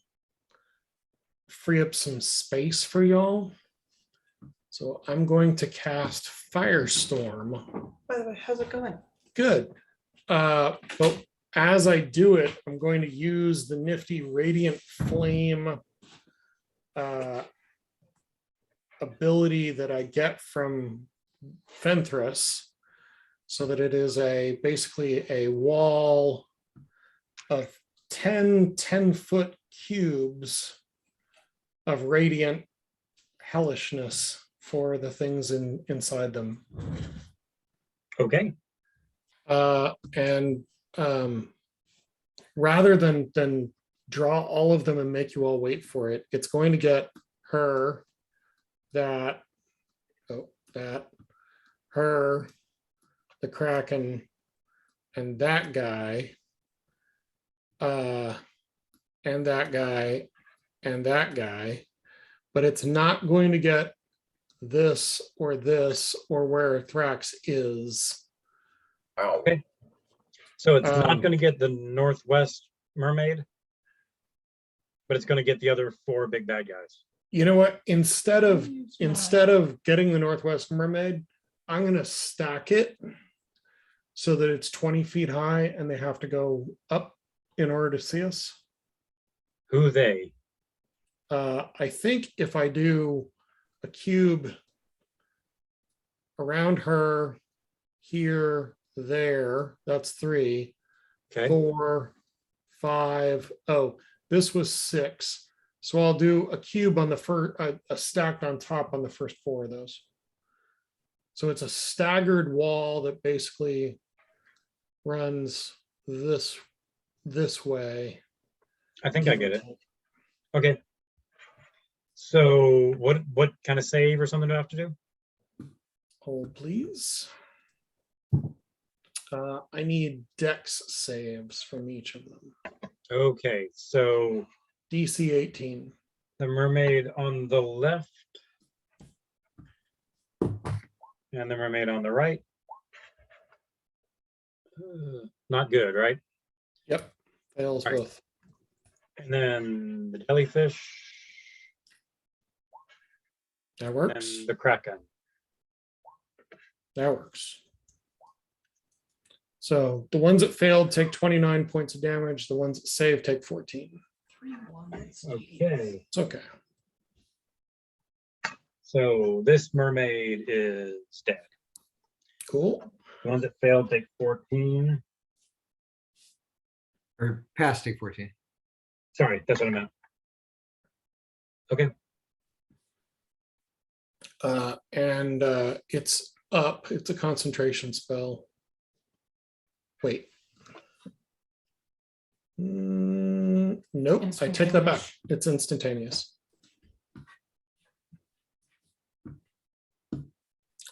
free up some space for y'all. So I'm going to cast Firestorm. By the way, how's it going? Good. But as I do it, I'm going to use the nifty Radiant Flame ability that I get from Fenthras, so that it is basically a wall of 10-foot cubes of radiant hellishness for the things inside them. Okay. And rather than draw all of them and make you all wait for it, it's going to get her, her, the Kraken, and that guy, and that guy, and that guy, but it's not going to get this or where Thrax is. Wow. Okay. So it's not Um, going to get the Northwest Mermaid, but it's going to get the other 4 big bad guys. You know what? Instead of getting the Northwest Mermaid, I'm going to stack it so that it's 20 feet high and they have to go up in order to see us. Who they? I think if I do a cube around her, here, there, that's 3, Okay. 4, 5. Oh, this was 6. So I'll do a cube on the first, a stacked on top on the first 4 of those. So it's a staggered wall that basically runs this way. I think I get it. Okay. So what kind of save or something do I have to do? Hold, please. I need dex saves from each of them. Okay, so DC 18. the mermaid on the left and the mermaid on the right. Not good, right? Yep, fails All right. both. And then the jellyfish That works. and the kraken. That works. So the ones that failed take 29 points of damage. The ones that saved take 14. 3 ones. Okay, It's okay. so this mermaid is dead. Cool. The ones that failed take 14. Or past take 14. Sorry, that's what I meant. Okay, And it's up. It's a concentration spell. Wait. Nope, I take that back. It's instantaneous.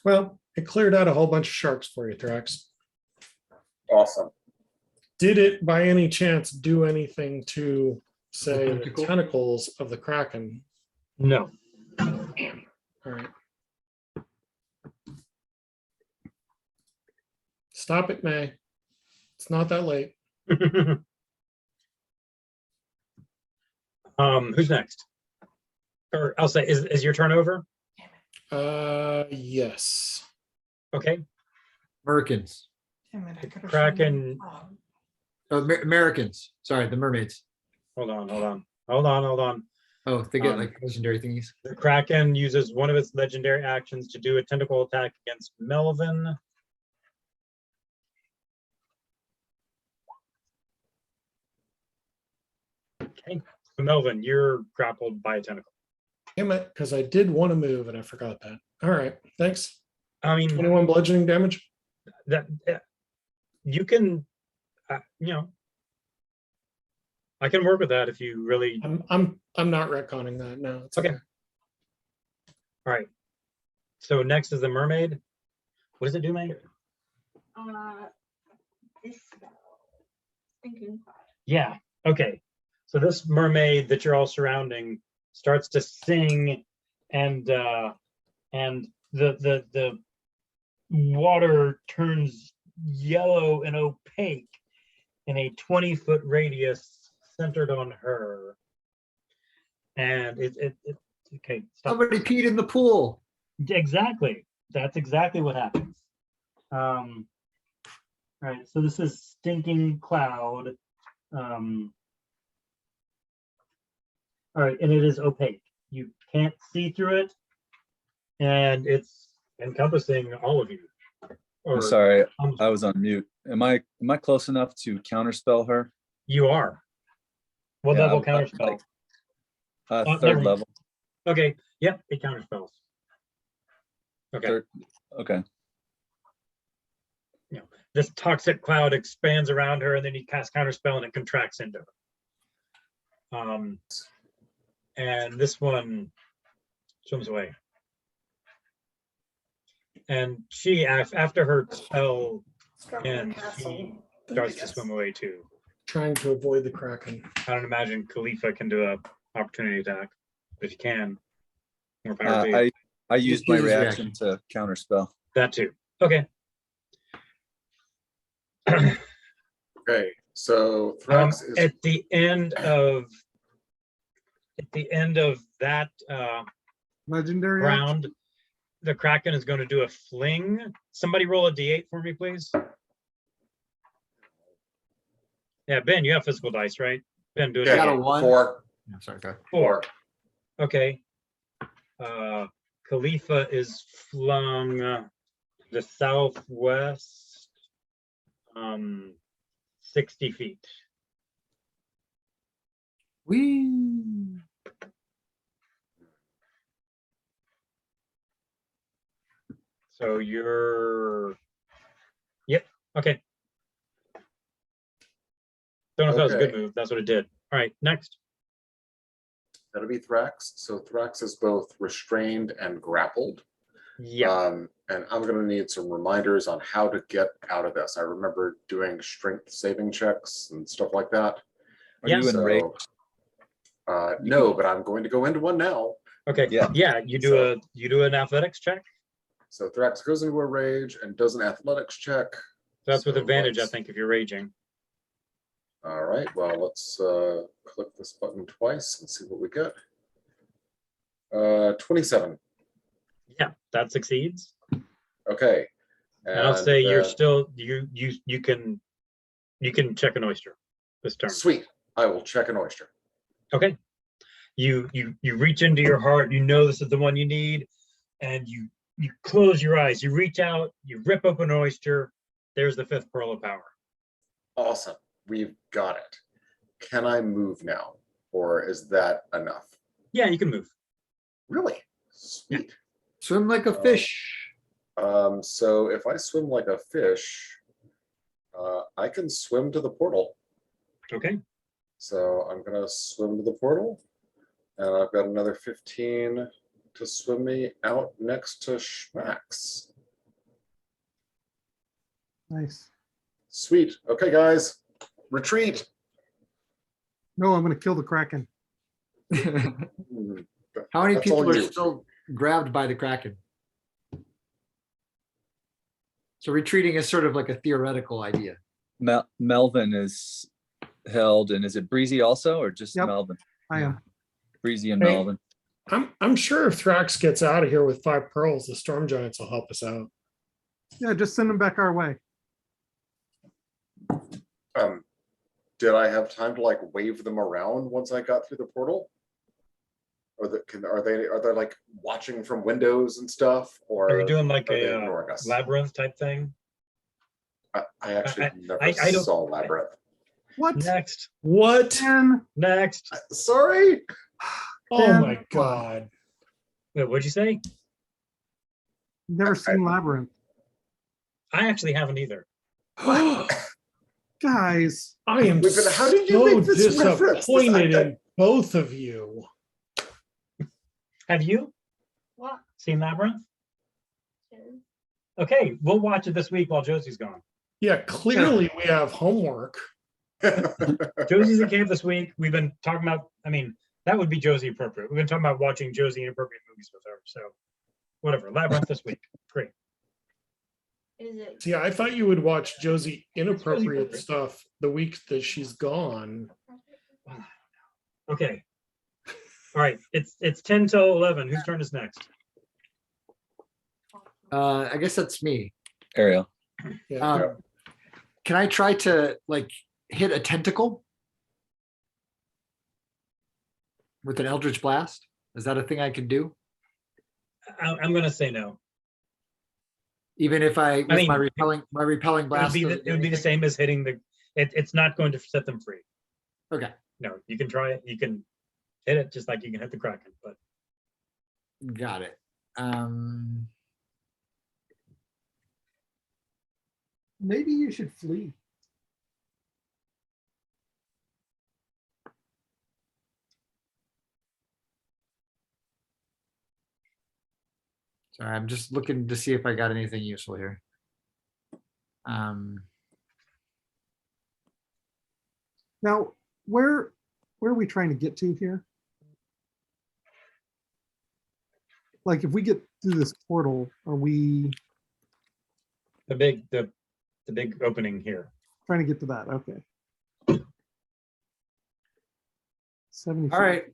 Well, it cleared out a whole bunch of sharks for you, Thrax. Awesome. Did it by any chance do anything to, say, the tentacle? tentacles of the Kraken? no. All right. Stop it, May. It's not that late. Who's next? Or I'll say, is your turn over? Yes. Okay, Americans. Damn it, I could've Kraken. shown you. Oh, Americans. Sorry, the mermaids. hold on. Oh, they get Um, like legendary thingies. The Kraken uses one of its legendary actions to do a tentacle attack against Melvin. Okay, so Melvin, you're grappled by a tentacle. Damn it, because I did want to move and I forgot that. All right, thanks. I mean, 21 bludgeoning damage. that you can, I can work with that if you really. I'm not retconning that. No, it's Okay. okay. All right. So next is the mermaid. What does it do, May? This spell. Thinking about it. Yeah. Okay. So this mermaid that you're all surrounding starts to sing, and the water turns yellow and opaque in a 20-foot radius centered on her. And it okay. Stop. Somebody peed in the pool. Exactly. That's exactly what happens. All right, so this is Stinking Cloud. All right, and it is opaque. You can't see through it, and it's encompassing all of you. I'm Or sorry, almost I was on mute. Am I close enough to counterspell her? You are. What Yeah, level I- I- counterspell? Third never mind. level. Okay, yep, it counterspells. Okay, Third. Okay. this toxic cloud expands around her, and then you cast counterspell, and it contracts into her. And this one swims away. And she, after her spell, and she starts to swim away too. Trying to avoid the Kraken. I don't imagine Khalifa can do a opportunity attack. If you can, more power to you. I used my use his reaction to counterspell. That too. Okay. Okay, so Thrax is At the end of that Legendary. round, the Kraken is going to do a fling. Somebody roll a d8 for me, please. Yeah, Ben, you have physical dice, right? Ben, do it. yeah, got a again. 1. 4. Yeah, sorry, go. 4. Okay. Khalifa is flung the southwest 60 feet. Whee! So you're, yep, okay. Don't know if that was a good Okay. move. That's what it did. All right, next. That'll be Thrax. So Thrax is both restrained and grappled. Yeah, And I'm going to need some reminders on how to get out of this. I remember doing strength saving checks and stuff like that. Are Yeah. you in rage? No, but I'm going to go into one now. okay. Yeah. Yeah, you do an athletics check. So Thrax goes into a rage and does an athletics check. That's with So advantage, I let's- think, if you're raging. All right, well, let's click this button twice and see what we get. 27. Yeah, that succeeds. Okay. And I'll say you're then- still you can check an oyster this turn. Sweet. I will check an oyster. Okay. You reach into your heart, you know this is the one you need, and you close your eyes, you reach out, you rip open an oyster, there's the 5th pearl of power. Awesome. We've got it. Can I move now? Or is that enough? Yeah, you can move. Really? Sweet. Swim like a fish. So if I swim like a fish, I can swim to the portal. Okay. So I'm gonna swim to the portal, and I've got another 15 to swim me out next to Schmax. Nice. Sweet. Okay, guys, retreat. No, I'm gonna kill the Kraken. How many That's all people are you. still grabbed by the Kraken? So retreating is sort of like a theoretical idea. Melvin is held, and is it Breezy also, or just Yep. Melvin? I am. Breezy and Hey. Melvin. I'm sure if Thrax gets out of here with 5 pearls, the storm giants will help us out. Yeah, just send them back our way. Did I have time to like wave them around once I got through the portal? Or are they like watching from windows and stuff? Or Are you doing like are they a ignoring us? labyrinth type thing? I actually never I don't- saw Labyrinth. What? Next, What? Man, next. Sorry. Oh Man. my God. Wait, what'd you say? never seen Labyrinth. I actually haven't either. Guys, I am Wait, but how did you so make this reference? disappointed in both of you. Have you What? seen Labyrinth? Okay, we'll watch it this week while Josie's gone. Yeah, clearly we have homework. Josie's in camp this week. We've been talking about, I mean, that would be Josie appropriate. We've been talking about watching Josie inappropriate movies with her. So whatever, Labyrinth this week. Great. Is it? See, I thought you would watch Josie inappropriate appropriate. stuff the week that she's gone. Okay. All right, it's 10 till 11. Whose turn is next? I guess that's me. Ariel. Yeah. Can I try to like hit a tentacle with an Eldritch Blast? Is that a thing I can do? I'm gonna say no. Even if with mean, my repelling It would blast. be doesn't the, do it would be the anything? same as hitting the. It's not going to set them free. Okay, No, you can try it. You can hit it just like you can hit the Kraken, but got it. Maybe you should flee. Sorry, I'm just looking to see if I got anything useful here. Now, where are we trying to get to here? Like, if we get through this portal, are we the big opening here. trying to get to that? Okay. 70. All right.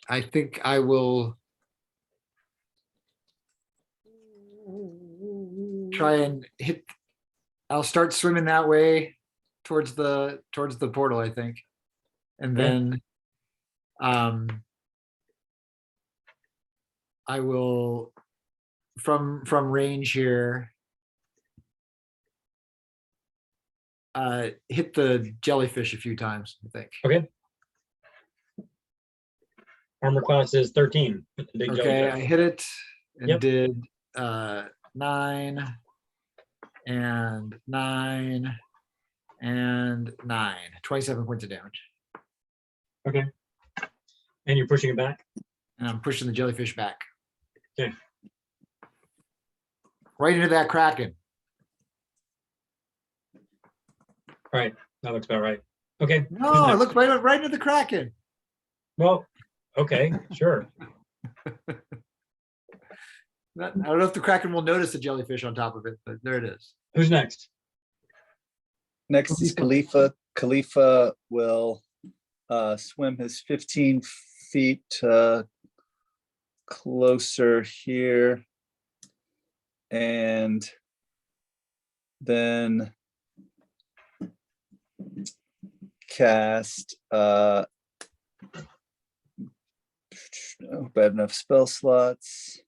I think I will try and hit. I'll start swimming that way towards the portal, I think. And Okay. then I will from range here hit the jellyfish a few times, I think. Okay. Armor class is 13. With the big Okay, I jellyfish. hit it and Yep. did 9 and 9 and 9. 27 points of damage. Okay. And you're pushing it back. And I'm pushing the jellyfish back. Okay. Right into that Kraken. All right. That looks about right. Okay. No, who's I next? looked right into the Kraken. Well, okay, sure. I don't know if the Kraken will notice the jellyfish on top of it, but there it is. Who's next? Next is Khalifa. Khalifa will swim his 15 feet closer here. And then cast I hope I have enough spell slots.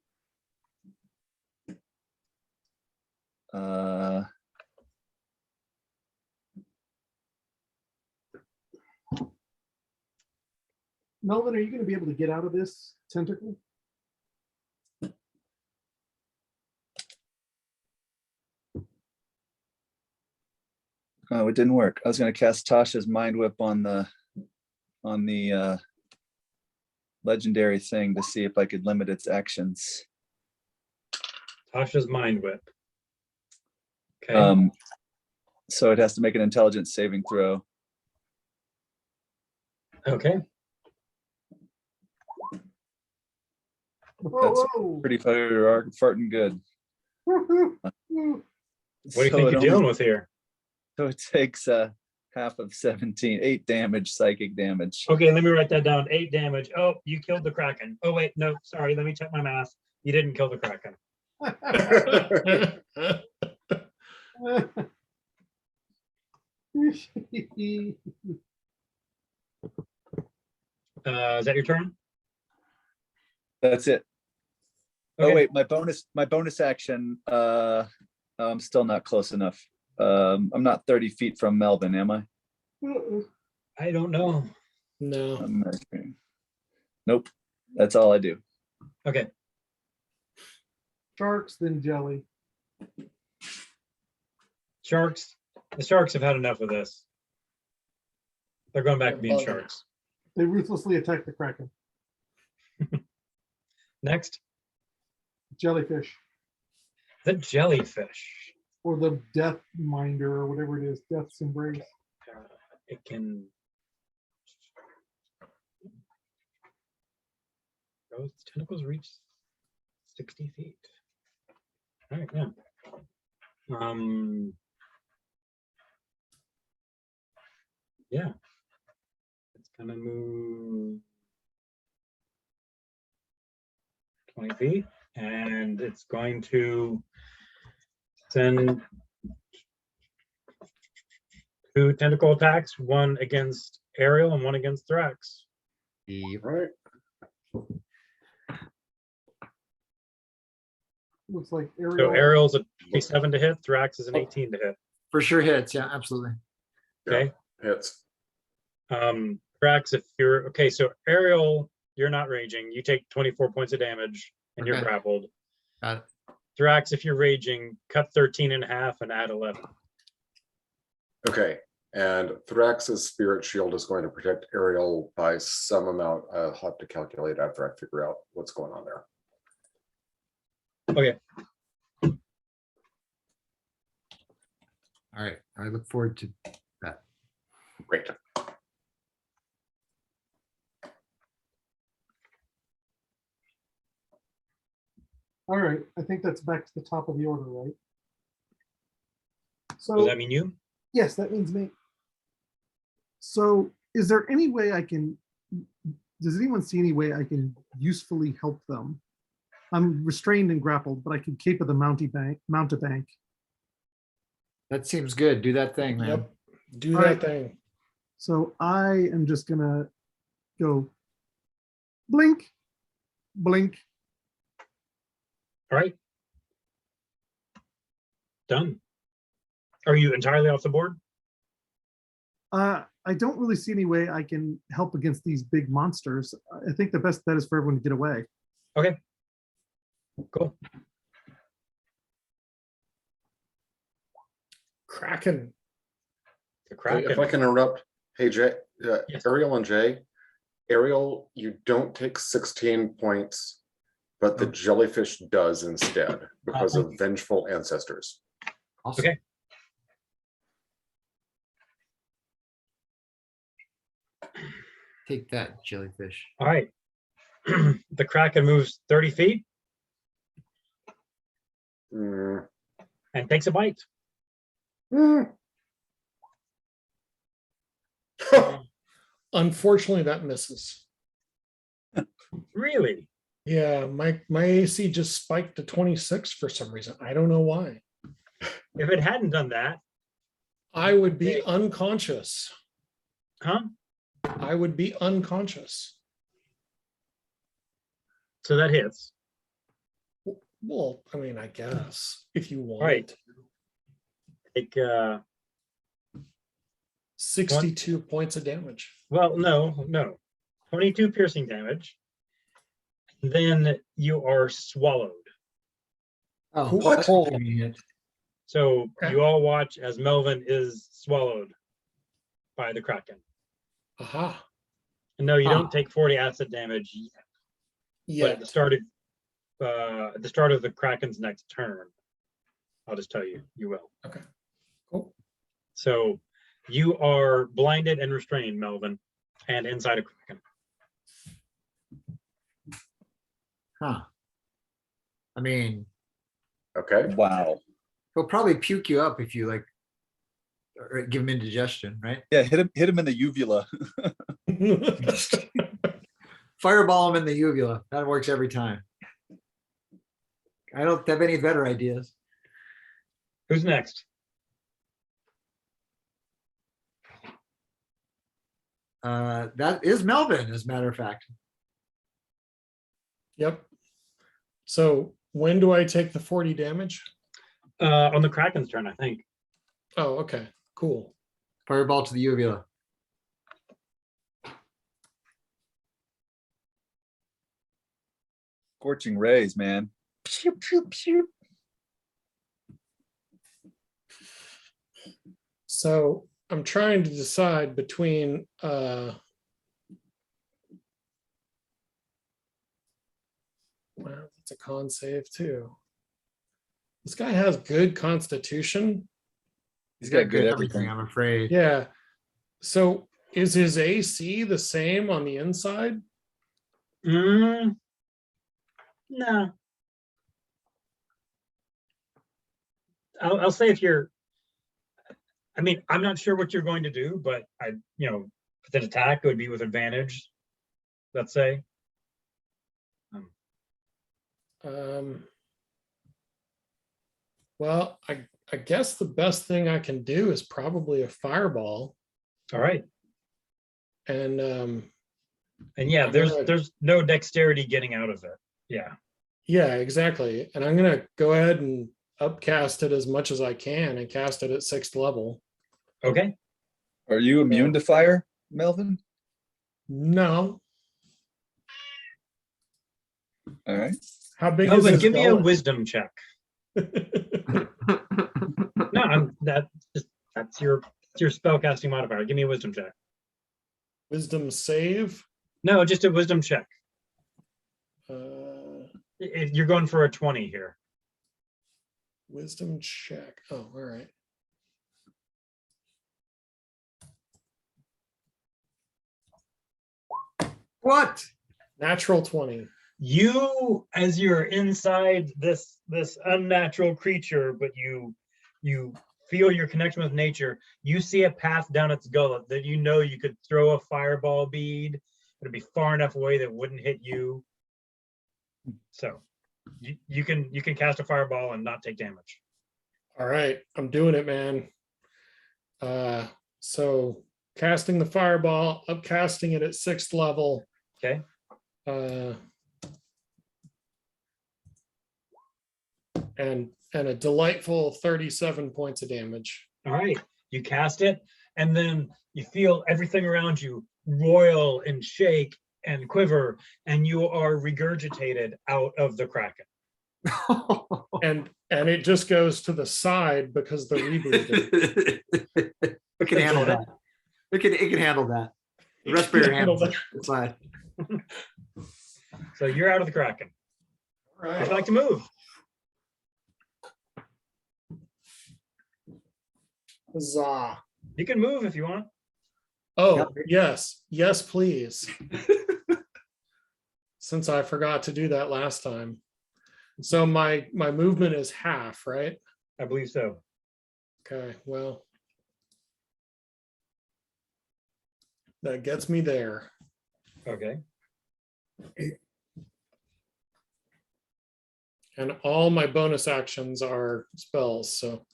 Melvin, are you going to be able to get out of this tentacle? Oh, it didn't work. I was going to cast Tasha's Mind Whip on the legendary thing to see if I could limit its actions. Tasha's Mind Whip. Okay. So it has to make an intelligence saving throw. Okay. That's pretty farting good. What do you So think it you're only- dealing with here? So it takes half of 17, 8 damage, psychic damage. Okay, let me write that down. 8 damage. Oh, you killed the Kraken. Oh, wait, no, sorry. Let me check my math. You didn't kill the Kraken. Is that your turn? That's it. Okay. Oh wait, my bonus action. I'm still not close enough. I'm not 30 feet from Melvin, am I? I don't know. No. I'm measuring. Nope. That's all I do. Okay. Sharks, then jelly. Sharks. The sharks have had enough of this. They're going back to being Bugger. sharks. They ruthlessly attack the Kraken. Next, Jellyfish. the jellyfish. Or the Death Minder, or whatever it is. Death's Embrace. It can. Oh, its tentacles reach 60 feet. All right, yeah. Yeah. It's gonna move 20 feet, and it's going to send 2 tentacle attacks, one against Ariel and one against Thrax. Right. Looks like So Ariel. Ariel's a 27 to hit, Thrax is an 18 to hit. For sure hits. Yeah, absolutely. Okay. Hits. Thrax, if you're okay, so Ariel, you're not raging. You take 24 points of damage and you're Okay. grappled. Got it. Thrax, if you're raging, cut 13 and a half and add 11. Okay. And Thrax's spirit shield is going to protect Ariel by some amount. I'll have to calculate after I figure out what's going on there. Okay. All right. I look forward to that. Great. All right, I think that's back to the top of the order, right? Does So, that mean you? yes, that means me. So is there any way I can, does anyone see any way I can usefully help them? I'm restrained and grappled, but I can cape the mountebank. That seems good. Do that thing, man. Yep. Do All that right. thing. So I am just gonna go blink, blink. All right. Done. Are you entirely off the board? I don't really see any way I can help against these big monsters. I think the best bet is for everyone to get away. Okay. Cool. Kraken. The Hey, Kraken. if I can interrupt, hey Jay, Yes. Ariel and Jay, Ariel, you don't take 16 points, but the Oh. jellyfish does instead because thank of vengeful ancestors. Awesome. Okay. Take that, jellyfish. All right. The Kraken moves 30 feet Mm. and takes a bite. Mm. Unfortunately, that misses. Really? Yeah, my AC just spiked to 26 for some reason. I don't know why. If it hadn't done that, I would be Okay. unconscious. huh? I would be unconscious. So that hits. Well, I mean, I guess if you want. Right. Take 62 points of damage. well, no. 22 piercing damage. Then you are swallowed. Oh, What? that's convenient. So Okay. you all watch as Melvin is swallowed by the Kraken. Aha. And no, you Huh. don't take 40 acid damage yet. But at Yeah. the start of the Kraken's next turn, I'll just tell you, you will. Okay. Cool. So you are blinded and restrained, Melvin, and inside a Kraken. Huh. I mean, Okay. Wow. he'll probably puke you up if you like or give him indigestion, right? Yeah, hit him in the uvula. Fireball him in the uvula. That works every time. I don't have any better ideas. Who's next? That is Melvin, as a matter of fact. Yep. So when do I take the 40 damage? On the Kraken's turn, I think. Oh, okay. Cool. Fireball to the uvula. Scorching rays, man. Pew, pew, pew. So I'm trying to decide between well, it's a con save too. This guy has good constitution. He's got good everything. I'm afraid. Yeah. So is his AC the same on the inside? No. I'll say if you're, I mean, I'm not sure what you're going to do, but with an attack, it would be with advantage, let's say. Well, I guess the best thing I can do is probably a fireball. All right. And And yeah, I'm there's gonna- there's no dexterity getting out of it. Yeah. yeah, exactly. And I'm gonna go ahead and upcast it as much as I can and cast it at 6th level. Okay. Are you immune to fire, Melvin? No. All right. How big is Melvin, this give me a gullet? wisdom check. No, that's your spellcasting modifier. Give me a wisdom check. Wisdom save. No, just a wisdom check. Uh, You're going for a 20 here. wisdom check. Oh, all right. What? Natural 20. You, as you're inside this unnatural creature, but you feel your connection with nature, you see a path down its gullet that you could throw a fireball bead. It'd be far enough away that it wouldn't hit you. So you can cast a fireball and not take damage. All right, I'm doing it, man. So casting the fireball, upcasting it at 6th level. Okay. And a delightful 37 points of damage. All right. You cast it, and then you feel everything around you roil and shake and quiver, and you are regurgitated out of the kraken. And it just goes to the side because the rebreathing. It can handle that. It can handle that. The respirator handles it. It's fine. So you're out of the kraken. All Would right. you like to move? Huzzah. You can move if you want. Oh, yes. Yes, please. Since I forgot to do that last time. So my movement is half, right? I believe so. Okay, well. That gets me there. Okay. And all my bonus actions are spells, so.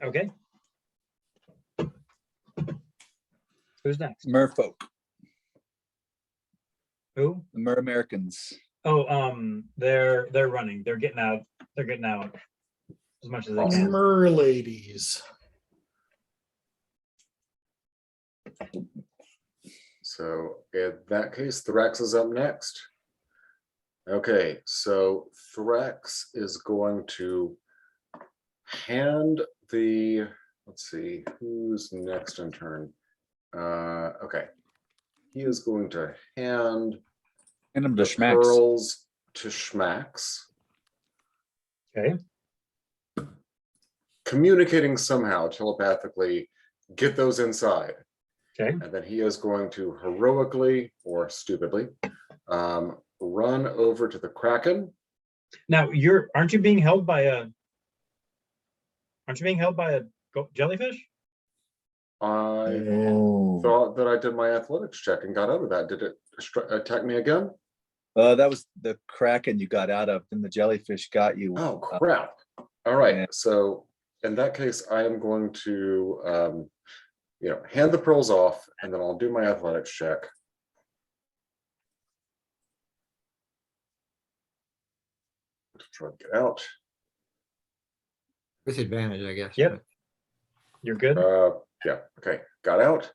Okay. Who's next? Merfolk, Who? the Mer Americans. Oh, they're running. They're getting out. They're getting out as much as they can. Merladies. So in that case, Thrax is up next. Okay, so Thrax is going to hand the, let's see, who's next in turn? Okay. He is going to hand And I'm the the Schmacks. pearls to Schmax, Okay. communicating somehow telepathically, get those inside. Okay. And then he is going to heroically or stupidly run over to the Kraken. Now aren't you being held by a jellyfish? I Oh. thought that I did my athletics check and got out of that. Did it attack me again? That was the Kraken you got out of, then the jellyfish got you. Oh, crap. All right. Yeah. So in that case, I am going to, hand the pearls off, and then I'll do my athletics check. To try to get out. With advantage, I guess. Yep. You're good. Yeah, okay, got out.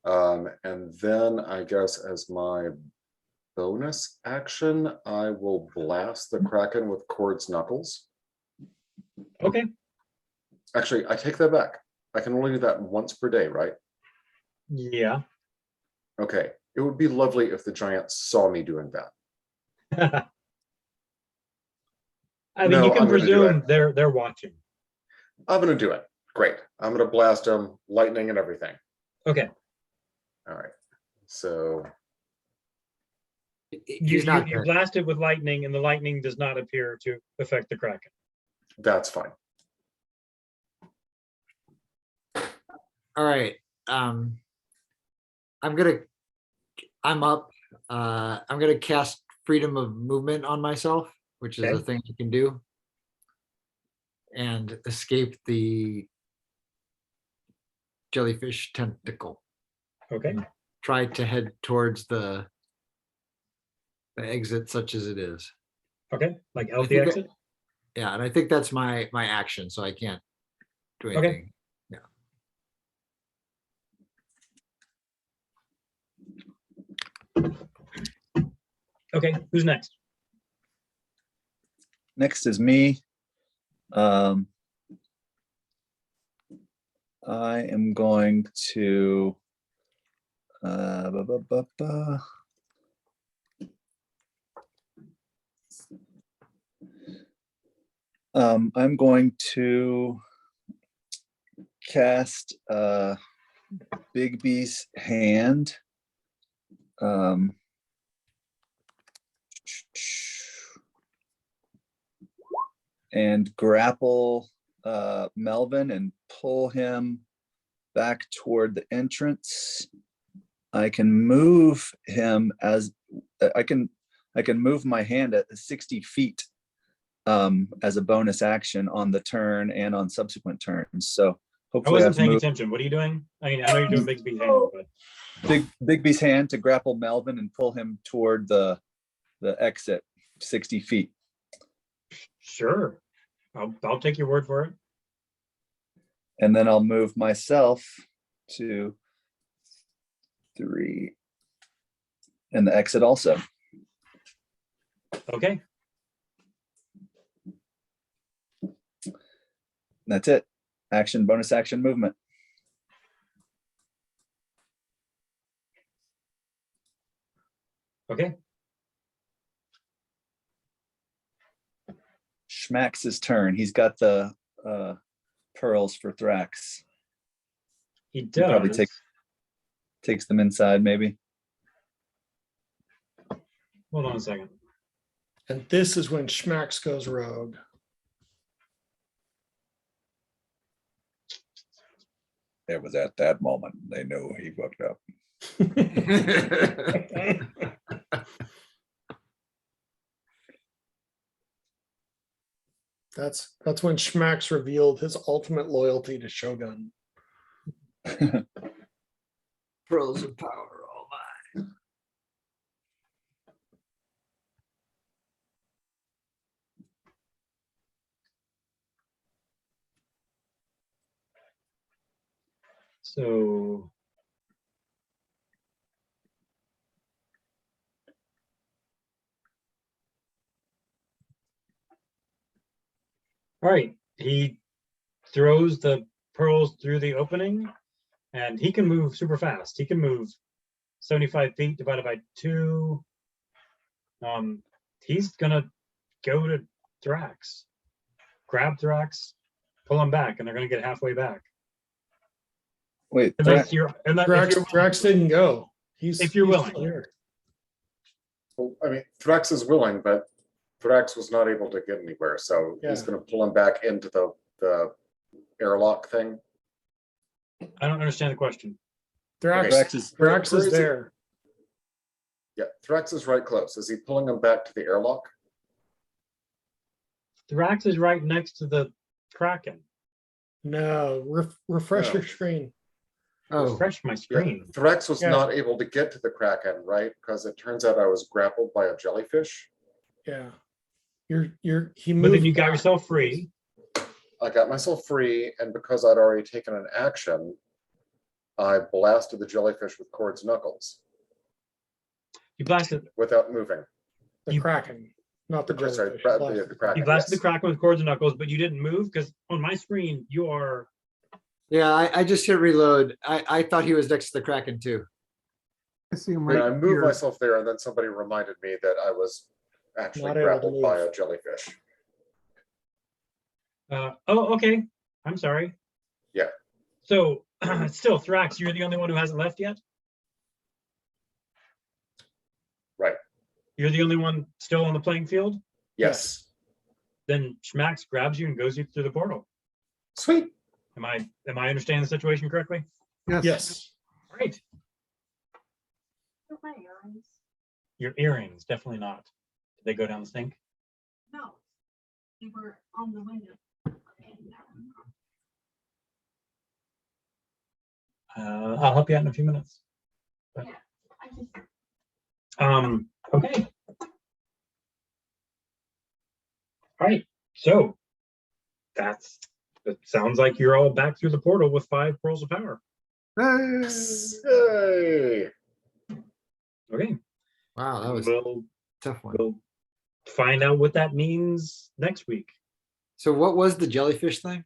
And then I guess as my bonus action, I will blast the Kraken with Cord's Knuckles. Okay. Actually, I take that back. I can only do that once per day, right? Yeah. Okay, it would be lovely if the giant saw me doing that. I mean, No, you can I'm gonna do presume it. they're watching. I'm gonna do it. Great. I'm gonna blast him, lightning and everything. Okay. All right. So You not you dead. blast it with lightning, and the lightning does not appear to affect the Kraken. that's fine. All right. I'm up. I'm gonna cast freedom of movement on myself, which is a Okay. thing you can do. And escape the jellyfish tentacle. Okay. Try to head towards the exit, such as it is. Okay. Like I out the think exit. Yeah, and I think that's my action, so I can't do Okay. anything. Okay. Who's next? Next is me. I am going to I'm going to cast Bigby's hand. And grapple Melvin and pull him back toward the entrance. I can move him as I can move my hand at 60 feet as a bonus action on the turn and on subsequent turns. So I hopefully wasn't I've paying moved attention. What are you doing? I mean, I know you're doing Bigby's hand, but Bigby's hand to grapple Melvin and pull him toward the exit 60 feet. sure. I'll take your word for it. And then I'll move myself to 3 and the exit also. Okay. That's it. Action, bonus action, movement. Okay. Schmax's turn. He's got the pearls for Thrax. He He does. probably takes them inside, maybe. Hold on a second. And this is when Schmax goes rogue. It was at that moment they knew he fucked up. That's when Schmax revealed his ultimate loyalty to Shogun. Pearls of power, all mine. So all right, he throws the pearls through the opening, and he can move super fast. He can move 75 feet divided by 2. He's gonna go to Thrax, grab Thrax, pull him back, and they're gonna get halfway back. Wait, Unless you're, if you're, Thrax didn't go. If you're he's willing. here. Well, I mean, Thrax is willing, but Thrax was not able to get anywhere, so he's Yeah. gonna pull him back into the airlock thing. I don't understand the question. Thrax, Thrax is Thrax Where is is he? there. Yeah, Thrax is right close. Is he pulling him back to the airlock? Thrax is right next to the Kraken. No, refresh No. your screen. Oh, Refresh my Yeah, screen. Thrax was Yeah. not able to get to the Kraken, right? Because it turns out I was grappled by a jellyfish. Yeah. He But moved. then you got back. yourself free. I got myself free, and because I'd already taken an action, I blasted the jellyfish with Cord's knuckles You blasted. without moving. The you- Kraken, not the Sorry, jellyfish. the Kraken. You blasted yes. the Kraken with cords and knuckles, but you didn't move because on my screen you are. yeah, I just hit reload. I thought he was next to the Kraken too. I see him And right I moved here. myself there, and then somebody reminded me that I was actually Not able to grappled by move. a jellyfish. Oh, okay. I'm sorry. Yeah. So still, Thrax, you're the only one who hasn't left yet. Right. You're the only one still on the playing field. Yes. Then Schmax grabs you and goes you through the portal. Sweet. Am I understanding the situation correctly? Yes. Yes. Great. My earrings. Your earrings, definitely not. Did they go down the sink? No, they were on the window. I'll help you out in a few minutes. But, Yeah, I just okay. All right, so it sounds like you're all back through the portal with 5 pearls of power. Hey. Yay. Okay, Wow, that was a we'll tough one. we'll find out what that means next week. So what was the jellyfish thing?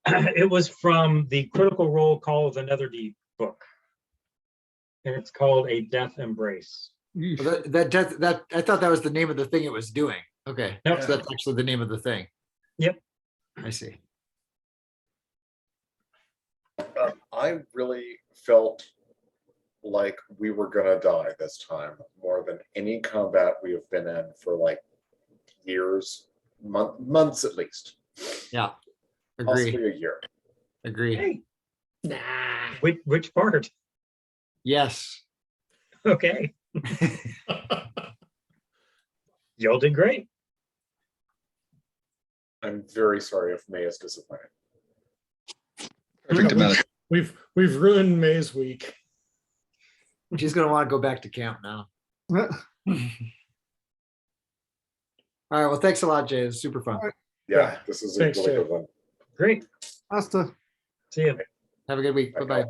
It was from the Critical Role Call of the Netherdeep book. And it's called A Death Embrace. Yeesh. Well, that I thought that was the name of the thing it was doing. Okay, No. so that's actually the name of the thing. Yep. I see. I really felt like we were gonna die this time more than any combat we have been in for like years, months at least, Yeah, agree. possibly a year. Agree. Hey, Nah. which part? Yes. Okay, y'all did great. I'm very sorry if May is disappointed. Perfect amount of We've ruined May's week. She's gonna want to go back to camp now. All right. Well, thanks a lot, Jay. It was super fun. Yeah, this is a Thanks, really Jay. good one. Great. Asta. See you. Have a good week. Bye bye.